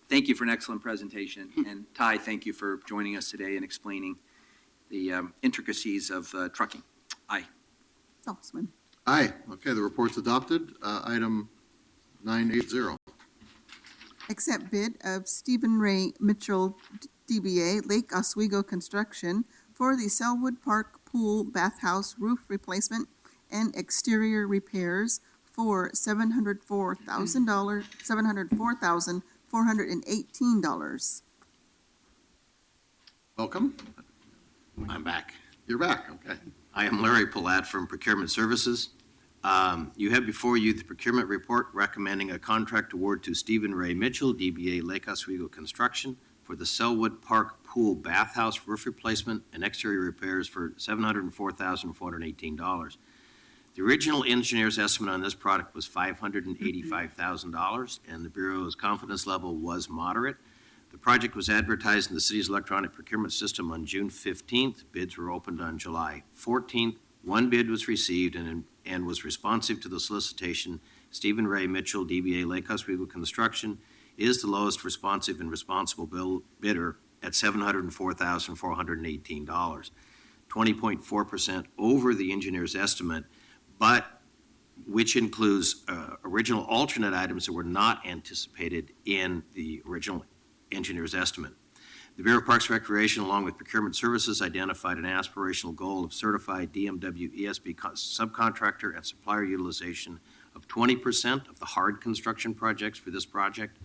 Thank you for an excellent presentation. And Ty, thank you for joining us today and explaining the intricacies of trucking. Aye. Saltzman? Aye. Okay, the report's adopted. Item 980. Accept bid of Stephen Ray Mitchell, DBA, Lake Oswego Construction for the Selwood Park Pool Bathhouse roof replacement and exterior repairs for $704,418. Welcome. I'm back. You're back, okay. I am Larry Palat from Procurement Services. You have before you the procurement report recommending a contract award to Stephen Ray Mitchell, DBA Lake Oswego Construction, for the Selwood Park Pool Bathhouse roof replacement and exterior repairs for $704,418. The original engineer's estimate on this product was $585,000, and the Bureau's confidence level was moderate. The project was advertised in the city's electronic procurement system on June 15th. Bids were opened on July 14th. One bid was received and was responsive to the solicitation. Stephen Ray Mitchell, DBA Lake Oswego Construction, is the lowest responsive and responsible bidder at $704,418, 20.4% over the engineer's estimate, but which includes original alternate items that were not anticipated in the original engineer's estimate. The Bureau of Parks and Recreation, along with Procurement Services, identified an aspirational goal of certified DMW ESB subcontractor and supplier utilization of 20% of the hard construction projects for this project.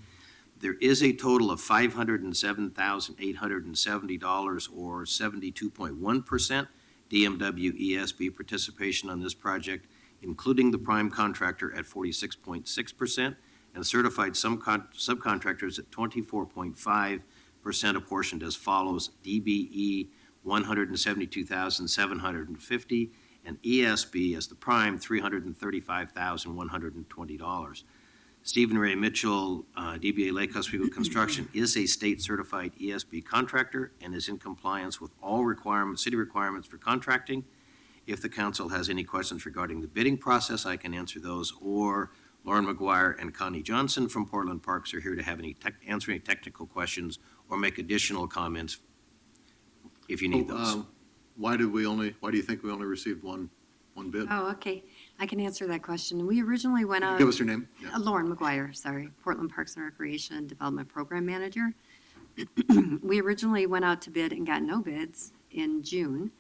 There is a total of $507,870, or 72.1% DMW ESB participation on this project, including the prime contractor at 46.6% and certified subcontractors at 24.5%, apportioned as follows: DBE $172,750 and ESB as the prime $335,120. Stephen Ray Mitchell, DBA Lake Oswego Construction, is a state-certified ESB contractor and is in compliance with all city requirements for contracting. If the council has any questions regarding the bidding process, I can answer those, or Lauren McGuire and Connie Johnson from Portland Parks are here to have answer any technical questions or make additional comments if you need those. Why do you think we only received one bid? Oh, okay. I can answer that question. We originally went out. Give us your name. Yeah. Lauren McGuire, sorry, Portland Parks and Recreation Development Program Manager. We originally went out to bid and got no bids in June.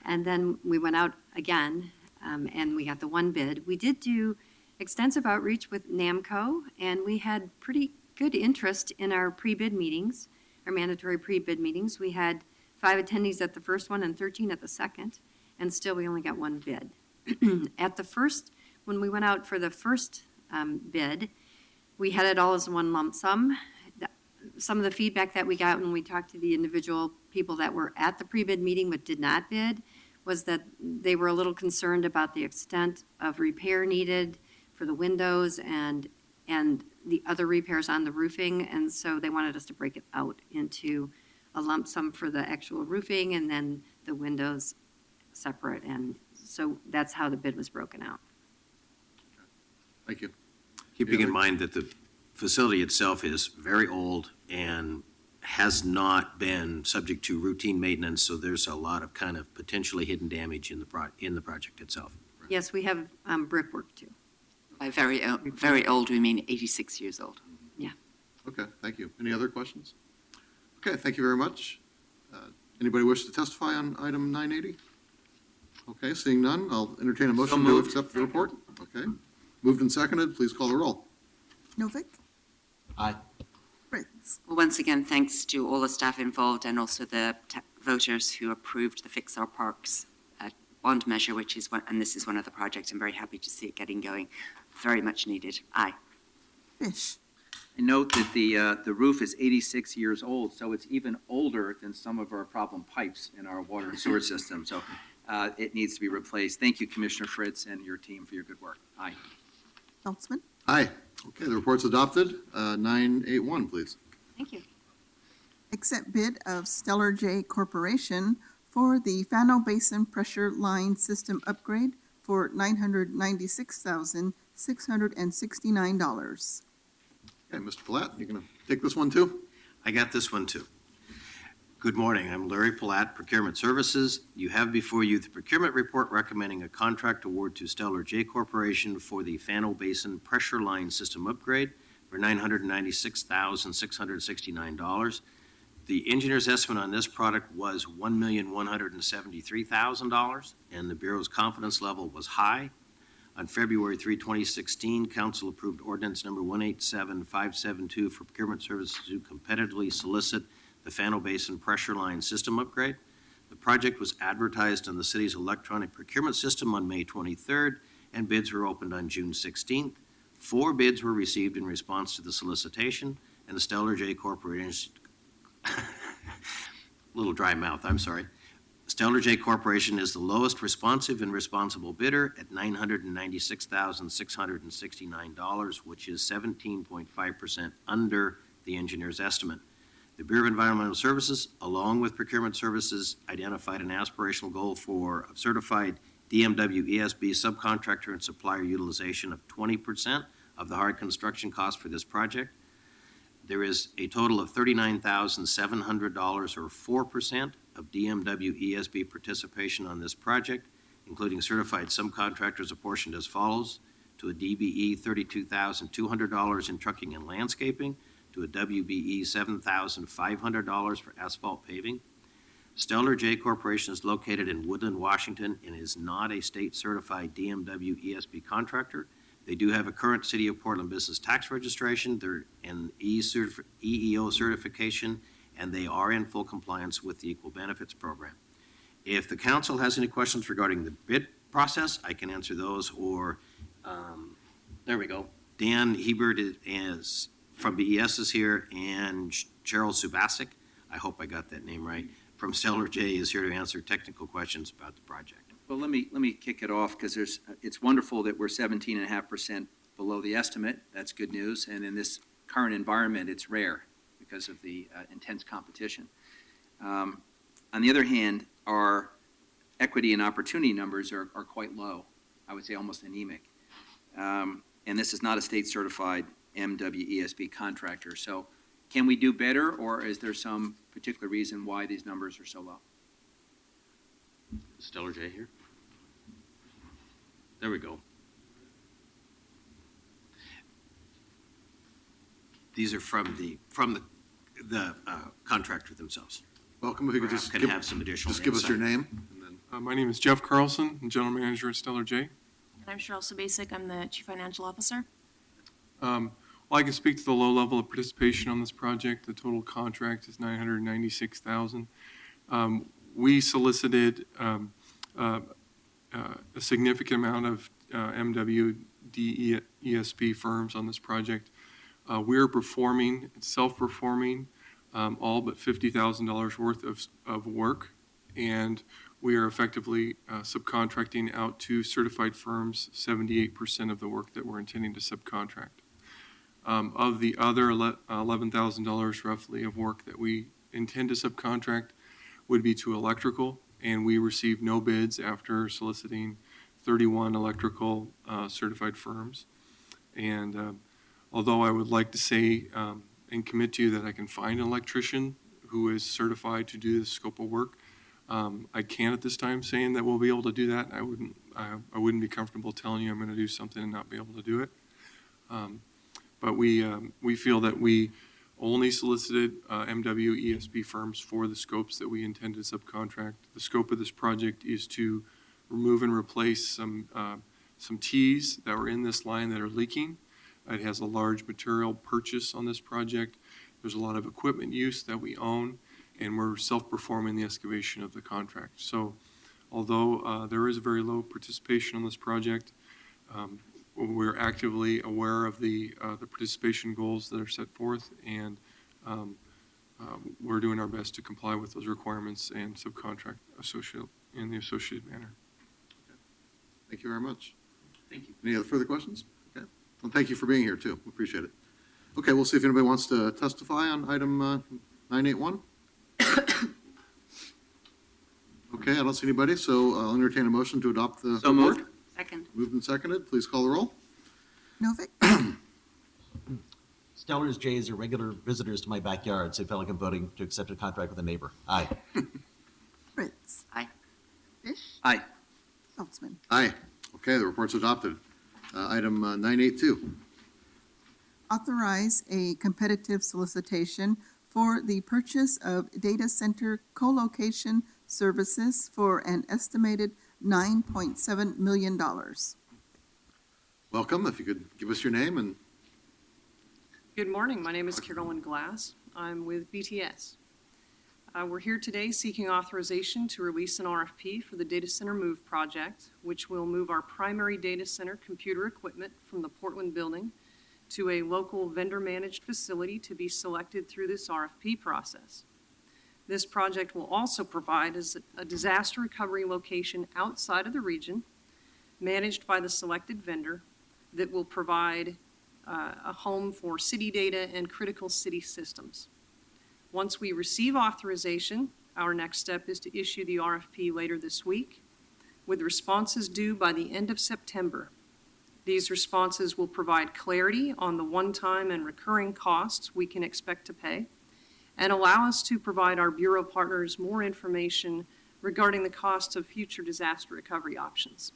And then we went out again, and we got the one bid. We did do extensive outreach with NAMCO, and we had pretty good interest in our pre-bid meetings, our mandatory pre-bid meetings. We had 5 attendees at the first one and 13 at the second, and still we only got one bid. At the first, when we went out for the first bid, we had it all as one lump sum. Some of the feedback that we got when we talked to the individual people that were at the pre-bid meeting but did not bid was that they were a little concerned about the extent of repair needed for the windows and the other repairs on the roofing, and so they wanted us to break it out into a lump sum for the actual roofing and then the windows separate, and so that's how the bid was broken out. Thank you. Keeping in mind that the facility itself is very old and has not been subject to routine maintenance, so there's a lot of kind of potentially hidden damage in the project itself. Yes, we have brickwork too. By very old, we mean 86 years old. Yeah. Okay, thank you. Any other questions? Okay, thank you very much. Anybody wish to testify on item 980? Okay, seeing none, I'll entertain a motion to accept the report. Okay. Moved and seconded, please call the roll. Novick? Aye. Fritz? Well, once again, thanks to all the staff involved and also the voters who approved the Fix Our Parks bond measure, which is one, and this is one of the projects. I'm very happy to see it getting going. Very much needed. Aye. Fish? I note that the roof is 86 years old, so it's even older than some of our problem pipes in our water and sewer system. So it needs to be replaced. Thank you, Commissioner Fritz, and your team for your good work. Aye. Saltzman? Aye. Okay, the report's adopted. 981, please. Thank you. Accept bid of Stellar J Corporation for the Fano Basin Pressure Line System Upgrade for $996,669. Okay, Mr. Palat, you gonna take this one too? I got this one too. Good morning, I'm Larry Palat, Procurement Services. You have before you the procurement report recommending a contract award to Stellar J Corporation for the Fano Basin Pressure Line System Upgrade for $996,669. The engineer's estimate on this product was $1,173,000, and the Bureau's confidence level was high. On February 3, 2016, Council approved ordinance number 187572 for procurement services to competitively solicit the Fano Basin Pressure Line System Upgrade. The project was advertised on the city's electronic procurement system on May 23rd, and bids were opened on June 16th. 4 bids were received in response to the solicitation, and the Stellar J Corporation little dry mouth, I'm sorry. Stellar J Corporation is the lowest responsive and responsible bidder at $996,669, which is 17.5% under the engineer's estimate. The Bureau of Environmental Services, along with Procurement Services, identified an aspirational goal for a certified DMW ESB subcontractor and supplier utilization of 20% of the hard construction cost for this project. There is a total of $39,700 or 4% of DMW ESB participation on this project, including certified subcontractors apportioned as follows: to a DBE $32,200 in trucking and landscaping, to a WBE $7,500 for asphalt paving. Stellar J Corporation is located in Woodland, Washington, and is not a state-certified DMW ESB contractor. They do have a current City of Portland business tax registration, they're an EEO certification, and they are in full compliance with the Equal Benefits Program. If the council has any questions regarding the bid process, I can answer those, or, there we go. Dan Hebert is from BES is here, and Cheryl Subasic, I hope I got that name right, from Stellar J is here to answer technical questions about the project. Well, let me kick it off, because it's wonderful that we're 17.5% below the estimate. That's good news. And in this current environment, it's rare because of the intense competition. On the other hand, our equity and opportunity numbers are quite low. I would say almost anemic. And this is not a state-certified MWESB contractor. So can we do better, or is there some particular reason why these numbers are so low? Stellar J here. There we go. These are from the contractor themselves. Welcome. If you could Perhaps just can have some additional just give us your insight. name. And then, My name is Jeff Carlson, General Manager at Stellar J. And I'm Cheryl Sabasic. I'm the Chief Financial Officer. Well, I can speak to the low level of participation on this project. The total contract is $996,000. We solicited a significant amount of MWD ESP firms on this project. We're performing, self-performing, all but $50,000 worth of work, and we are effectively subcontracting out to certified firms 78% of the work that we're intending to subcontract. Of the other $11,000 roughly of work that we intend to subcontract would be to electrical, and we received no bids after soliciting 31 electrical certified firms. And although I would like to say and commit to you that I can find an electrician who is certified to do this scope of work, I can't at this time saying that we'll be able to do that. I wouldn't be comfortable telling you I'm going to do something and not be able to do it. But we feel that we only solicited MW ESP firms for the scopes that we intend to subcontract. The scope of this project is to remove and replace some T's that were in this line that are leaking. It has a large material purchase on this project. There's a lot of equipment use that we own, and we're self-performing the excavation of the contract. So although there is very low participation on this project, we're actively aware of the participation goals that are set forth, and we're doing our best to comply with those requirements and subcontract in the associated manner. thank you very much. Thank you. Any other further questions? Okay. Well, thank you for being here, too. We appreciate it. Okay, we'll see if anybody wants to testify on item 981. Okay, I don't see anybody, so I'll entertain a motion to adopt the So moved. report. Second. Moved and seconded. Please call the roll. Novick? Stellar's Jays are regular visitors to my backyard, so I felt like I'm voting to accept a contract with a neighbor. Aye. Fritz? Aye. Fish? Aye. Saltzman? Aye. Okay, the report's adopted. Item 982. Authorize a competitive solicitation for the purchase of data center co-location services for an estimated $9.7 million. Welcome. If you could give us your name and Good morning. My name is Carolyn Glass. I'm with BTS. We're here today seeking authorization to release an RFP for the Data Center Move project, which will move our primary data center computer equipment from the Portland building to a local vendor-managed facility to be selected through this RFP process. This project will also provide as a disaster recovery location outside of the region, managed by the selected vendor, that will provide a home for city data and critical city systems. Once we receive authorization, our next step is to issue the RFP later this week, with responses due by the end of September. These responses will provide clarity on the one-time and recurring costs we can expect to pay, and allow us to provide our Bureau partners more information regarding the costs of future disaster recovery options.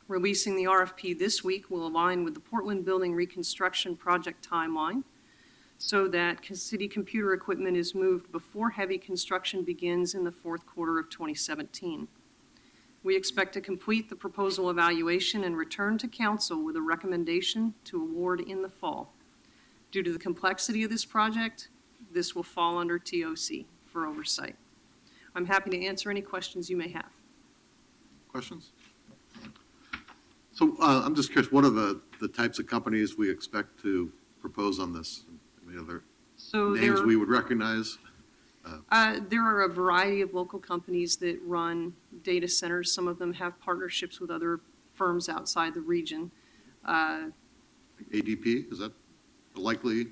Releasing the RFP this week will align with the Portland Building Reconstruction Project timeline so that city computer equipment is moved before heavy construction begins in the fourth quarter of 2017. We expect to complete the proposal evaluation and return to council with a recommendation to award in the fall. Due to the complexity of this project, this will fall under TOC for oversight. I'm happy to answer any questions you may have. questions? So I'm just curious, what are the types of companies we expect to propose on this? Any other names we would recognize? There are a variety of local companies that run data centers. Some of them have partnerships with other firms outside the region. ADP, is that likely?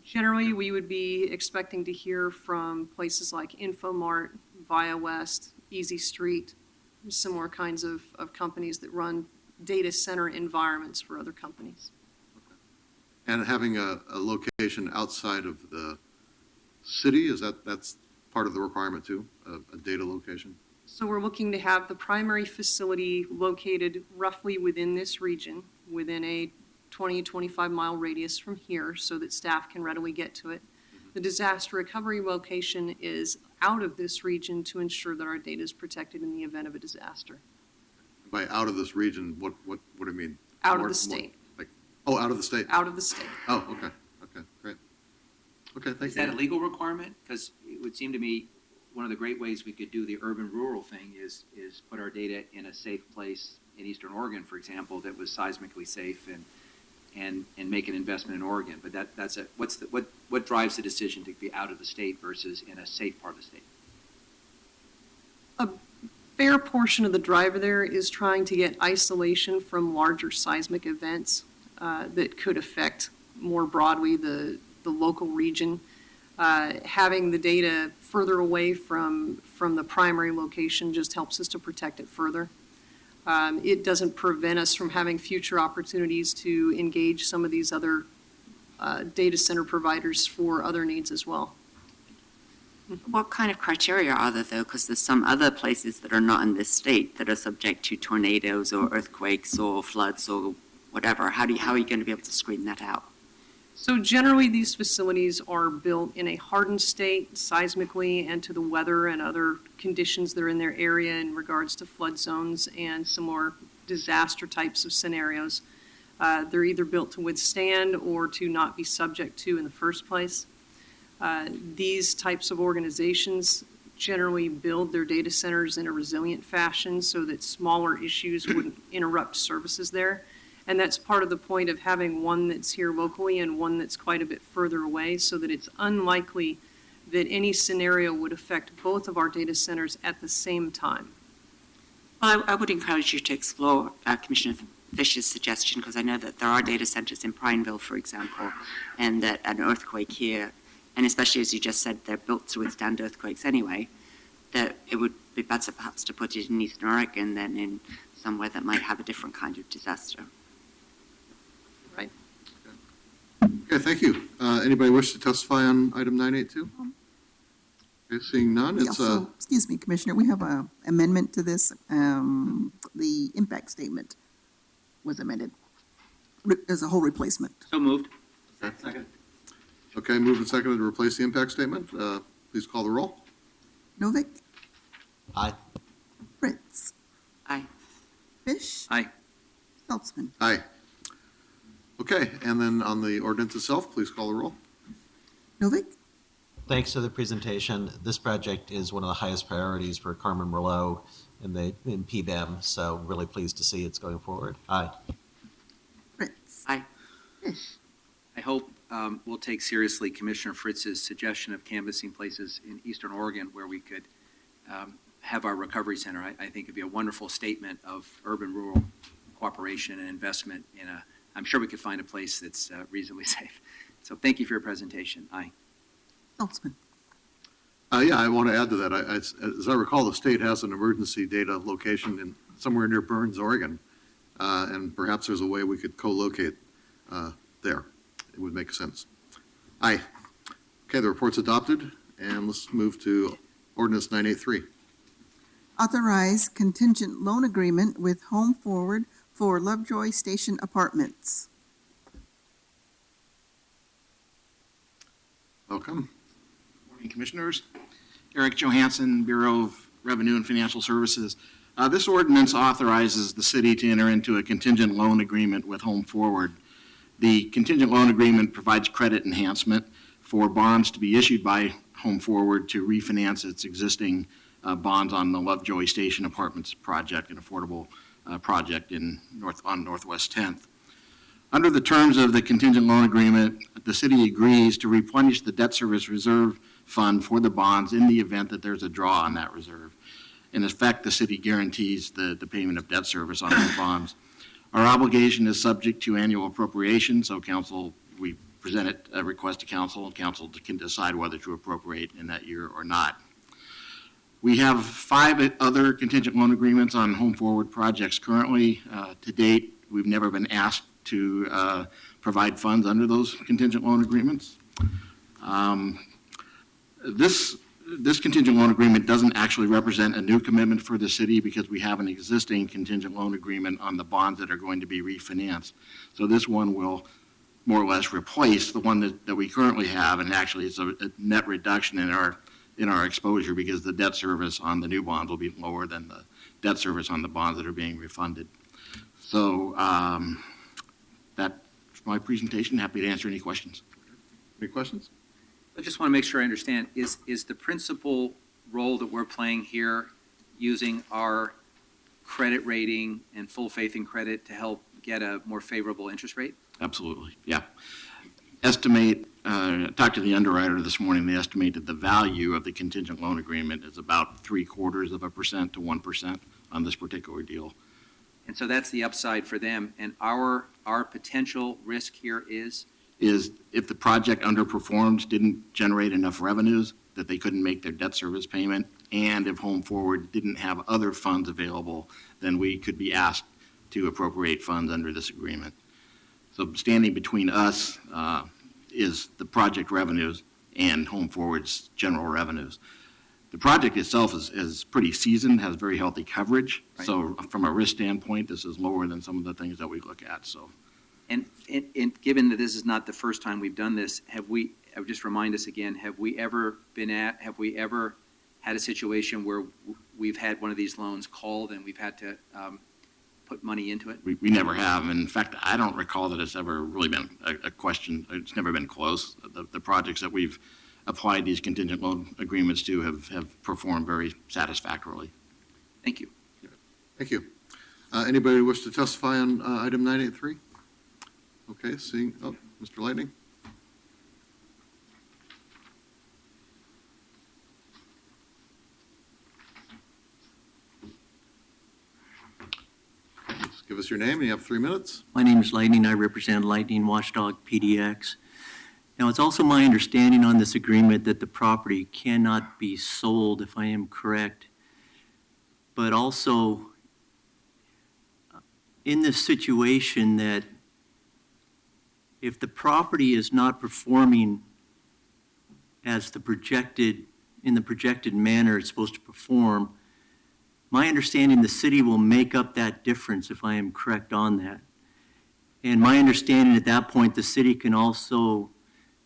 Generally, we would be expecting to hear from places like Infomart, Via West, Easy Street, similar kinds of companies that run data center environments for other companies. And having a location outside of the city, that's part of the requirement too, a data location? So we're looking to have the primary facility located roughly within this region, within a 25-mile radius from here so that staff can readily get to it. The disaster recovery location is out of this region to ensure that our data is protected in the event of a disaster. By out of this region, what do you mean? Out of More- the state. Out of the state? Out of the state. Oh, okay, great. Okay, thank you. Is that a legal requirement? Because it would seem to me one of the great ways we could do the urban-rural thing is put our data in a safe place in Eastern Oregon, for example, that was seismically safe and make an investment in Oregon. But what drives the decision to be out of the state versus in a safe part of the state? A fair portion of the driver there is trying to get isolation from larger seismic events that could affect more broadly the local region. Having the data further away from the primary location just helps us to protect it further. It doesn't prevent us from having future opportunities to engage some of these other data center providers for other needs as well. What kind of criteria are there, though? Because there's some other places that are not in this state that are subject to tornadoes or earthquakes or floods or whatever. How are you going to be able to screen that out? So generally, these facilities are built in a hardened state seismically and to the weather and other conditions that are in their area in regards to flood zones and similar disaster types of scenarios. They're either built to withstand or to not be subject to in the first place. These types of organizations generally build their data centers in a resilient fashion so that smaller issues wouldn't interrupt services there. And that's part of the point of having one that's here locally and one that's quite a bit further away so that it's unlikely that any scenario would affect both of our data centers at the same time. Well, I would encourage you to explore Commissioner Fish's suggestion, because I know that there are data centers in Prineville, for example, and that an earthquake here, and especially as you just said, they're built to withstand earthquakes anyway, that it would be better perhaps to put it in Eastern Oregon than in somewhere that might have a different kind of disaster. Right. Okay, thank you. Anybody wish to testify on item 982? Okay, seeing none, We it's also, excuse me, Commissioner, we have an amendment to this. The impact statement was amended as a whole replacement. So moved. Second. Okay, moved and seconded to replace the impact statement. Please call the roll. Novick, Aye. Fritz, Aye. Fish, Aye. Saltzman. Aye. Okay, and then on the ordinance itself, please call the roll. Novick, Thanks for the presentation. This project is one of the highest priorities for Carmen Merlot in PBEM, so really pleased to see it's going forward. Aye. Fritz. Aye. Fish. I hope we'll take seriously Commissioner Fritz's suggestion of canvassing places in Eastern Oregon where we could have our recovery center. I think it'd be a wonderful statement of urban-rural cooperation and investment in I'm sure we could find a place that's reasonably safe. So thank you for your presentation. Aye. Saltzman. Yeah, I want to add to that. As I recall, the state has an emergency data location somewhere near Burns, Oregon, and perhaps there's a way we could co-locate there. It would make sense. Aye. Okay, the report's adopted, and let's move to ordinance 983. Authorize contingent loan agreement with Home Forward for Lovejoy Station Apartments. Welcome. Morning, Commissioners. Eric Johansson, Bureau of Revenue and Financial Services. This ordinance authorizes the city to enter into a contingent loan agreement with Home Forward. The contingent loan agreement provides credit enhancement for bonds to be issued by Home Forward to refinance its existing bonds on the Lovejoy Station Apartments project, an affordable project on Northwest 10th. Under the terms of the contingent loan agreement, the city agrees to replenish the debt service reserve fund for the bonds in the event that there's a draw on that reserve. In effect, the city guarantees the payment of debt service on those bonds. Our obligation is subject to annual appropriation, so we present a request to council, and council can decide whether to appropriate in that year or not. We have 5 other contingent loan agreements on Home Forward projects currently. To date, we've never been asked to provide funds under those contingent loan agreements. This this contingent loan agreement doesn't actually represent a new commitment for the city because we have an existing contingent loan agreement on the bonds that are going to be refinanced. So this one will more or less replace the one that we currently have, and actually it's a net reduction in our exposure because the debt service on the new bonds will be lower than the debt service on the bonds that are being refunded. So that's my presentation. Happy to answer any questions. Any questions? I just want to make sure I understand, is the principal role that we're playing here using our credit rating and full faith and credit to help get a more favorable interest rate? Absolutely, yeah. Talked to the underwriter this morning, they estimated the value of the contingent loan agreement is about 0.75% to 1% on this particular deal. And so that's the upside for them, and our potential risk here is if the project underperformed, didn't generate enough revenues, that they couldn't make their debt service payment, and if Home Forward didn't have other funds available, then we could be asked to appropriate funds under this agreement. So standing between us is the project revenues and Home Forward's general revenues. The project itself is pretty seasoned, has very healthy coverage. Right. So from a risk standpoint, this is lower than some of the things that we look at. So. And given that this is not the first time we've done this, just remind us again, have we ever had a situation where we've had one of these loans called and we've had to put money into it? We never have. In fact, I don't recall that it's ever really been a question. It's never been close. The projects that we've applied these contingent loan agreements to have performed very satisfactorily. Thank you. Thank you. Anybody wish to testify on item 983? Okay, seeing, Mr. Lightning. Just give us your name, and you have 3 minutes. My name is Lightning. I represent Lightning Watchdog PDX. Now, it's also my understanding on this agreement that the property cannot be sold, if I am correct. But also, in this situation that if the property is not performing as in the projected manner it's supposed to perform, my understanding the city will make up that difference if I am correct on that. And my understanding at that point, the city can also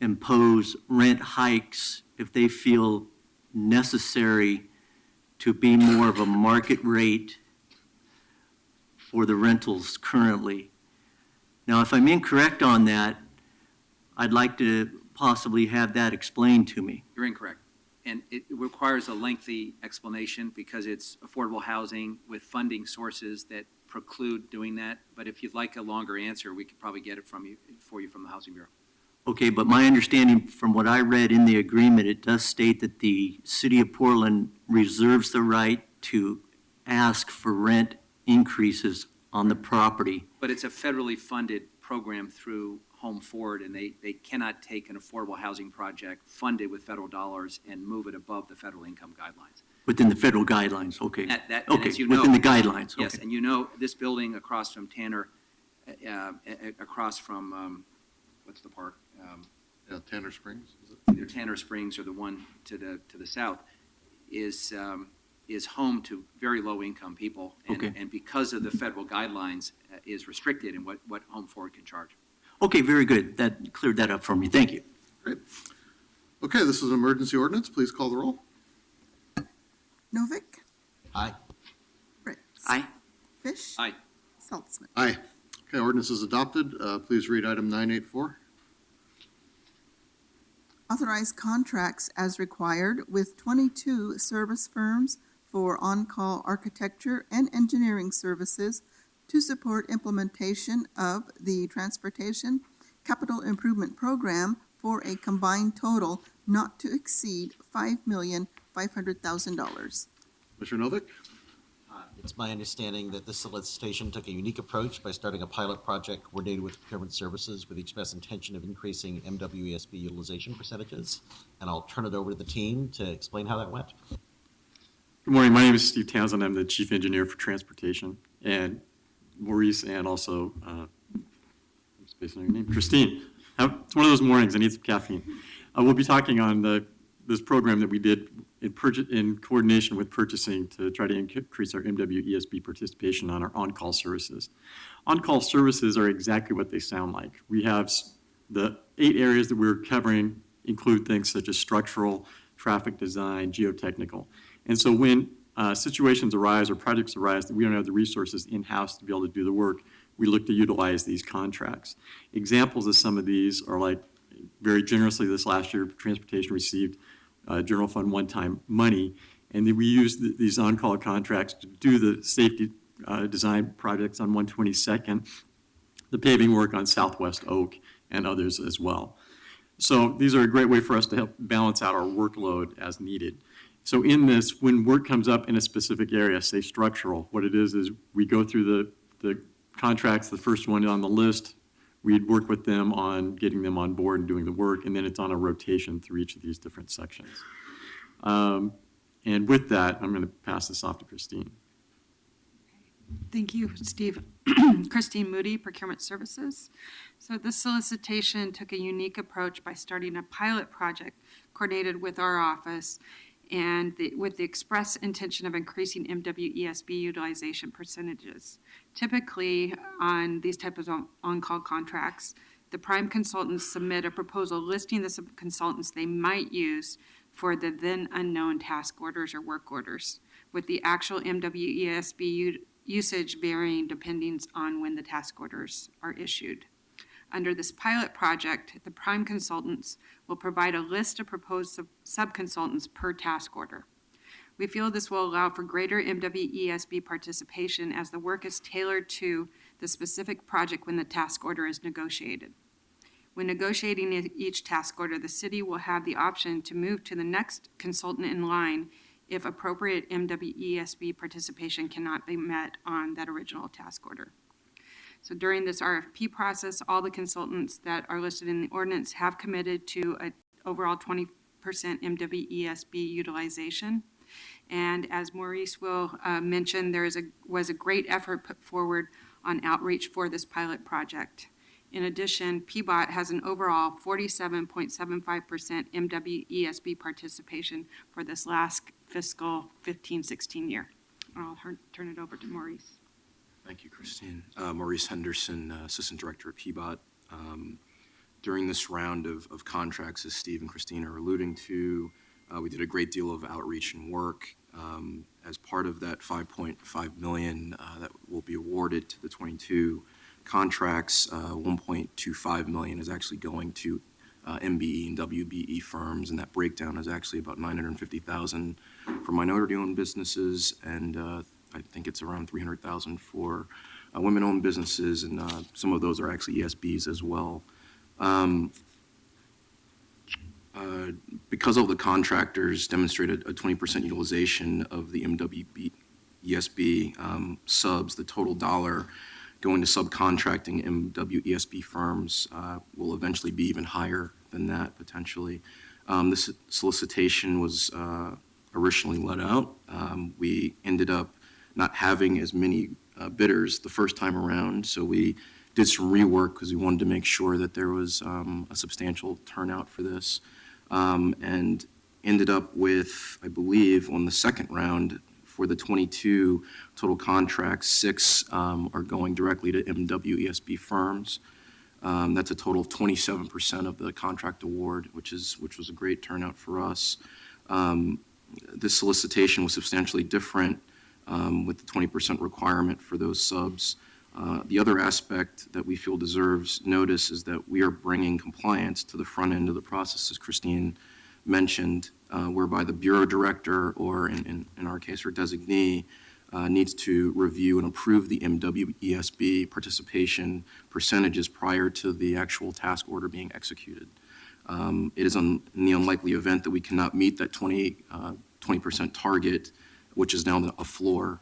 impose rent hikes if they feel necessary to be more of a market rate for the rentals currently. Now, if I'm incorrect on that, I'd like to possibly have that explained to me. You're incorrect. And it requires a lengthy explanation because it's affordable housing with funding sources that preclude doing that. But if you'd like a longer answer, we could probably get it for you from the Housing Bureau. Okay, but my understanding from what I read in the agreement, it does state that the City of Portland reserves the right to ask for rent increases on the property. But it's a federally funded program through Home Forward, and they cannot take an affordable housing project funded with federal dollars and move it above the federal income guidelines. Within the federal guidelines, okay. Okay, as you know, within the guidelines, yes, okay. and you know, this building across from Tanner, across from, what's the park? Tanner Springs, is it? Either Tanner Springs or the one to the south, is home to very low-income people. And, Okay. and because of the federal guidelines, is restricted in what Home Forward can charge. Okay, very good. That cleared that up for me. Thank you. Great. Okay, this is an emergency ordinance. Please call the roll. Novick? Aye. Fritz? Aye. Fish? Aye. Saltzman? Aye. Okay, ordinance is adopted. Please read item 984. Authorize contracts as required with 22 service firms for on-call architecture and engineering services to support implementation of the Transportation Capital Improvement Program for a combined total not to exceed $5,500,000. Mr. Novick? It's my understanding that this solicitation took a unique approach by starting a pilot project coordinated with procurement services with the express intention of increasing MWESB utilization percentages. And I'll turn it over to the team to explain how that went. Good morning. My name is Steve Townsend. I'm the Chief Engineer for Transportation. And Maurice and also, I'm spacing on your name, Christine. It's one of those mornings. I need some caffeine. We'll be talking on the this program that we did in coordination with purchasing to try to increase our MWESB participation on our on-call services. On-call services are exactly what they sound like. We have the 8 areas that we're covering include things such as structural, traffic design, geotechnical. And so when situations arise or projects arise that we don't have the resources in-house to be able to do the work, we look to utilize these contracts. Examples of some of these are like, very generously this last year, transportation received general fund one-time money, and then we used these on-call contracts to do the safety design projects on 122nd, the paving work on Southwest Oak, and others as well. So these are a great way for us to help balance out our workload as needed. So in this, when work comes up in a specific area, say structural, what it is we go through the contracts, the first one on the list, we'd work with them on getting them on board and doing the work, and then it's on a rotation through each of these different sections. And with that, I'm going to pass this off to Christine. Thank you, Steve. Christine Moody, Procurement Services. So this solicitation took a unique approach by starting a pilot project coordinated with our office and with the express intention of increasing MWESB utilization percentages. Typically, on these types of on-call contracts, the prime consultants submit a proposal listing the consultants they might use for the then unknown task orders or work orders, with the actual MWESB usage varying depending on when the task orders are issued. Under this pilot project, the prime consultants will provide a list of proposed sub-consultants per task order. We feel this will allow for greater MWESB participation as the work is tailored to the specific project when the task order is negotiated. When negotiating each task order, the city will have the option to move to the next consultant in line if appropriate MWESB participation cannot be met on that original task order. So during this RFP process, all the consultants that are listed in the ordinance have committed to an overall 20% MWESB utilization. And as Maurice will mention, was a great effort put forward on outreach for this pilot project. In addition, PBOT has an overall 47.75% MWESB participation for this last fiscal 15-16 year. I'll turn it over to Maurice. Thank you, Christine. Maurice Henderson, Assistant Director at PBOT. During this round of contracts, as Steve and Christine are alluding to, we did a great deal of outreach and work. As part of that $5.5 million that will be awarded to the 22 contracts, $1.25 million is actually going to MBE and WBE firms, and that breakdown is actually about $950,000 for minority-owned businesses, and I think it's around $300,000 for women-owned businesses, and some of those are actually ESBs as well. Because all the contractors demonstrated a 20% utilization of the MWESB subs, the total dollar going to subcontracting MWESB firms will eventually be even higher than that, potentially. This solicitation was originally let out. We ended up not having as many bidders the first time around, so we did some rework because we wanted to make sure that there was a substantial turnout for this, and ended up with, I believe, on the second round, for the 22 total contracts, 6 are going directly to MWESB firms. That's a total of 27% of the contract award, which was a great turnout for us. This solicitation was substantially different with the 20% requirement for those subs. The other aspect that we feel deserves notice is that we are bringing compliance to the front end of the process, as Christine mentioned, whereby the bureau director, or in our case, her designee, needs to review and approve the MWESB participation percentages prior to the actual task order being executed. It is in the unlikely event that we cannot meet that 20% target, which is now a floor.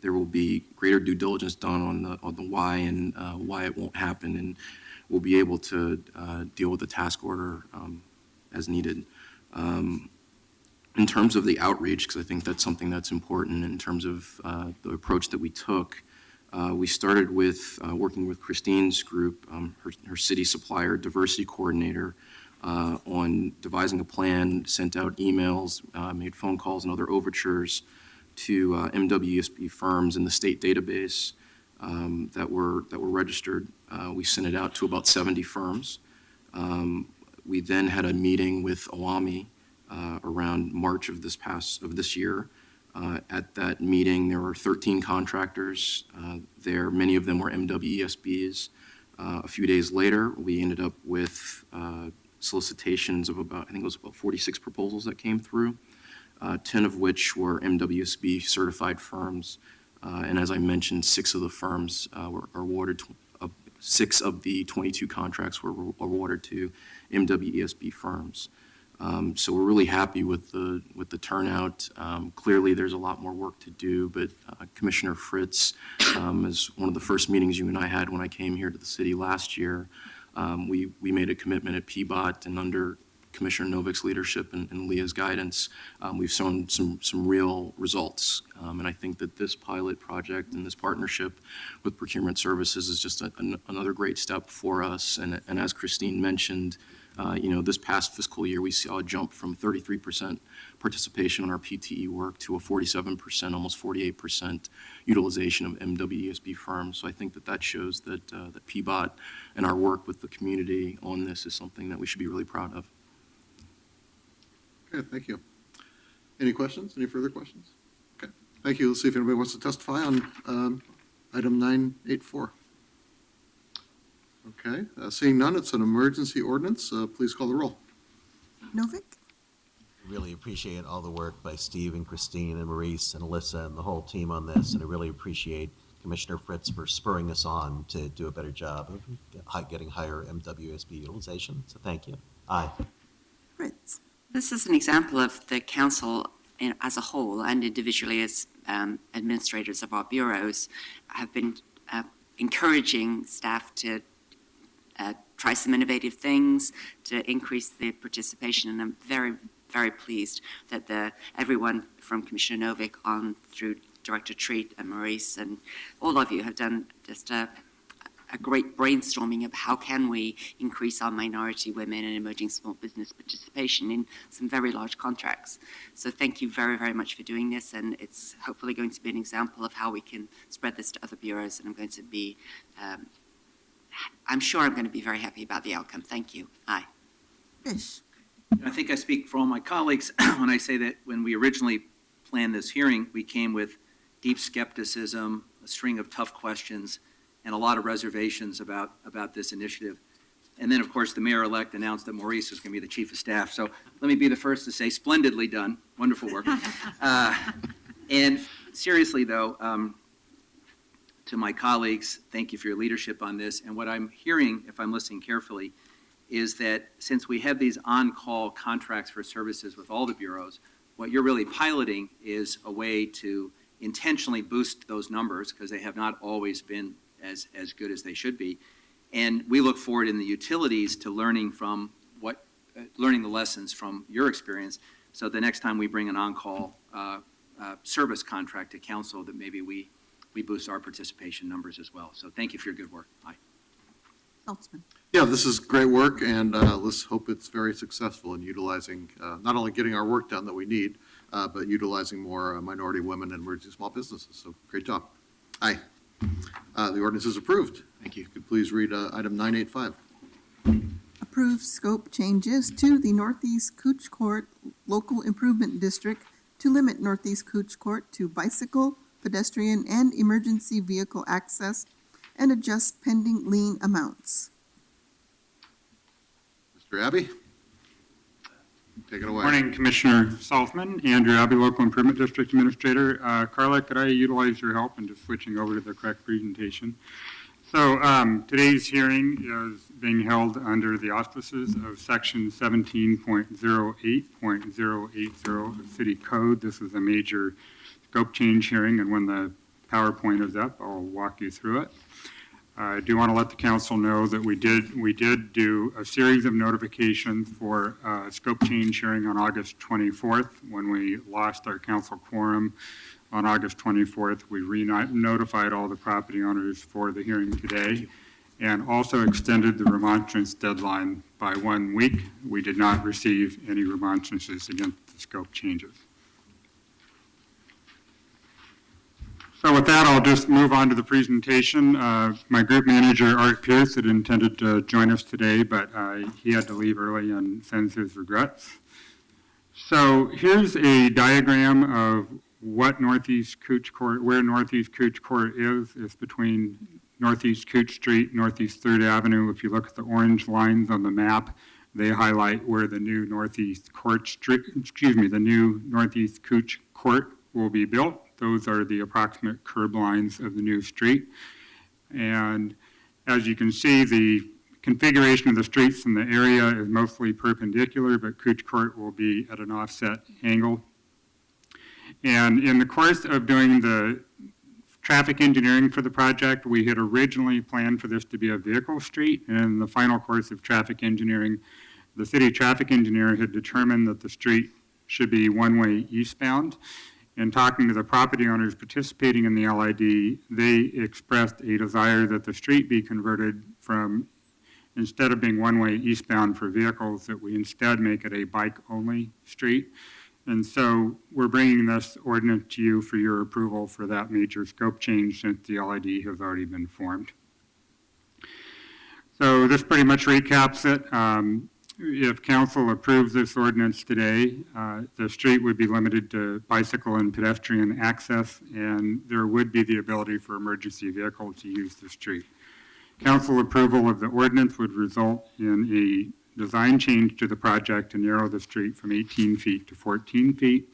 There will be greater due diligence done on the why and why it won't happen, and we'll be able to deal with the task order as needed. In terms of the outreach, because I think that's something that's important in terms of the approach that we took, we started with working with Christine's group, her city supplier diversity coordinator, on devising a plan, sent out emails, made phone calls and other overtures to MWESB firms in the state database that were registered. We sent it out to about 70 firms. We then had a meeting with OAMI around March of this year. At that meeting, there were 13 contractors there. Many of them were MWESBs. A few days later, we ended up with solicitations of about, I think it was about 46 proposals that came through, 10 of which were MWSB certified firms. And as I mentioned, 6 of the firms were awarded, 6 of the 22 contracts were awarded to MWESB firms. So we're really happy with the turnout. Clearly, there's a lot more work to do, but Commissioner Fritz, as one of the first meetings you and I had when I came here to the city last year, we made a commitment at PBOT, and under Commissioner Novik's leadership and Leah's guidance, we've shown some real results. And I think that this pilot project and this partnership with Procurement Services is just another great step for us. And as Christine mentioned, this past fiscal year, we saw a jump from 33% participation on our PTE work to a 47%, almost 48% utilization of MWESB firms. So I think that shows that PBOT and our work with the community on this is something that we should be really proud of. Okay, thank you. Any questions? Any further questions? Okay, thank you. Let's see if anybody wants to testify on item 984. Okay, seeing none, it's an emergency ordinance. Please call the roll. Novick? Really appreciate all the work by Steve and Christine and Maurice and Alyssa and the whole team on this, and I really appreciate Commissioner Fritz for spurring us on to do a better job of getting higher MWSB utilization. So thank you. Aye. Fritz? This is an example of the council as a whole and individually as administrators of our bureaus have been encouraging staff to try some innovative things to increase the participation. And I'm very, very pleased that everyone from Commissioner Novik on through Director Treat and Maurice and all of you have done just a great brainstorming of how can we increase our minority women and emerging small business participation in some very large contracts. So thank you very, very much for doing this, and it's hopefully going to be an example of how we can spread this to other bureaus, and I'm going to be, I'm sure I'm going to be very happy about the outcome. Thank you. Aye. Fish? I think I speak for all my colleagues when I say that when we originally planned this hearing, we came with deep skepticism, a string of tough questions, and a lot of reservations about this initiative. And then, of course, the mayor-elect announced that Maurice was going to be the chief of staff. So let me be the first to say, splendidly done, wonderful work. And seriously, though, to my colleagues, thank you for your leadership on this. And what I'm hearing, if I'm listening carefully, is that since we have these on-call contracts for services with all the bureaus, what you're really piloting is a way to intentionally boost those numbers because they have not always been as good as they should be. And we look forward in the utilities to learning the lessons from your experience. So the next time we bring an on-call service contract to council, that maybe we boost our participation numbers as well. So thank you for your good work. Aye. Saltzman? Yeah, this is great work, and let's hope it's very successful in utilizing, not only getting our work done that we need, but utilizing more minority women and emerging small businesses. So great job. Aye. The ordinance is approved. Thank you. Could please read item 985. Approve scope changes to the Northeast Cooch Court Local Improvement District to limit Northeast Cooch Court to bicycle, pedestrian, and emergency vehicle access and adjust pending lien amounts. Mr. Abbey? Take it away. Morning, Commissioner Saltzman, Andrew Abbey, Local Improvement District Administrator. Carla, could I utilize your help in just switching over to the correct presentation? So today's hearing is being held under the auspices of Section 17.08.080 of City Code. This is a major scope change hearing, and when the PowerPoint is up, I'll walk you through it. I do want to let the council know that we did do a series of notifications for scope change hearing on August 24th. When we lost our council quorum on August 24th, we notified all the property owners for the hearing today. and also extended the remonstrance deadline by 1 week. We did not receive any remonstrances against the scope changes. So with that, I'll just move on to the presentation. My group manager, Art Pierce, had intended to join us today, but he had to leave early and sends his regrets. So here's a diagram of what Northeast Cooch Court, where Northeast Cooch Court is. It's between Northeast Cooch Street, Northeast 3rd Avenue. If you look at the orange lines on the map, they highlight where the new Northeast the new Northeast Cooch Court will be built. Those are the approximate curb lines of the new street. And as you can see, the configuration of the streets in the area is mostly perpendicular, but Cooch Court will be at an offset angle. And in the course of doing the traffic engineering for the project, we had originally planned for this to be a vehicle street. And in the final course of traffic engineering, the city traffic engineer had determined that the street should be one-way eastbound. In talking to the property owners participating in the LID, they expressed a desire that the street be converted from, instead of being one-way eastbound for vehicles, that we instead make it a bike-only street. And so we're bringing this ordinance to you for your approval for that major scope change since the LID has already been formed. So this pretty much recaps it. If council approves this ordinance today, the street would be limited to bicycle and pedestrian access, and there would be the ability for emergency vehicles to use the street. Council approval of the ordinance would result in a design change to the project to narrow the street from 18 feet to 14 feet.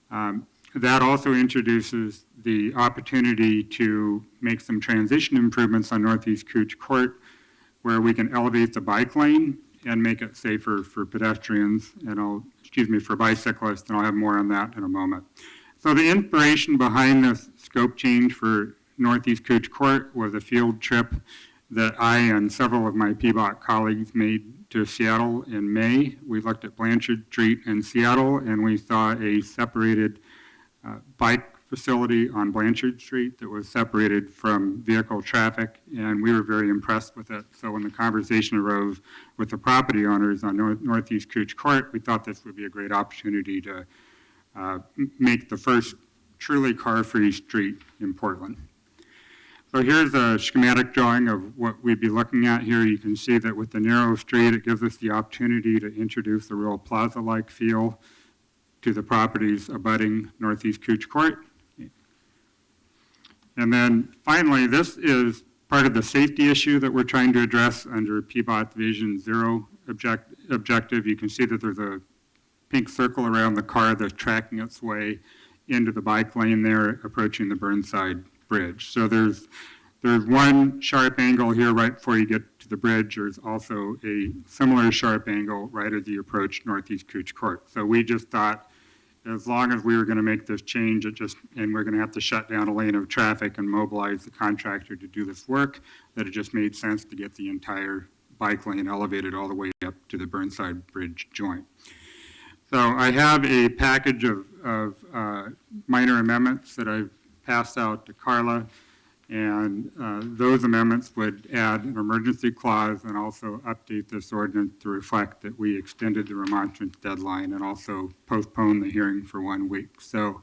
That also introduces the opportunity to make some transition improvements on Northeast Cooch Court, where we can elevate the bike lane and make it safer for pedestrians and for bicyclists, and I'll have more on that in a moment. So the inspiration behind this scope change for Northeast Cooch Court was a field trip that I and several of my PBOT colleagues made to Seattle in May. We looked at Blanchard Street in Seattle, and we saw a separated bike facility on Blanchard Street that was separated from vehicle traffic, and we were very impressed with it. So when the conversation arose with the property owners on Northeast Cooch Court, we thought this would be a great opportunity to make the first truly car-free street in Portland. So here's a schematic drawing of what we'd be looking at here. You can see that with the narrow street, it gives us the opportunity to introduce a real plaza-like feel to the properties abutting Northeast Cooch Court. And then finally, this is part of the safety issue that we're trying to address under PBOT Vision Zero objective. You can see that there's a pink circle around the car that's tracking its way into the bike lane there, approaching the Burnside Bridge. So there's one sharp angle here right before you get to the bridge. There's also a similar sharp angle right as you approach Northeast Cooch Court. So we just thought, as long as we were going to make this change, and we're going to have to shut down a lane of traffic and mobilize the contractor to do this work, that it just made sense to get the entire bike lane elevated all the way up to the Burnside Bridge joint. So I have a package of minor amendments that I've passed out to Carla, and those amendments would add an emergency clause and also update this ordinance to reflect that we extended the remonstrance deadline and also postponed the hearing for 1 week. So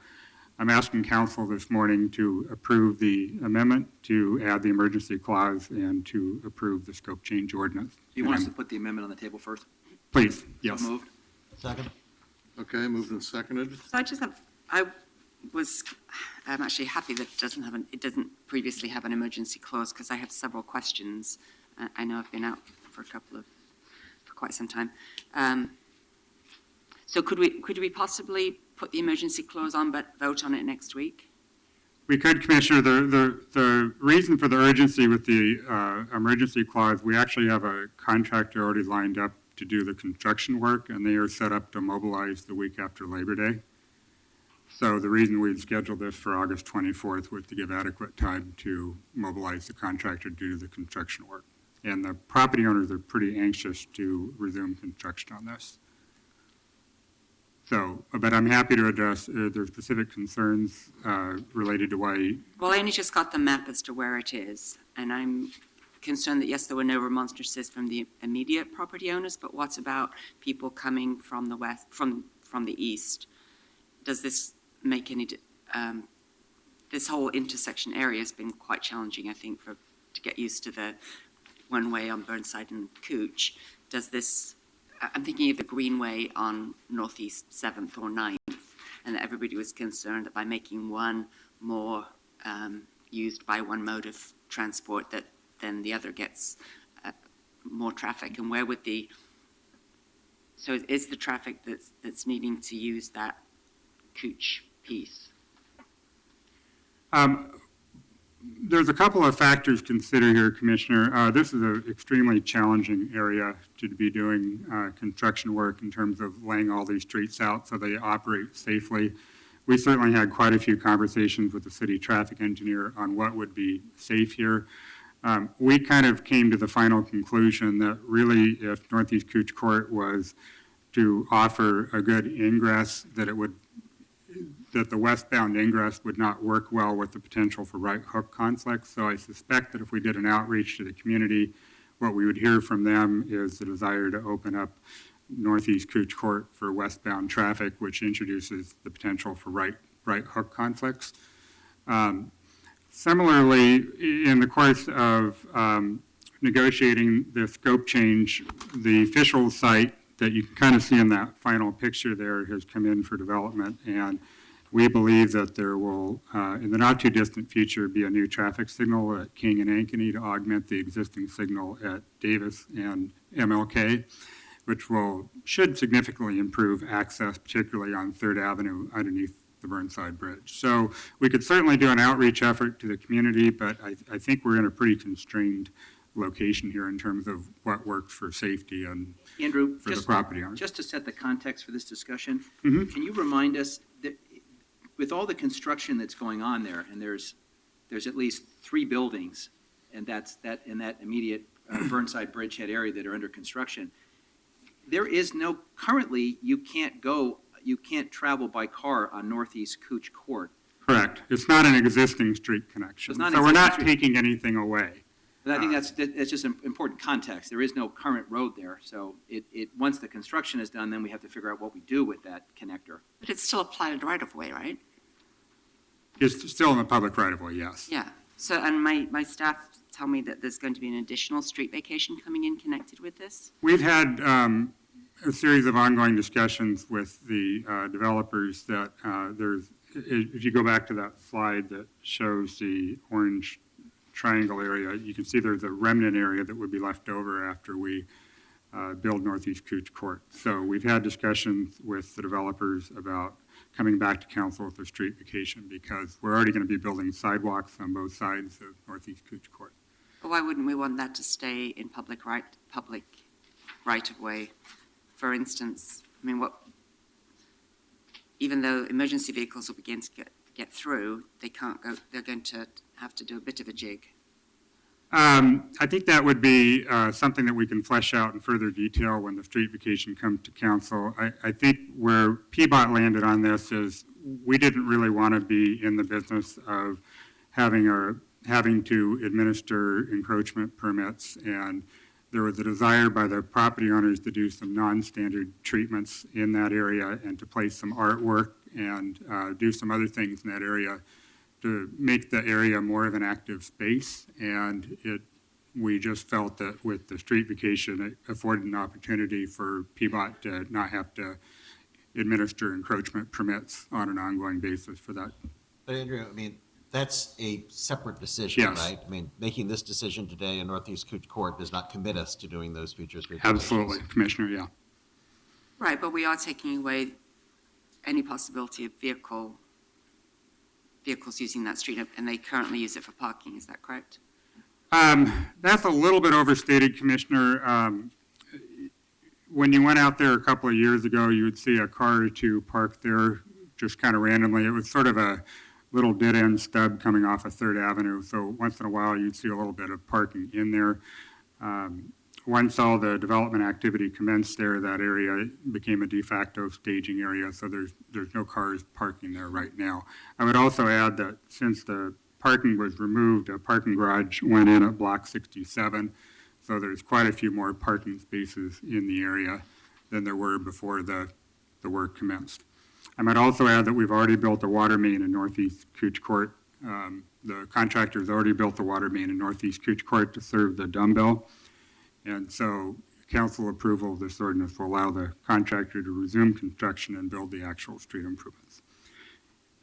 I'm asking council this morning to approve the amendment, to add the emergency clause, and to approve the scope change ordinance. Do you want us to put the amendment on the table first? Please, yes. So moved. Second. Okay, moved and seconded. So I was actually happy that it doesn't previously have an emergency clause, because I have several questions. I know I've been out for quite some time. So could we possibly put the emergency clause on but vote on it next week? We could, Commissioner. The reason for the urgency with the emergency clause, we actually have a contractor already lined up to do the construction work, and they are set up to mobilize the week after Labor Day. So the reason we'd scheduled this for August 24th was to give adequate time to mobilize the contractor to do the construction work. And the property owners are pretty anxious to resume construction on this. So, but I'm happy to address their specific concerns related to why. Well, I only just got the map as to where it is, and I'm concerned that, yes, there were no remonstrances from the immediate property owners, but what about people coming from the west, from the east? Does this make any, this whole intersection area has been quite challenging, I think, to get used to the one-way on Burnside and Cooch. Does this, I'm thinking of the Greenway on Northeast 7th or 9th, and that everybody was concerned that by making one more used by one mode of transport, that then the other gets more traffic. And where would so is the traffic that's needing to use that Cooch piece? There's a couple of factors considered here, Commissioner. This is an extremely challenging area to be doing construction work in terms of laying all these streets out so they operate safely. We certainly had quite a few conversations with the city traffic engineer on what would be safe here. We kind of came to the final conclusion that really if Northeast Cooch Court was to offer a good ingress, that the westbound ingress would not work well with the potential for right hook conflicts. So I suspect that if we did an outreach to the community, what we would hear from them is the desire to open up Northeast Cooch Court for westbound traffic, which introduces the potential for right hook conflicts. Similarly, in the course of negotiating the scope change, the official site that you can kind of see in that final picture there has come in for development, and we believe that there will, in the not too distant future, be a new traffic signal at King and Ankeny to augment the existing signal at Davis and MLK, which should significantly improve access, particularly on 3rd Avenue underneath the Burnside Bridge. So we could certainly do an outreach effort to the community, but I think we're in a pretty constrained location here in terms of what works for safety and Andrew, for the property owners. Just to set the context for this discussion, Mhm. can you remind us that with all the construction that's going on there, and there's at least 3 buildings, and in that immediate Burnside Bridgehead area that are under construction, there is currently you can't travel by car on Northeast Cooch Court. Correct. It's not an existing street connection. It's not So an we're not existing street. taking anything away. But I think that's just an important context. There is no current road there, so once the construction is done, then we have to figure out what we do with that connector. But it's still a platted right-of-way, right? It's still in the public right-of-way, yes. Yeah. So, and my staff tell me that there's going to be an additional street vacation coming in connected with this? We've had a series of ongoing discussions with the developers that if you go back to that slide that shows the orange triangle area, you can see there's a remnant area that would be left over after we build Northeast Cooch Court. So we've had discussions with the developers about coming back to council with a street vacation because we're already going to be building sidewalks on both sides of Northeast Cooch Court. But why wouldn't we want that to stay in public right-of-way? For instance, I mean, even though emergency vehicles will begin to get through, they can't go, they're going to have to do a bit of a jig. I think that would be something that we can flesh out in further detail when the street vacation comes to council. I think where PBOT landed on this is we didn't really want to be in the business of having to administer encroachment permits, and there was a desire by the property owners to do some non-standard treatments in that area and to place some artwork and do some other things in that area to make the area more of an active space. And we just felt that with the street vacation, it afforded an opportunity for PBOT to not have to administer encroachment permits on an ongoing basis for that. But Andrew, I mean, that's a separate decision, Yes. right? I mean, making this decision today in Northeast Cooch Court does not commit us to doing those future street Absolutely, Commissioner, yeah. Right, but we are taking away any possibility of vehicles using that street, and they currently use it for parking, is that correct? That's a little bit overstated, Commissioner. When you went out there a couple of years ago, you would see a car or two parked there just kind of randomly. It was sort of a little dead-end stub coming off of 3rd Avenue, so once in a while you'd see a little bit of parking in there. Once all the development activity commenced there, that area became a de facto staging area, so there's no cars parking there right now. I would also add that since the parking was removed, a parking garage went in at block 67. So there's quite a few more parking spaces in the area than there were before the work commenced. I might also add that we've already built a water main in Northeast Cooch Court. The contractor's already built the water main in Northeast Cooch Court to serve the dumbbell. And so council approval of this ordinance will allow the contractor to resume construction and build the actual street improvements.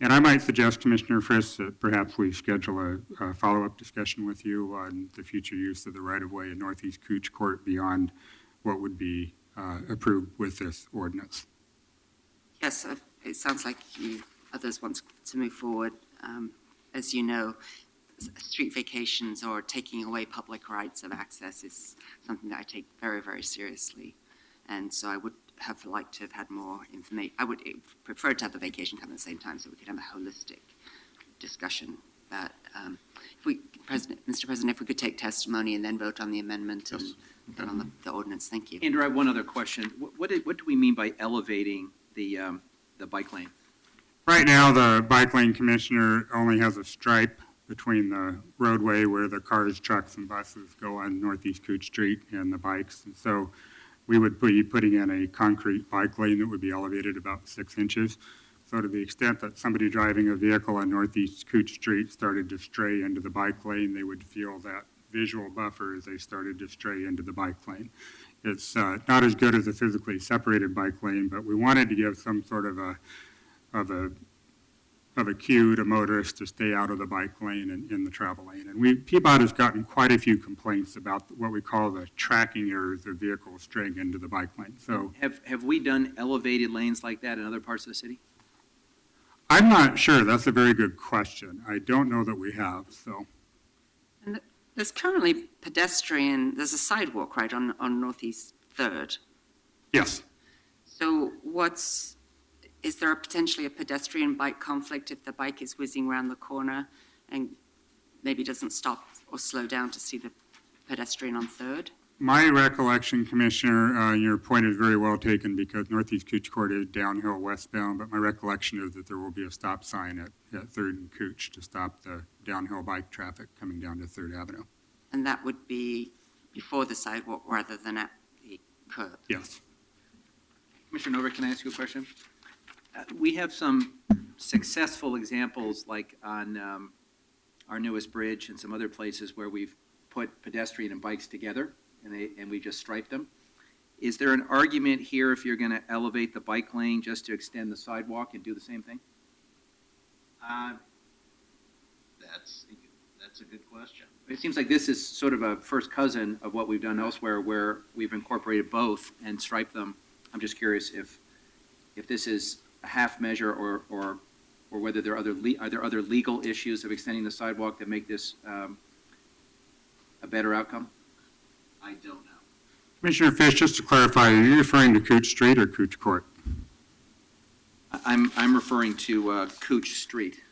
And I might suggest, Commissioner Friss, that perhaps we schedule a follow-up discussion with you on the future use of the right-of-way in Northeast Cooch Court beyond what would be approved with this ordinance. Yes, it sounds like others want to move forward. As you know, street vacations or taking away public rights of access is something that I take very, very seriously. And so I would have liked to have had more information. I would prefer to have the vacation come at the same time so we could have a holistic discussion. But Mr. President, if we could take testimony and then vote on the amendment and vote on the ordinance. Thank you. Andrew, I have one other question. What do we mean by elevating the bike lane? Right now, the bike lane commissioner only has a stripe between the roadway where the cars, trucks, and buses go on Northeast Cooch Street and the bikes. And so we would be putting in a concrete bike lane that would be elevated about 6 inches. So to the extent that somebody driving a vehicle on Northeast Cooch Street started to stray into the bike lane, they would feel that visual buffer as they started to stray into the bike lane. It's not as good as a physically separated bike lane, but we wanted to give some sort of a cue to motorists to stay out of the bike lane and in the travel lane. And PBOT has gotten quite a few complaints about what we call the tracking errors of vehicles straying into the bike lane. So Have we done elevated lanes like that in other parts of the city? I'm not sure. That's a very good question. I don't know that we have, so. And there's currently there's a sidewalk, right, on Northeast 3rd. Yes. So is there potentially a pedestrian bike conflict if the bike is whizzing around the corner and maybe doesn't stop or slow down to see the pedestrian on 3rd? My recollection, Commissioner, your point is very well taken because Northeast Cooch Court is downhill westbound, but my recollection is that there will be a stop sign at 3rd and Cooch to stop the downhill bike traffic coming down to 3rd Avenue. And that would be before the sidewalk rather than at the curb? Yes. Commissioner Novick, can I ask you a question? We have some successful examples like on our newest bridge and some other places where we've put pedestrian and bikes together and we just striped them. Is there an argument here if you're going to elevate the bike lane just to extend the sidewalk and do the same thing? That's a good question. It seems like this is sort of a first cousin of what we've done elsewhere where we've incorporated both and striped them. I'm just curious if this is a half measure or whether there are other legal issues of extending the sidewalk that make this a better outcome? I don't know. Commissioner Fish, just to clarify, are you referring to Cooch Street or Cooch Court? I'm referring to Cooch Street.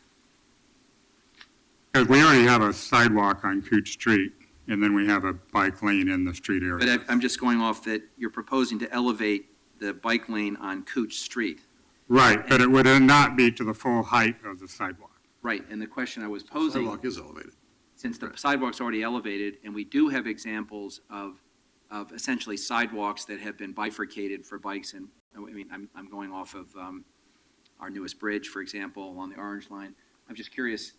Because we already have a sidewalk on Cooch Street, and then we have a bike lane in the street area. But I'm just going off that you're proposing to elevate the bike lane on Cooch Street. Right, but it would not be to the full height of the sidewalk. Right, and the question I was posing. Sidewalk is elevated. Since the sidewalk's already elevated, and we do have examples of essentially sidewalks that have been bifurcated for bikes, and I mean, I'm going off of our newest bridge, for example, along the Orange Line. I'm just curious,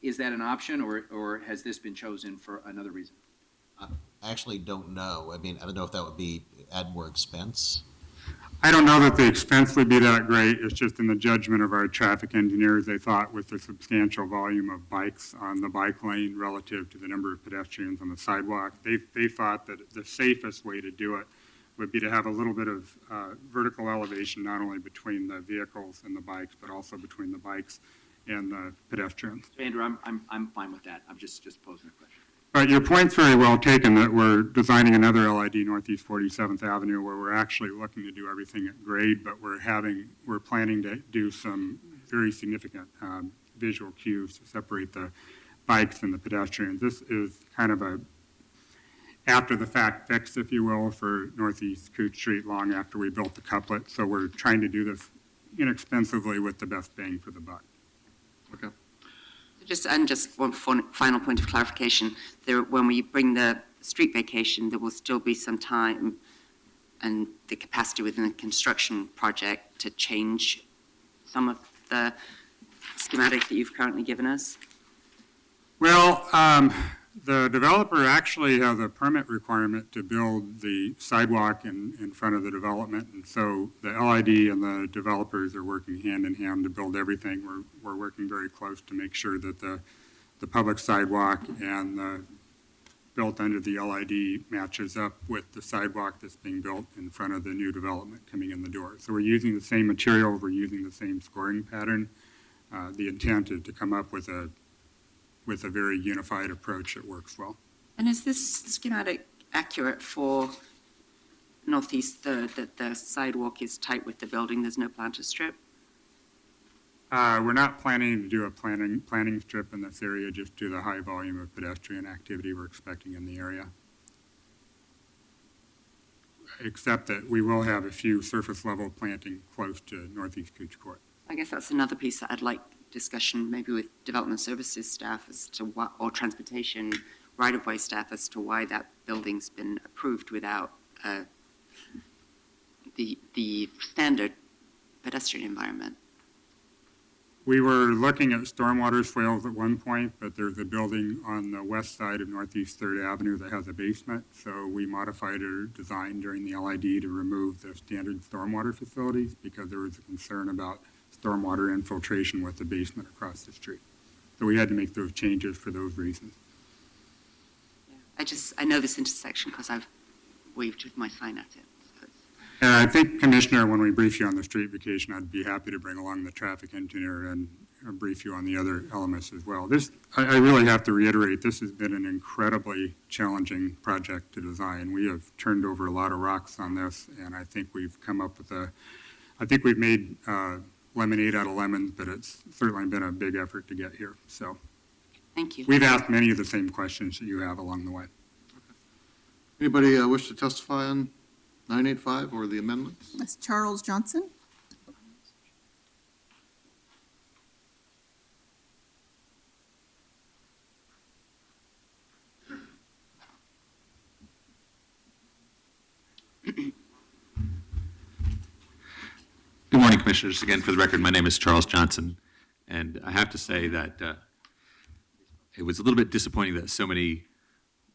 is that an option, or has this been chosen for another reason? I actually don't know. I mean, I don't know if that would add more expense. I don't know that the expense would be that great. It's just in the judgment of our traffic engineers, they thought with the substantial volume of bikes on the bike lane relative to the number of pedestrians on the sidewalk, they thought that the safest way to do it would be to have a little bit of vertical elevation, not only between the vehicles and the bikes, but also between the bikes and the pedestrians. Andrew, I'm fine with that. I'm just posing a question. But your point's very well taken that we're designing another LID Northeast 47th Avenue where we're actually looking to do everything at grade, but we're planning to do some very significant visual cues to separate the bikes and the pedestrians. This is kind of a after the fact fix, if you will, for Northeast Cooch Street long after we built the couplet. So we're trying to do this inexpensively with the best bang for the buck. Okay. Just one final point of clarification. When we bring the street vacation, there will still be some time and the capacity within the construction project to change some of the schematic that you've currently given us? Well, the developer actually has a permit requirement to build the sidewalk in front of the development, and so the LID and the developers are working hand in hand to build everything. We're working very close to make sure that the public sidewalk and the built under the LID matches up with the sidewalk that's being built in front of the new development coming in the door. So we're using the same material, we're using the same scoring pattern. The intent is to come up with a very unified approach that works well. And is this schematic accurate for Northeast Third, that the sidewalk is tight with the building, there's no planter strip? We're not planning to do a planning strip in this area, just due to the high volume of pedestrian activity we're expecting in the area. Except that we will have a few surface level planting close to Northeast Cooch Court. I guess that's another piece that I'd like discussion maybe with development services staff as to what, or transportation right-of-way staff as to why that building's been approved without the standard pedestrian environment. We were looking at stormwater swales at one point, but there's a building on the west side of Northeast 3rd Avenue that has a basement, so we modified our design during the LID to remove the standard stormwater facilities because there was a concern about stormwater infiltration with the basement across the street. So we had to make those changes for those reasons. I know this intersection because I've waved with my sign at it. And I think, Commissioner, when we brief you on the street vacation, I'd be happy to bring along the traffic engineer and brief you on the other elements as well. I really have to reiterate, this has been an incredibly challenging project to design. We have turned over a lot of rocks on this, and I think we've come up with I think we've made lemonade out of lemons, but it's certainly been a big effort to get here. So thank you. We've asked many of the same questions that you have along the way. Anybody wish to testify on 985 or the amendments? Ms. Charles Johnson? Good morning, Commissioners. Again, for the record, my name is Charles Johnson, and I have to say that it was a little bit disappointing that so many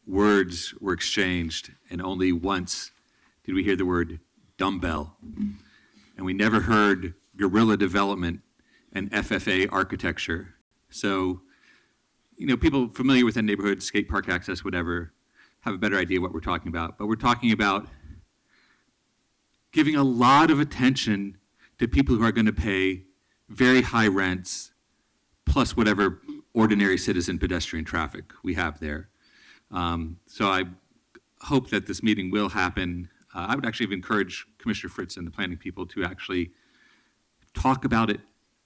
words were exchanged, and only once did we hear the word dumbbell. And we never heard guerrilla development and FFA architecture. So, people familiar with the neighborhood, skate park access, whatever, have a better idea what we're talking about. But we're talking about giving a lot of attention to people who are going to pay very high rents, plus whatever ordinary citizen pedestrian traffic we have there. So I hope that this meeting will happen. I would actually encourage Commissioner Fritz and the planning people to actually talk about it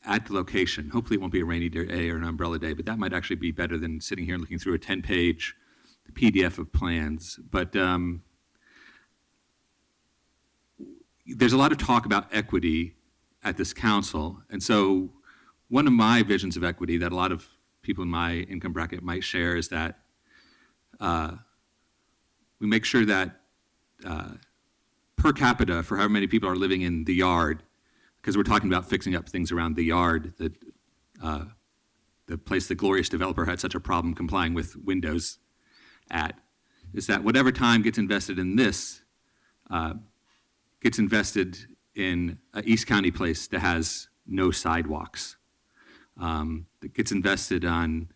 at the location. Hopefully it won't be a rainy day or an umbrella day, but that might actually be better than sitting here and looking through a 10-page PDF of plans. But there's a lot of talk about equity at this council. And so one of my visions of equity that a lot of people in my income bracket might share is that we make sure that per capita, for however many people are living in the yard, because we're talking about fixing up things around the yard, that the place the glorious developer had such a problem complying with windows at, is that whatever time gets invested in this gets invested in an East County place that has no sidewalks, that gets invested on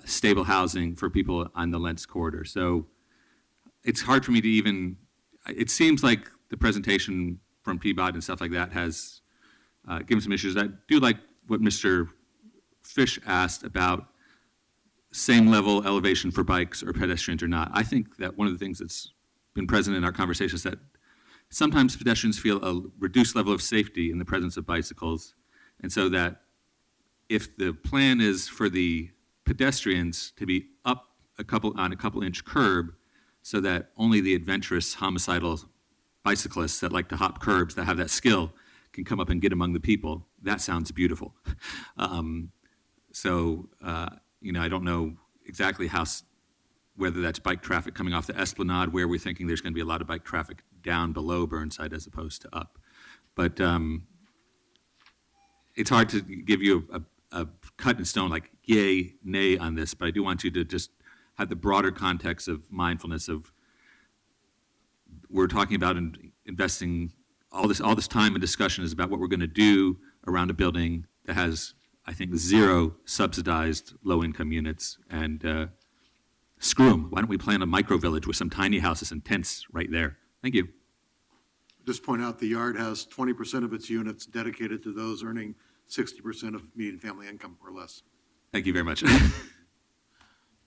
stable housing for people on the Lentz corridor. So it's hard for me to even, it seems like the presentation from Peabody and stuff like that has given some issues. I do like what Mr. Fish asked about same level elevation for bikes or pedestrians or not. I think that one of the things that's been present in our conversation is that sometimes pedestrians feel a reduced level of safety in the presence of bicycles. And so that if the plan is for the pedestrians to be up on a couple inch curb so that only the adventurous homicidal bicyclists that like to hop curbs, that have that skill, can come up and get among the people, that sounds beautiful. So, I don't know exactly whether that's bike traffic coming off the Esplanade, where we're thinking there's going to be a lot of bike traffic down below Burnside as opposed to up. But it's hard to give you a cut in stone, like yay, nay on this, but I do want you to just have the broader context of mindfulness of, we're talking about investing all this time and discussion is about what we're going to do around a building that has, I think, 0 subsidized low-income units, and screw them. Why don't we plan a micro-village with some tiny houses and tents right there? Thank you. Just point out, the Yard has 20% of its units dedicated to those earning 60% of median family income or less. Thank you very much.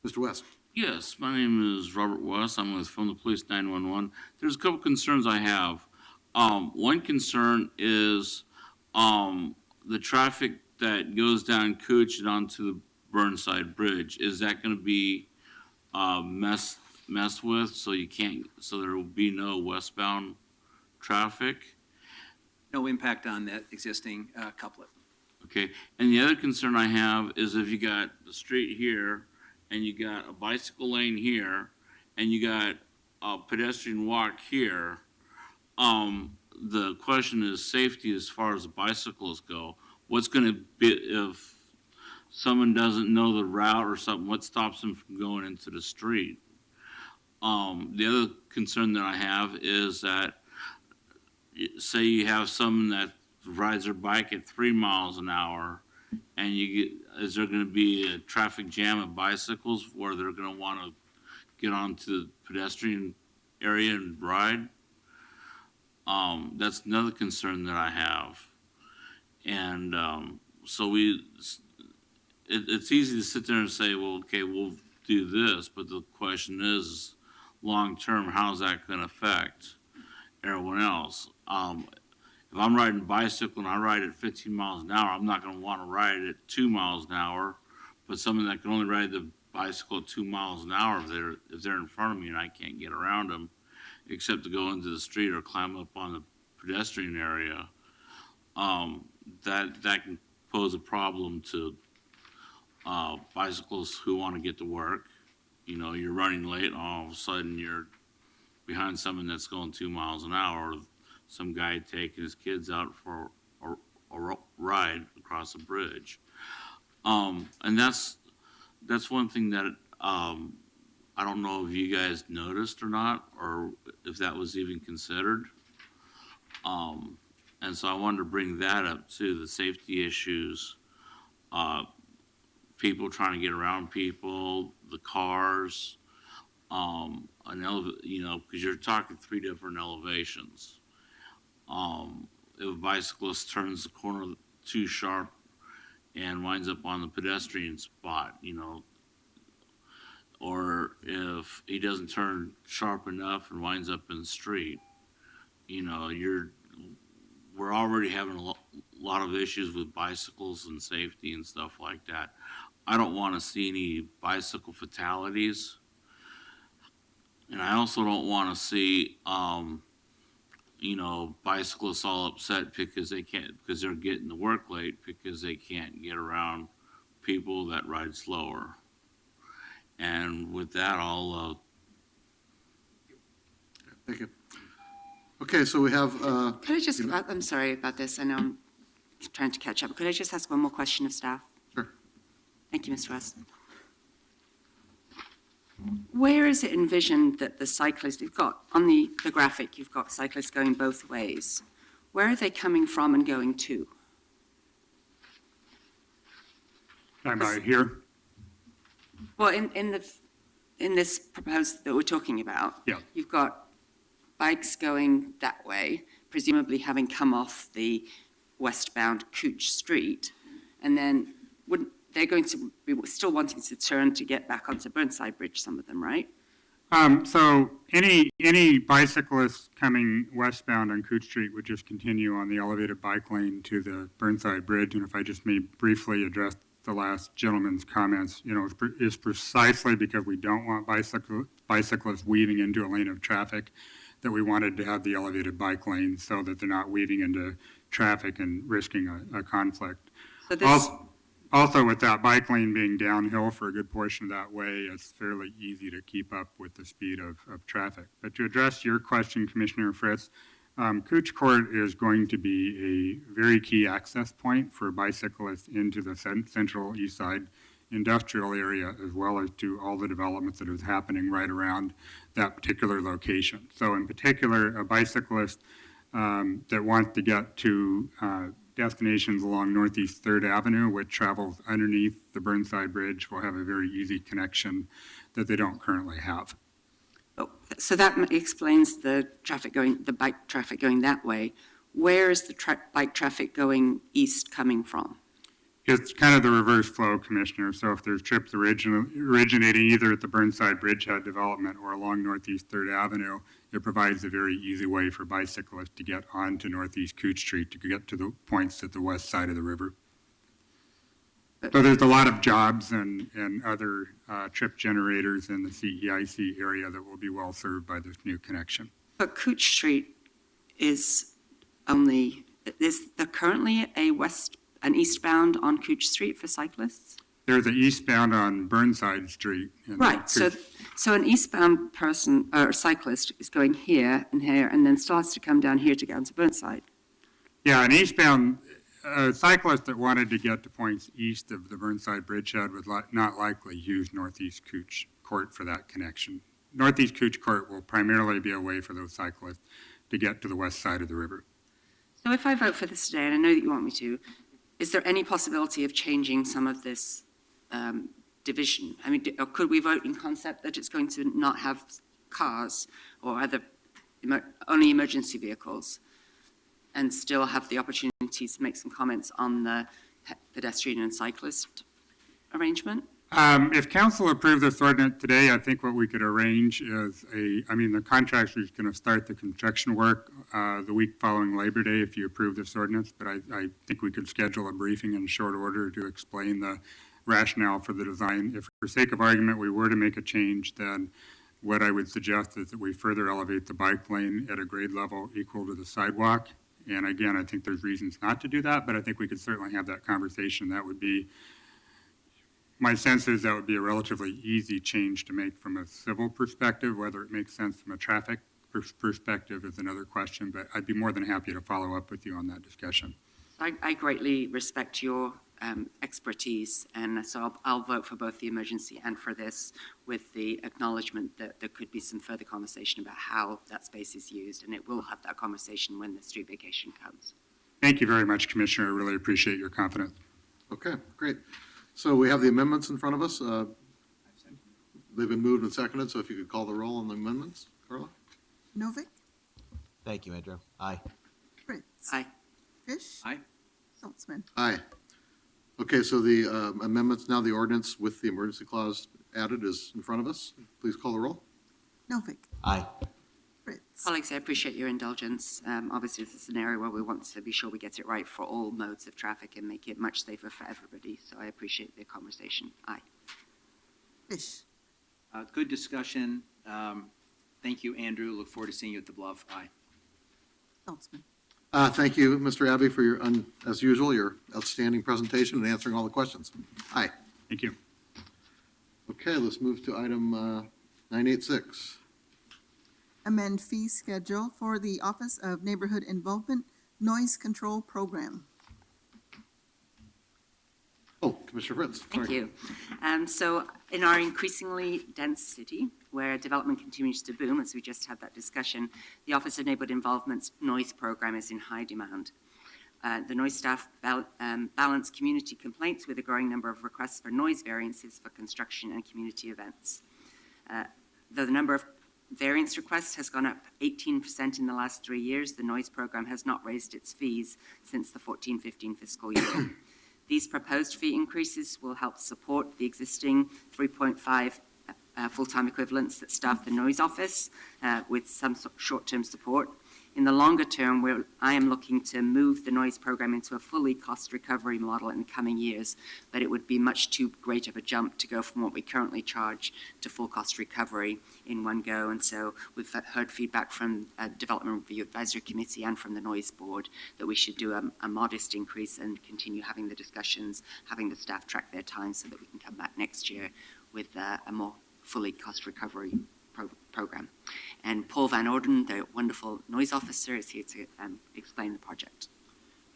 Mr. West. Yes, my name is Robert West. I'm with From the Police 911. There's a couple concerns I have. One concern is the traffic that goes down Cooch and onto the Burnside Bridge. Is that going to be messed with, so there will be no westbound traffic? No impact on that existing couplet. Okay, and the other concern I have is if you got the street here, and you got a bicycle lane here, and you got a pedestrian walk here, the question is safety as far as the bicycles go. What's going to be if someone doesn't know the route or something? What stops them from going into the street? The other concern that I have is that, say you have someone that rides their bike at 3 miles an hour, and is there going to be a traffic jam of bicycles where they're going to want to get onto the pedestrian area and ride? That's another concern that I have. And so it's easy to sit there and say, well, okay, we'll do this, but the question is, long-term, how's that going to affect everyone else? If I'm riding a bicycle and I ride at 15 miles an hour, I'm not going to want to ride at 2 miles an hour, but someone that can only ride the bicycle at 2 miles an hour, if they're in front of me and I can't get around them, except to go into the street or climb up on the pedestrian area, that can pose a problem to bicyclists who want to get to work. You're running late, and all of a sudden you're behind someone that's going 2 miles an hour, or some guy taking his kids out for a ride across a bridge. And that's one thing that I don't know if you guys noticed or not, or if that was even considered. And so I wanted to bring that up too, the safety issues, people trying to get around people, the cars, because you're talking 3 different elevations. If a bicyclist turns the corner too sharp and winds up on the pedestrian spot, or if he doesn't turn sharp enough and winds up in the street, we're already having a lot of issues with bicycles and safety and stuff like that. I don't want to see any bicycle fatalities, and I also don't want to see bicyclists all upset because they're getting to work late because they can't get around people that ride slower. And with that, I'll Thank you. Okay, so we have. Could I just, I'm sorry about this. I know I'm trying to catch up. Could I just ask one more question of staff? Sure. Thank you, Mr. West. Where is it envisioned that the cyclists, you've got, on the graphic, you've got cyclists going both ways. Where are they coming from and going to? I'm out here. Well, in this proposed that we're talking about, Yeah. you've got bikes going that way, presumably having come off the westbound Cooch Street, and then they're going to be still wanting to turn to get back onto Burnside Bridge, some of them, right? So any bicyclists coming westbound on Cooch Street would just continue on the elevated bike lane to the Burnside Bridge. And if I just may briefly address the last gentleman's comments, is precisely because we don't want bicyclists weaving into a lane of traffic that we wanted to have the elevated bike lane so that they're not weaving into traffic and risking a conflict. So this, Also, with that bike lane being downhill for a good portion of that way, it's fairly easy to keep up with the speed of traffic. But to address your question, Commissioner Fritz, Cooch Court is going to be a very key access point for bicyclists into the central east side industrial area, as well as to all the developments that is happening right around that particular location. So in particular, a bicyclist that wants to get to destinations along Northeast 3rd Avenue, which travels underneath the Burnside Bridge, will have a very easy connection that they don't currently have. So that explains the bike traffic going that way. Where is the bike traffic going east coming from? It's kind of the reverse flow, Commissioner. So if there's trips originating either at the Burnside Bridgehead development or along Northeast 3rd Avenue, it provides a very easy way for bicyclists to get onto Northeast Cooch Street to get to the points at the west side of the river. So there's a lot of jobs and other trip generators in the CEIC area that will be well served by this new connection. But Cooch Street is there currently an eastbound on Cooch Street for cyclists? There's an eastbound on Burnside Street. Right, so an eastbound person or cyclist is going here, and then starts to come down here to get onto Burnside. Yeah, an eastbound cyclist that wanted to get to points east of the Burnside Bridgehead would not likely use Northeast Cooch Court for that connection. Northeast Cooch Court will primarily be a way for those cyclists to get to the west side of the river. So if I vote for this today, and I know that you want me to, is there any possibility of changing some of this division? I mean, or could we vote in concept that it's going to not have cars or only emergency vehicles, and still have the opportunity to make some comments on the pedestrian and cyclist arrangement? If council approved this ordinance today, I think what we could arrange is the contractor is going to start the construction work the week following Labor Day if you approve this ordinance, but I think we could schedule a briefing in short order to explain the rationale for the design. If for sake of argument we were to make a change, then what I would suggest is that we further elevate the bike lane at a grade level equal to the sidewalk. And again, I think there's reasons not to do that, but I think we could certainly have that conversation. That would be, my sense is that would be a relatively easy change to make from a civil perspective. Whether it makes sense from a traffic perspective is another question, but I'd be more than happy to follow up with you on that discussion. I greatly respect your expertise, and so I'll vote for both the emergency and for this, with the acknowledgement that there could be some further conversation about how that space is used, and it will have that conversation when the street vacation comes. Thank you very much, Commissioner. I really appreciate your confidence. Okay, great. So we have the amendments in front of us. They've been moved and seconded, so if you could call the roll on the amendments, Carla? Novick? Thank you, Andrew. Aye. Fritz? Aye. Fish? Aye. Saltzman? Aye. Okay, so the amendments, now the ordinance with the emergency clause added is in front of us. Please call the roll. Novick? Aye. Fritz? Colleagues, I appreciate your indulgence. Obviously, this is an area where we want to be sure we get it right for all modes of traffic and make it much safer for everybody. So I appreciate the conversation. Aye. Fish? Good discussion. Thank you, Andrew. Look forward to seeing you at the Bluff. Aye. Saltzman? Thank you, Mr. Abbey, for your, as usual, your outstanding presentation and answering all the questions. Aye. Thank you. Okay, let's move to item 986. Amend fee schedule for the Office of Neighborhood Involvement Noise Control Program. Oh, Commissioner Fritz. Thank you. So in our increasingly dense city, where development continues to boom, as we just had that discussion, the Office of Neighborhood Involvement's noise program is in high demand. The noise staff balance community complaints with a growing number of requests for noise variances for construction and community events. Though the number of variance requests has gone up 18% in the last 3 years, the noise program has not raised its fees since the 14-15 fiscal year. These proposed fee increases will help support the existing 3.5 full-time equivalents that staff the noise office with some short-term support. In the longer term, I am looking to move the noise program into a fully cost recovery model in the coming years, but it would be much too great of a jump to go from what we currently charge to full cost recovery in one go. And so we've heard feedback from Development Review Advisory Committee and from the Noise Board that we should do a modest increase and continue having the discussions, having the staff track their time so that we can come back next year with a more fully cost recovery program. And Paul Van Orden, the wonderful noise officer, is here to explain the project.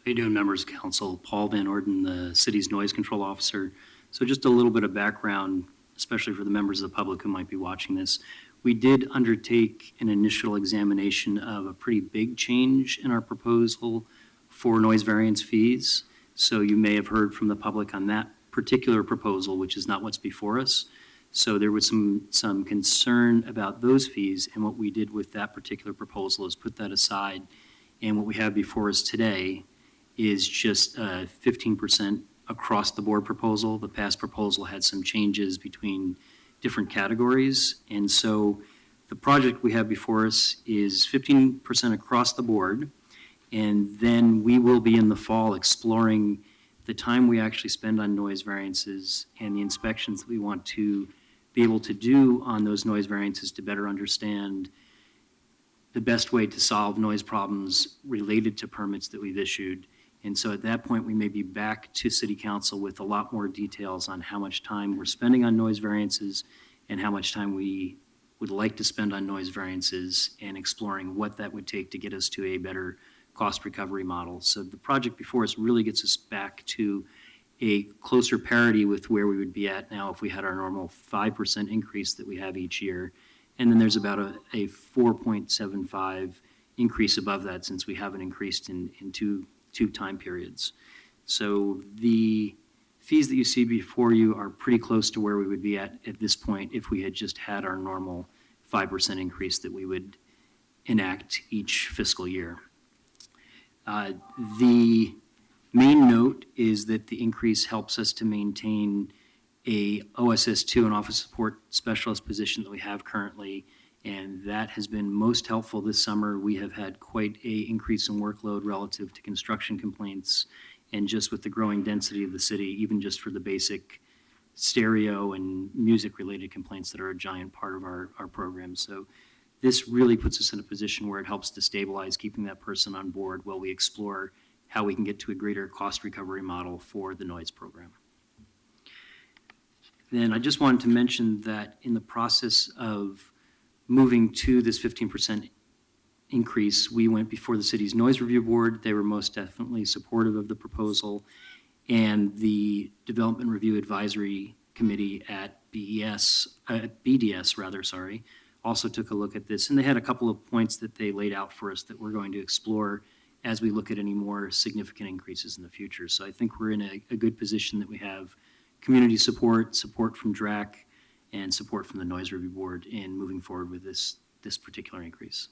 How you doing, members of council? Paul Van Orden, the city's noise control officer. So just a little bit of background, especially for the members of the public who might be watching this. We did undertake an initial examination of a pretty big change in our proposal for noise variance fees. So you may have heard from the public on that particular proposal, which is not what's before us. So there was some concern about those fees, and what we did with that particular proposal is put that aside. And what we have before us today is just a 15% across the board proposal. The past proposal had some changes between different categories. And so the project we have before us is 15% across the board. And then we will be in the fall exploring the time we actually spend on noise variances and the inspections that we want to be able to do on those noise variances to better understand the best way to solve noise problems related to permits that we've issued. And so at that point, we may be back to City Council with a lot more details on how much time we're spending on noise variances and how much time we would like to spend on noise variances and exploring what that would take to get us to a better cost recovery model. So the project before us really gets us back to a closer parity with where we would be at now if we had our normal 5% increase that we have each year. And then there's about a 4.75 increase above that since we haven't increased in two time periods. So the fees that you see before you are pretty close to where we would be at this point if we had just had our normal 5% increase that we would enact each fiscal year. The main note is that the increase helps us to maintain a OSS2, an office support specialist position that we have currently, and that has been most helpful this summer. We have had quite an increase in workload relative to construction complaints, and just with the growing density of the city, even just for the basic stereo and music-related complaints that are a giant part of our program. So this really puts us in a position where it helps to stabilize keeping that person on board while we explore how we can get to a greater cost recovery model for the noise program. Then I just wanted to mention that in the process of moving to this 15% increase, we went before the city's noise review board. They were most definitely supportive of the proposal, and the Development Review Advisory Committee at BDS also took a look at this, and they had a couple of points that they laid out for us that we're going to explore as we look at any more significant increases in the future. So I think we're in a good position that we have community support from DRAC, and support from the Noise Review Board in moving forward with this particular increase.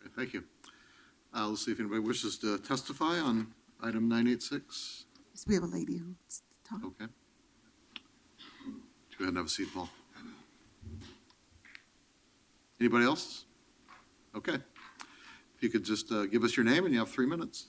Okay, thank you. Let's see if anybody wishes to testify on item 986. Yes, we have a lady who wants to talk. Okay. Go ahead and have a seat, Paul. Anybody else? Okay. If you could just give us your name, and you have 3 minutes.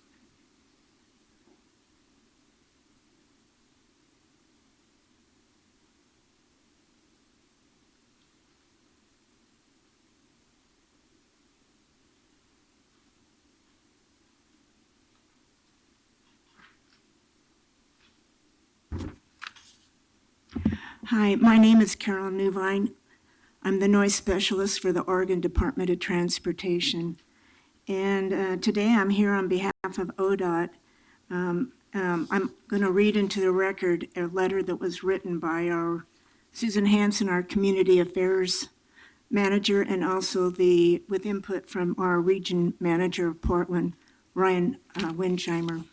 Hi, my name is Carolyn Newvine. I'm the noise specialist for the Oregon Department of Transportation. And today I'm here on behalf of ODOT. I'm going to read into the record a letter that was written by our Susan Hansen, our Community Affairs Manager, and also with input from our Region Manager of Portland, Ryan Windsheimer.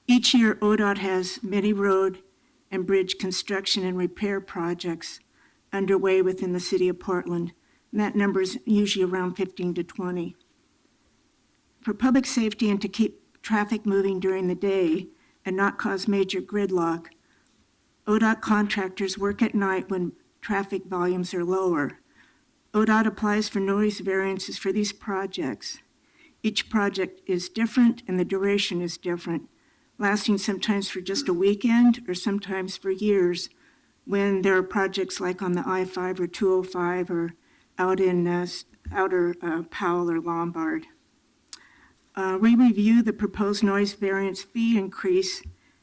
Each year, ODOT has many road and bridge construction and repair projects underway within the city of Portland. And that number is usually around 15 to 20. For public safety and to keep traffic moving during the day and not cause major gridlock, ODOT contractors work at night when traffic volumes are lower. ODOT applies for noise variances for these projects. Each project is different and the duration is different, lasting sometimes for just a weekend or sometimes for years when there are projects like on the I-5 or 205 or out in outer Powell or Lombard. We reviewed the proposed noise variance fee increase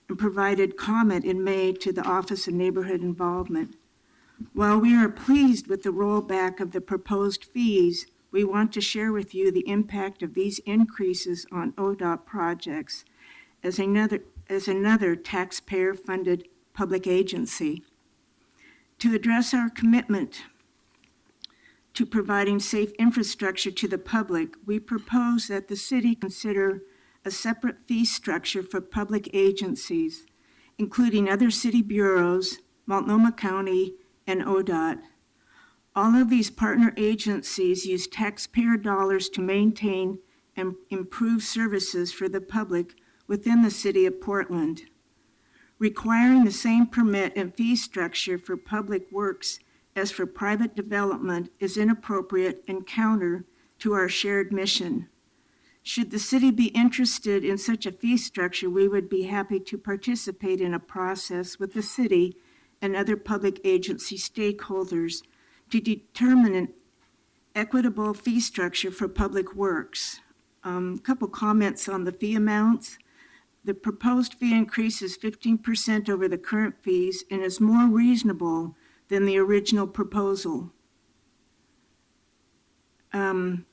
and provided comment in May to the Office of Neighborhood Involvement. While we are pleased with the rollback of the proposed fees, we want to share with you the impact of these increases on ODOT projects as another taxpayer-funded public agency. To address our commitment to providing safe infrastructure to the public, we propose that the city consider a separate fee structure for public agencies, including other city bureaus, Multnomah County, and ODOT. All of these partner agencies use taxpayer dollars to maintain and improve services for the public within the city of Portland. Requiring the same permit and fee structure for public works as for private development is inappropriate and counter to our shared mission. Should the city be interested in such a fee structure, we would be happy to participate in a process with the city and other public agency stakeholders to determine an equitable fee structure for public works. A couple comments on the fee amounts. The proposed fee increase is 15% over the current fees and is more reasonable than the original proposal. The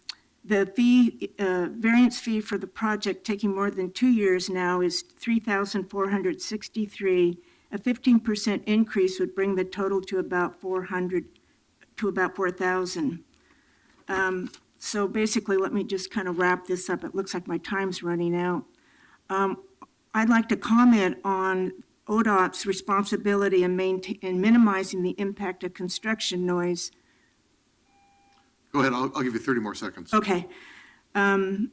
variance fee for the project taking more than 2 years now is $3,463. A 15% increase would bring the total to about $4,000. So basically, let me just kind of wrap this up. It looks like my time's running out. I'd like to comment on ODOT's responsibility in minimizing the impact of construction noise. Go ahead, I'll give you 30 more seconds. Okay. For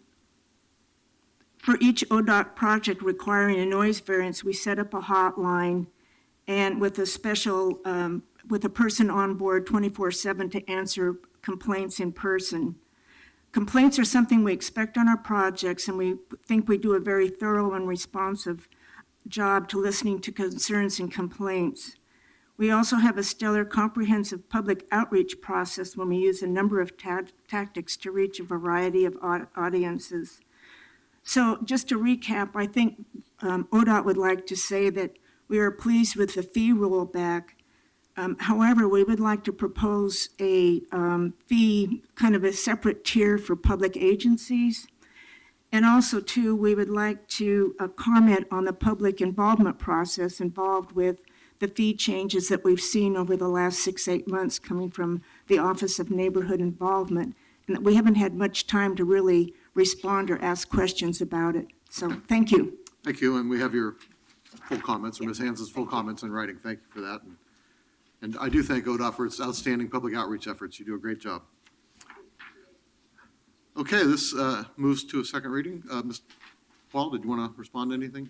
each ODOT project requiring a noise variance, we set up a hotline and with a special, with a person on board 24/7 to answer complaints in person. Complaints are something we expect on our projects, and we think we do a very thorough and responsive job to listening to concerns and complaints. We also have a stellar comprehensive public outreach process when we use a number of tactics to reach a variety of audiences. So just to recap, I think ODOT would like to say that we are pleased with the fee rollback. However, we would like to propose a fee, kind of a separate tier for public agencies. And also, too, we would like to comment on the public involvement process involved with the fee changes that we've seen over the last 6-8 months coming from the Office of Neighborhood Involvement, and that we haven't had much time to really respond or ask questions about it. So, thank you. Thank you, and we have your full comments, or Ms. Hans's full comments in writing. Thank you for that. And I do thank ODOT for its outstanding public outreach efforts. You do a great job. Okay, this moves to a second reading. Ms. Paul, did you want to respond to anything?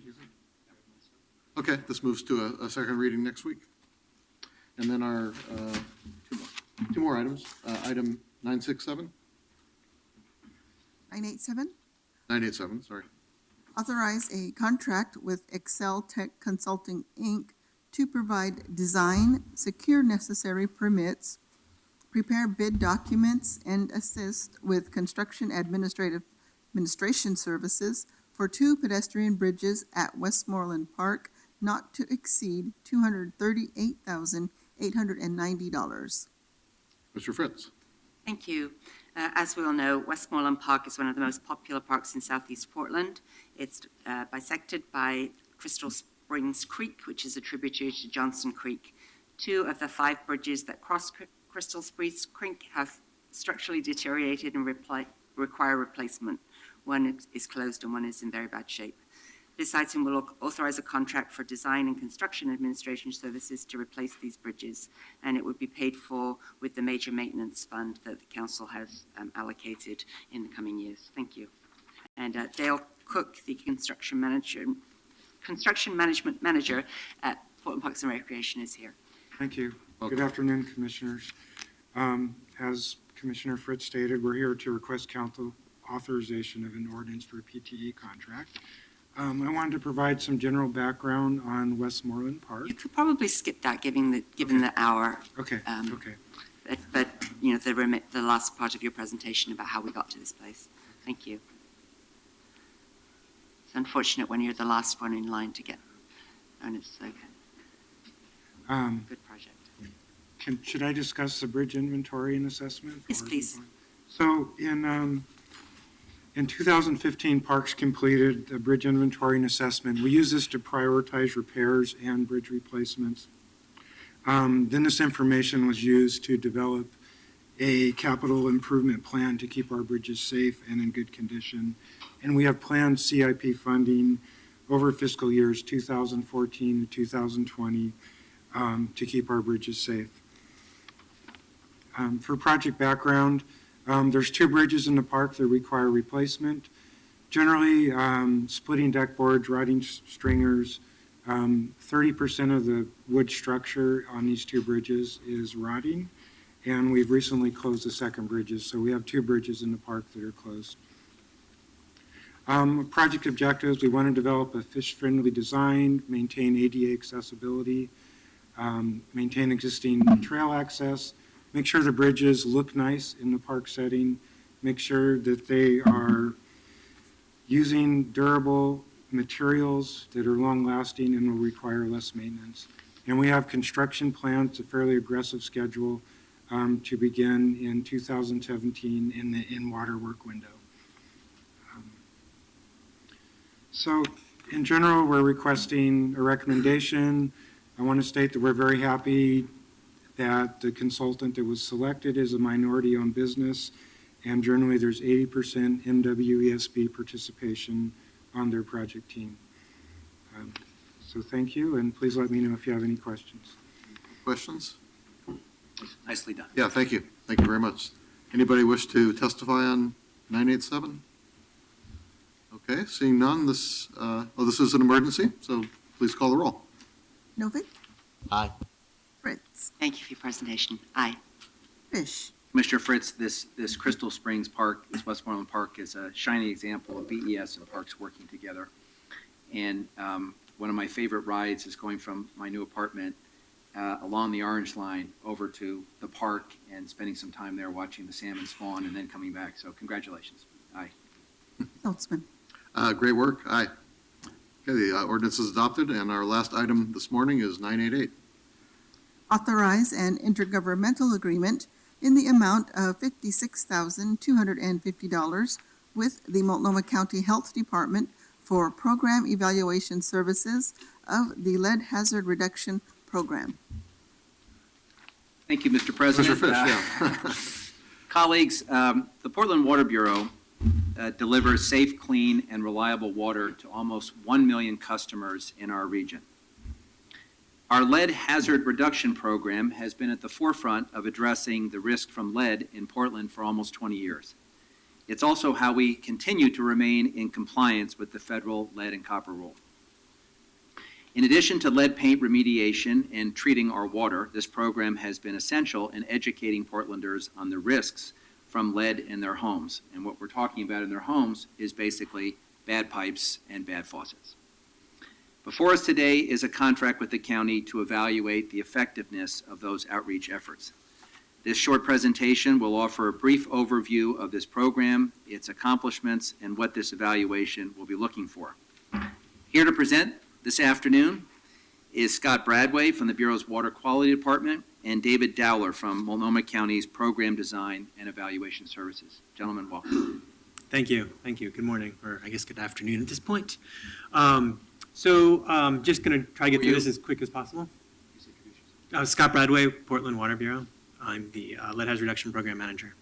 Okay, this moves to a second reading next week. And then our two more items. Item 967. 987, 987, sorry. authorize a contract with Excel Tech Consulting, Inc. to provide design, secure necessary permits, prepare bid documents, and assist with construction administration services for 2 pedestrian bridges at Westmoreland Park, not to exceed $238,890. Mr. Fritz. Thank you. As we all know, Westmoreland Park is one of the most popular parks in southeast Portland. It's bisected by Crystal Springs Creek, which is a tributary to Johnson Creek. 2 of the 5 bridges that cross Crystal Springs Creek have structurally deteriorated and require replacement. One is closed and one is in very bad shape. This item will authorize a contract for design and construction administration services to replace these bridges, and it would be paid for with the major maintenance fund that the council has allocated in the coming years. Thank you. And Dale Cook, the construction management manager at Portland Parks and Recreation, is here. Thank you. Good afternoon, commissioners. As Commissioner Fritz stated, we're here to request council authorization of an ordinance for a PTE contract. I wanted to provide some general background on Westmoreland Park. You could probably skip that, given the hour. Okay, Um, okay. But the last part of your presentation about how we got to this place. Thank you. It's unfortunate when you're the last one in line to get, and it's so good project. Should I discuss the bridge inventory and assessment? Yes, please. So in 2015, Parks completed a bridge inventory and assessment. We use this to prioritize repairs and bridge replacements. Then this information was used to develop a capital improvement plan to keep our bridges safe and in good condition. And we have planned CIP funding over fiscal years 2014 to 2020 to keep our bridges safe. For project background, there's 2 bridges in the park that require replacement. Generally, splitting deck boards, riding stringers, 30% of the wood structure on these 2 bridges is rotting, and we've recently closed the second bridges, so we have 2 bridges in the park that are closed. Project objectives, we want to develop a fish-friendly design, maintain ADA accessibility, maintain existing trail access, make sure the bridges look nice in the park setting, make sure that they are using durable materials that are long-lasting and will require less maintenance. And we have construction plans, a fairly aggressive schedule to begin in 2017 in the in-water work window. So in general, we're requesting a recommendation. I want to state that we're very happy that the consultant that was selected is a minority-owned business, and generally there's 80% MWESB participation on their project team. So thank you, and please let me know if you have any questions. Questions? Nicely done. Yeah, thank you. Thank you very much. Anybody wish to testify on 987? Okay, seeing none, this is an emergency, so please call the roll. Novick? Aye. Fritz? Thank you for your presentation. Aye. Fish? Commissioner Fritz, this Crystal Springs Park, this Westmoreland Park, is a shining example of BES and parks working together. And one of my favorite rides is going from my new apartment along the Orange Line over to the park and spending some time there watching the salmon spawn and then coming back. So congratulations. Aye. Saltzman? Great work. Aye. Okay, the ordinance is adopted, and our last item this morning is 988. Authorize an intergovernmental agreement in the amount of $56,250 with the Multnomah County Health Department for program evaluation services of the lead hazard reduction program. Thank you, Mr. President. Mr. Fish, yeah. Colleagues, the Portland Water Bureau delivers safe, clean, and reliable water to almost 1 million customers in our region. Our lead hazard reduction program has been at the forefront of addressing the risk from lead in Portland for almost 20 years. It's also how we continue to remain in compliance with the federal lead and copper rule. In addition to lead paint remediation and treating our water, this program has been essential in educating Portlanders on the risks from lead in their homes. And what we're talking about in their homes is basically bad pipes and bad faucets. Before us today is a contract with the county to evaluate the effectiveness of those outreach efforts. This short presentation will offer a brief overview of this program, its accomplishments, and what this evaluation will be looking for. Here to present this afternoon is Scott Bradway from the Bureau's Water Quality Department and David Dowler from Multnomah County's Program Design and Evaluation Services. Gentlemen, welcome. Thank you. Thank you. Good morning, or I guess good afternoon at this point. Just going to try to get through this as quick as possible. Scott Bradway, Portland Water Bureau. I'm the Lead Hazard Reduction Program Manager.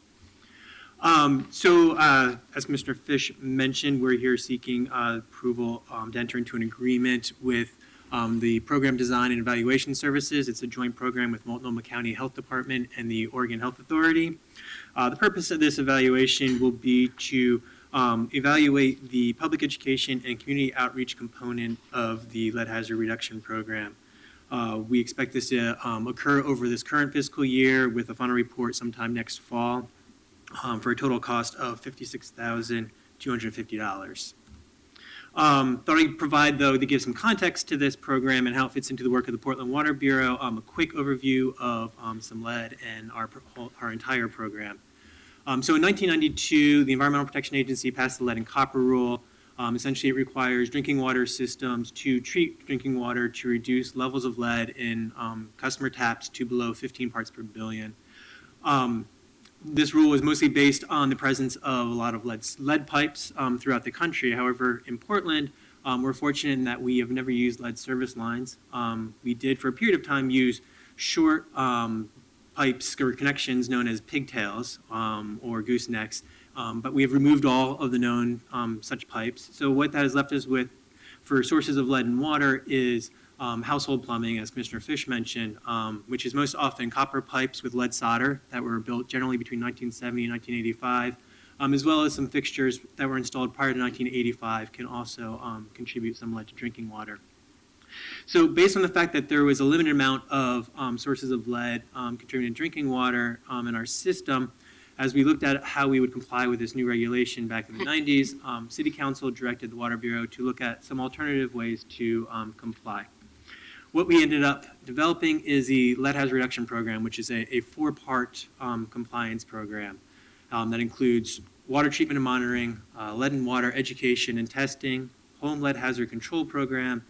As Commissioner Fish mentioned, we're here seeking approval to enter into an agreement with the Program Design and Evaluation Services. It's a joint program with Multnomah County Health Department and the Oregon Health Authority. The purpose of this evaluation will be to evaluate the public education and community outreach component of the lead hazard reduction program. We expect this to occur over this current fiscal year with a final report sometime next fall. for a total cost of $56,250. Thought I'd provide, though, to give some context to this program and how it fits into the work of the Portland Water Bureau, a quick overview of some lead and our entire program. So in 1992, the Environmental Protection Agency passed the lead and copper rule. Essentially, it requires drinking water systems to treat drinking water to reduce levels of lead in customer taps to below 15 parts per billion. This rule was mostly based on the presence of a lot of lead pipes throughout the country. However, in Portland, we're fortunate in that we have never used lead service lines. We did, for a period of time, use short pipes or connections known as pigtails or goosenecks, but we have removed all of the known such pipes. So what that has left us with for sources of lead in water is household plumbing, as Commissioner Fish mentioned, which is most often copper pipes with lead solder that were built generally between 1970 and 1985, as well as some fixtures that were installed prior to 1985 can also contribute some lead to drinking water. So based on the fact that there was a limited amount of sources of lead contributing to drinking water in our system, as we looked at how we would comply with this new regulation back in the 90s, City Council directed the Water Bureau to look at some alternative ways to comply. What we ended up developing is the Lead Hazard Reduction Program, which is a four-part compliance program that includes water treatment and monitoring, lead and water education and testing, home lead hazard control program,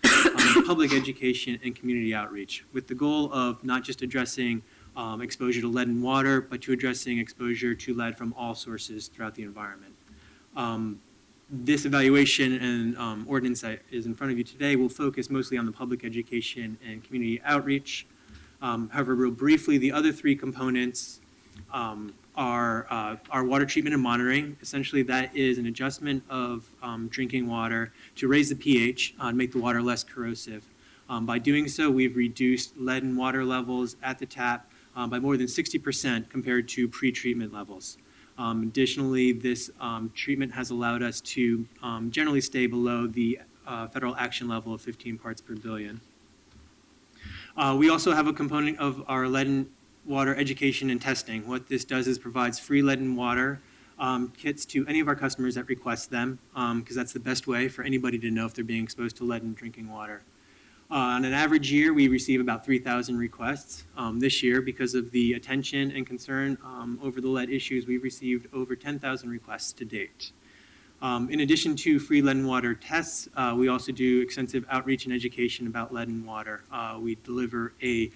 public education, and community outreach, with the goal of not just addressing exposure to lead and water, but to addressing exposure to lead from all sources throughout the environment. This evaluation and ordinance that is in front of you today will focus mostly on the public education and community outreach. However, real briefly, the other three components are water treatment and monitoring. Essentially, that is an adjustment of drinking water to raise the pH and make the water less corrosive. By doing so, we've reduced lead and water levels at the tap by more than 60% compared to pre-treatment levels. Additionally, this treatment has allowed us to generally stay below the federal action level of 15 parts per billion. We also have a component of our lead and water education and testing. What this does is provides free lead and water kits to any of our customers that request them, because that's the best way for anybody to know if they're being exposed to lead in drinking water. On an average year, we receive about 3,000 requests. This year, because of the attention and concern over the lead issues, we've received over 10,000 requests to date. In addition to free lead and water tests, we also do extensive outreach and education about lead and water. We deliver an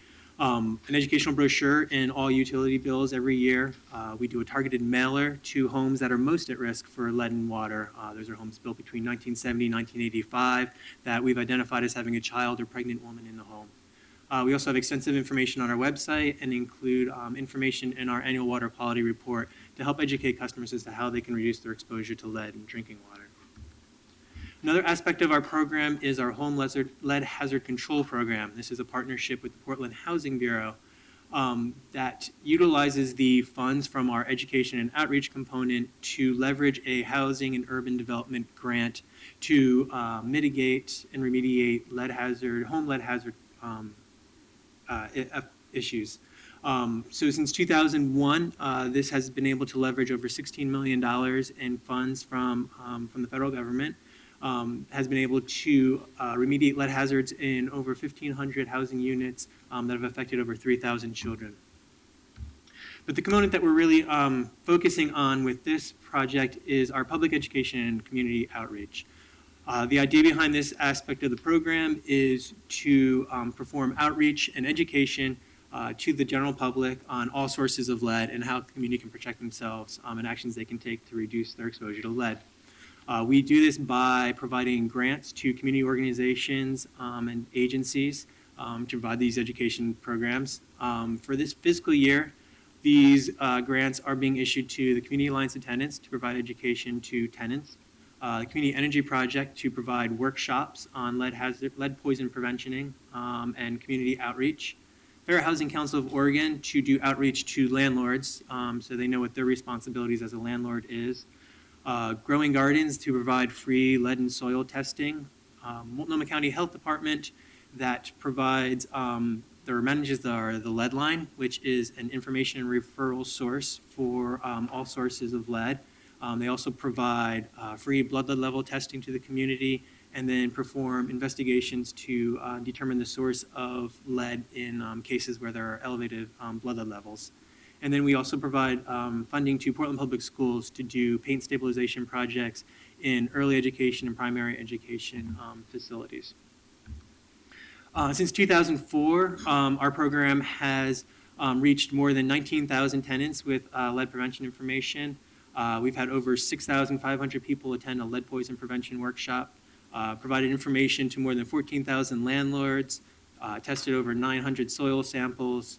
educational brochure in all utility bills every year. We do a targeted mailer to homes that are most at risk for lead and water. Those are homes built between 1970 and 1985 that we've identified as having a child or pregnant woman in the home. We also have extensive information on our website and include information in our annual water quality report to help educate customers as to how they can reduce their exposure to lead in drinking water. Another aspect of our program is our home lead hazard control program. This is a partnership with the Portland Housing Bureau that utilizes the funds from our education and outreach component to leverage a housing and urban development grant to mitigate and remediate home lead hazard issues. So since 2001, this has been able to leverage over $16 million in funds from the federal government. Has been able to remediate lead hazards in over 1,500 housing units that have affected over 3,000 children. But the component that we're really focusing on with this project is our public education and community outreach. The idea behind this aspect of the program is to perform outreach and education to the general public on all sources of lead and how the community can protect themselves and actions they can take to reduce their exposure to lead. We do this by providing grants to community organizations and agencies to provide these education programs. For this fiscal year, these grants are being issued to the Community Alliance of Tenants to provide education to tenants, the Community Energy Project to provide workshops on lead poison prevention and community outreach, Fair Housing Council of Oregon to do outreach to landlords so they know what their responsibilities as a landlord is, Growing Gardens to provide free lead and soil testing, Multnomah County Health Department that provides manages the lead line, which is an information and referral source for all sources of lead. They also provide free blood level testing to the community, and then perform investigations to determine the source of lead in cases where there are elevated blood lead levels. And then we also provide funding to Portland Public Schools to do paint stabilization projects in early education and primary education facilities. Since 2004, our program has reached more than 19,000 tenants with lead prevention information. We've had over 6,500 people attend a lead poison prevention workshop, provided information to more than 14,000 landlords, tested over 900 soil samples.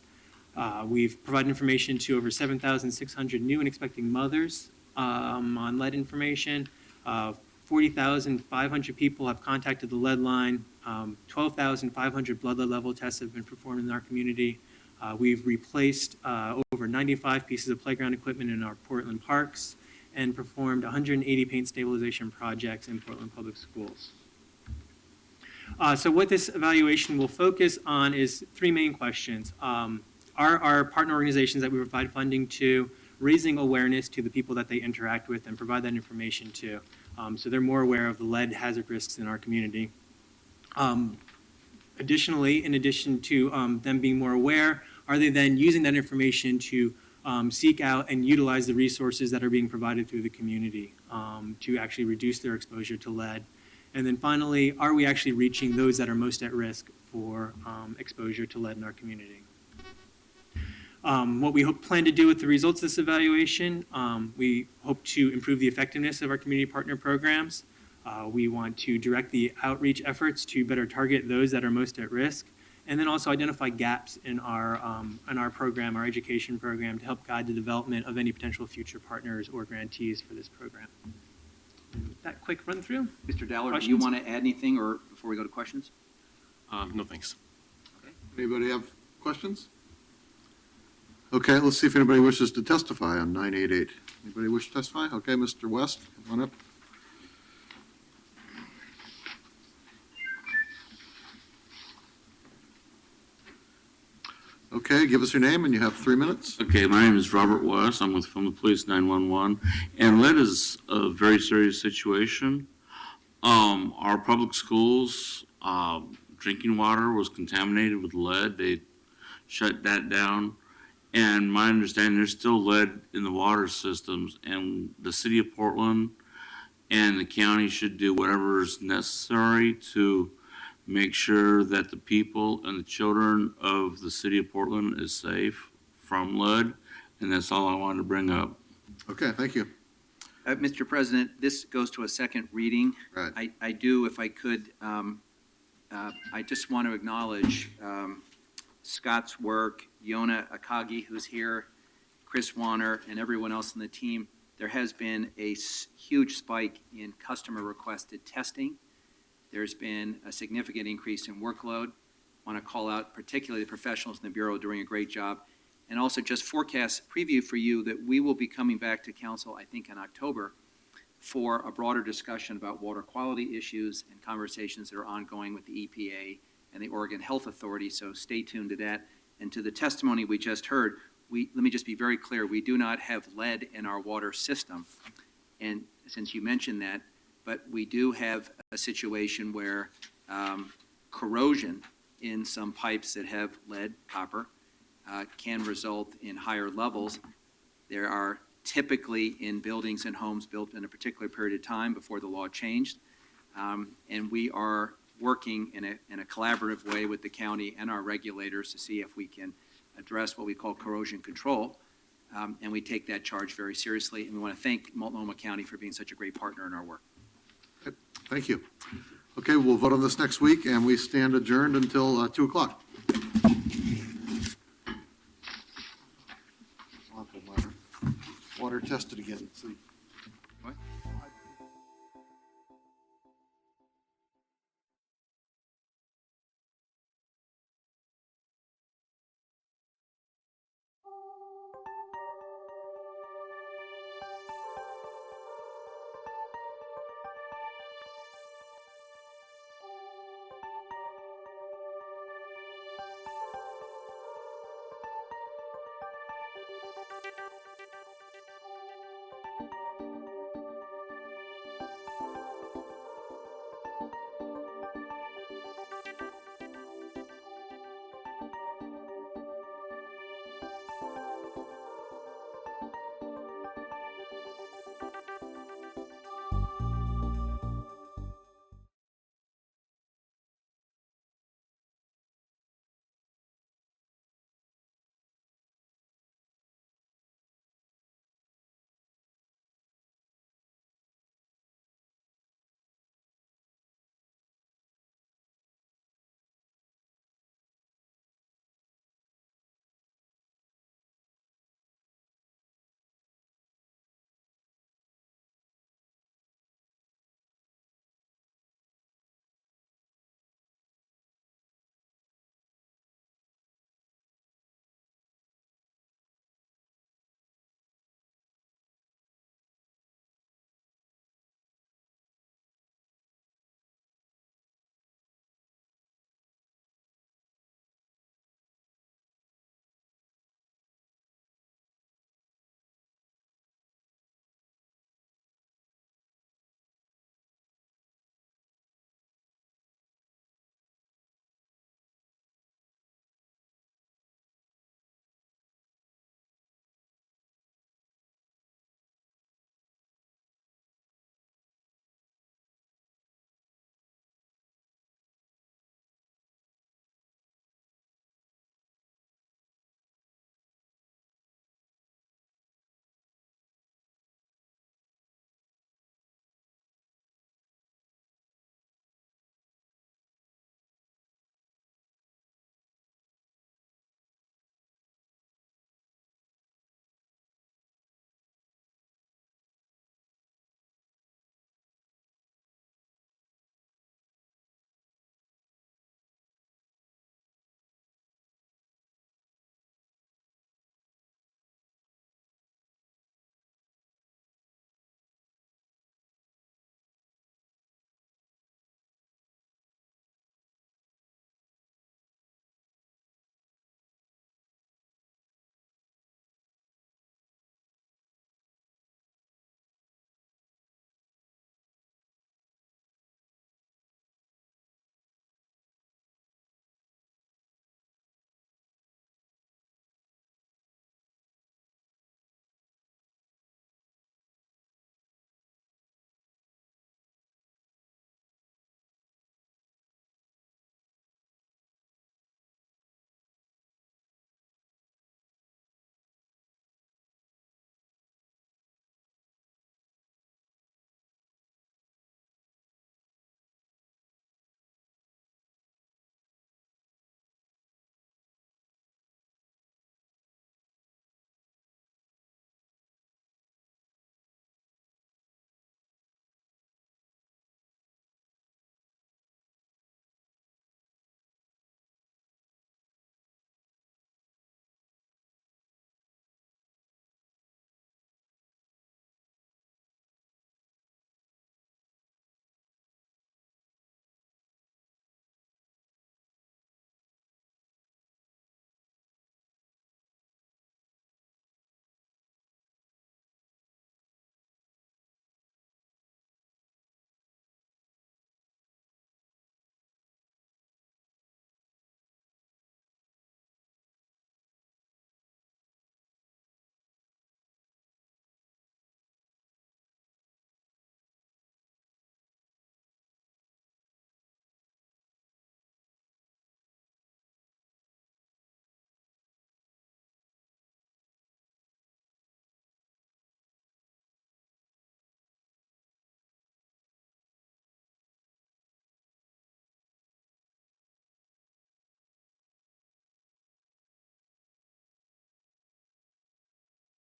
We've provided information to over 7,600 new and expecting mothers on lead information. 40,500 people have contacted the lead line. 12,500 blood lead level tests have been performed in our community. We've replaced over 95 pieces of playground equipment in our Portland parks and performed 180 paint stabilization projects in Portland Public Schools. So what this evaluation will focus on is three main questions. Are our partner organizations that we provide funding to raising awareness to the people that they interact with and provide that information to, so they're more aware of the lead hazard risks in our community? Additionally, in addition to them being more aware, are they then using that information to seek out and utilize the resources that are being provided through the community to actually reduce their exposure to lead? And then finally, are we actually reaching those that are most at risk for exposure to lead in our community? What we plan to do with the results of this evaluation, we hope to improve the effectiveness of our community partner programs. We want to direct the outreach efforts to better target those that are most at risk, and then also identify gaps in our program, our education program, to help guide the development of any potential future partners or grantees for this program. And with that quick run through. Mr. Dallard, do Questions? you want to add anything or before we go to questions? No, thanks. Anybody have questions? Okay, let's see if anybody wishes to testify on 988. Anybody wish to testify? Okay, Mr. West, come on up. Okay, give us your name and you have 3 minutes. Okay, my name is Robert West. I'm with From the Police 911. And lead is a very serious situation. Our public schools, drinking water was contaminated with lead. They shut that down. And my understanding, there's still lead in the water systems. And the city of Portland and the county should do whatever is necessary to make sure that the people and the children of the city of Portland is safe from lead, and that's all I wanted to bring up. Okay, thank you. Mr. President, this goes to a second reading. Right. I do, if I could, I just want to acknowledge Scott's work, Yona Akagi, who's here, Chris Warner, and everyone else on the team. There has been a huge spike in customer-requested testing. There's been a significant increase in workload. I want to call out particularly the professionals in the Bureau doing a great job. And also just forecast preview for you that we will be coming back to council, I think in October, for a broader discussion about water quality issues and conversations that are ongoing with the EPA and the Oregon Health Authority. So stay tuned to that. And to the testimony we just heard, let me just be very clear, we do not have lead in our water system. And since you mentioned that, but we do have a situation where corrosion in some pipes that have lead, copper, can result in higher levels. There are typically in buildings and homes built in a particular period of time before the law changed. And we are working in a collaborative way with the county and our regulators to see if we can address what we call corrosion control. And we take that charge very seriously. And we want to thank Multnomah County for being such a great partner in our work. Thank you. Okay, we'll vote on this next week, and we stand adjourned until 2 o'clock. Water tested again. See.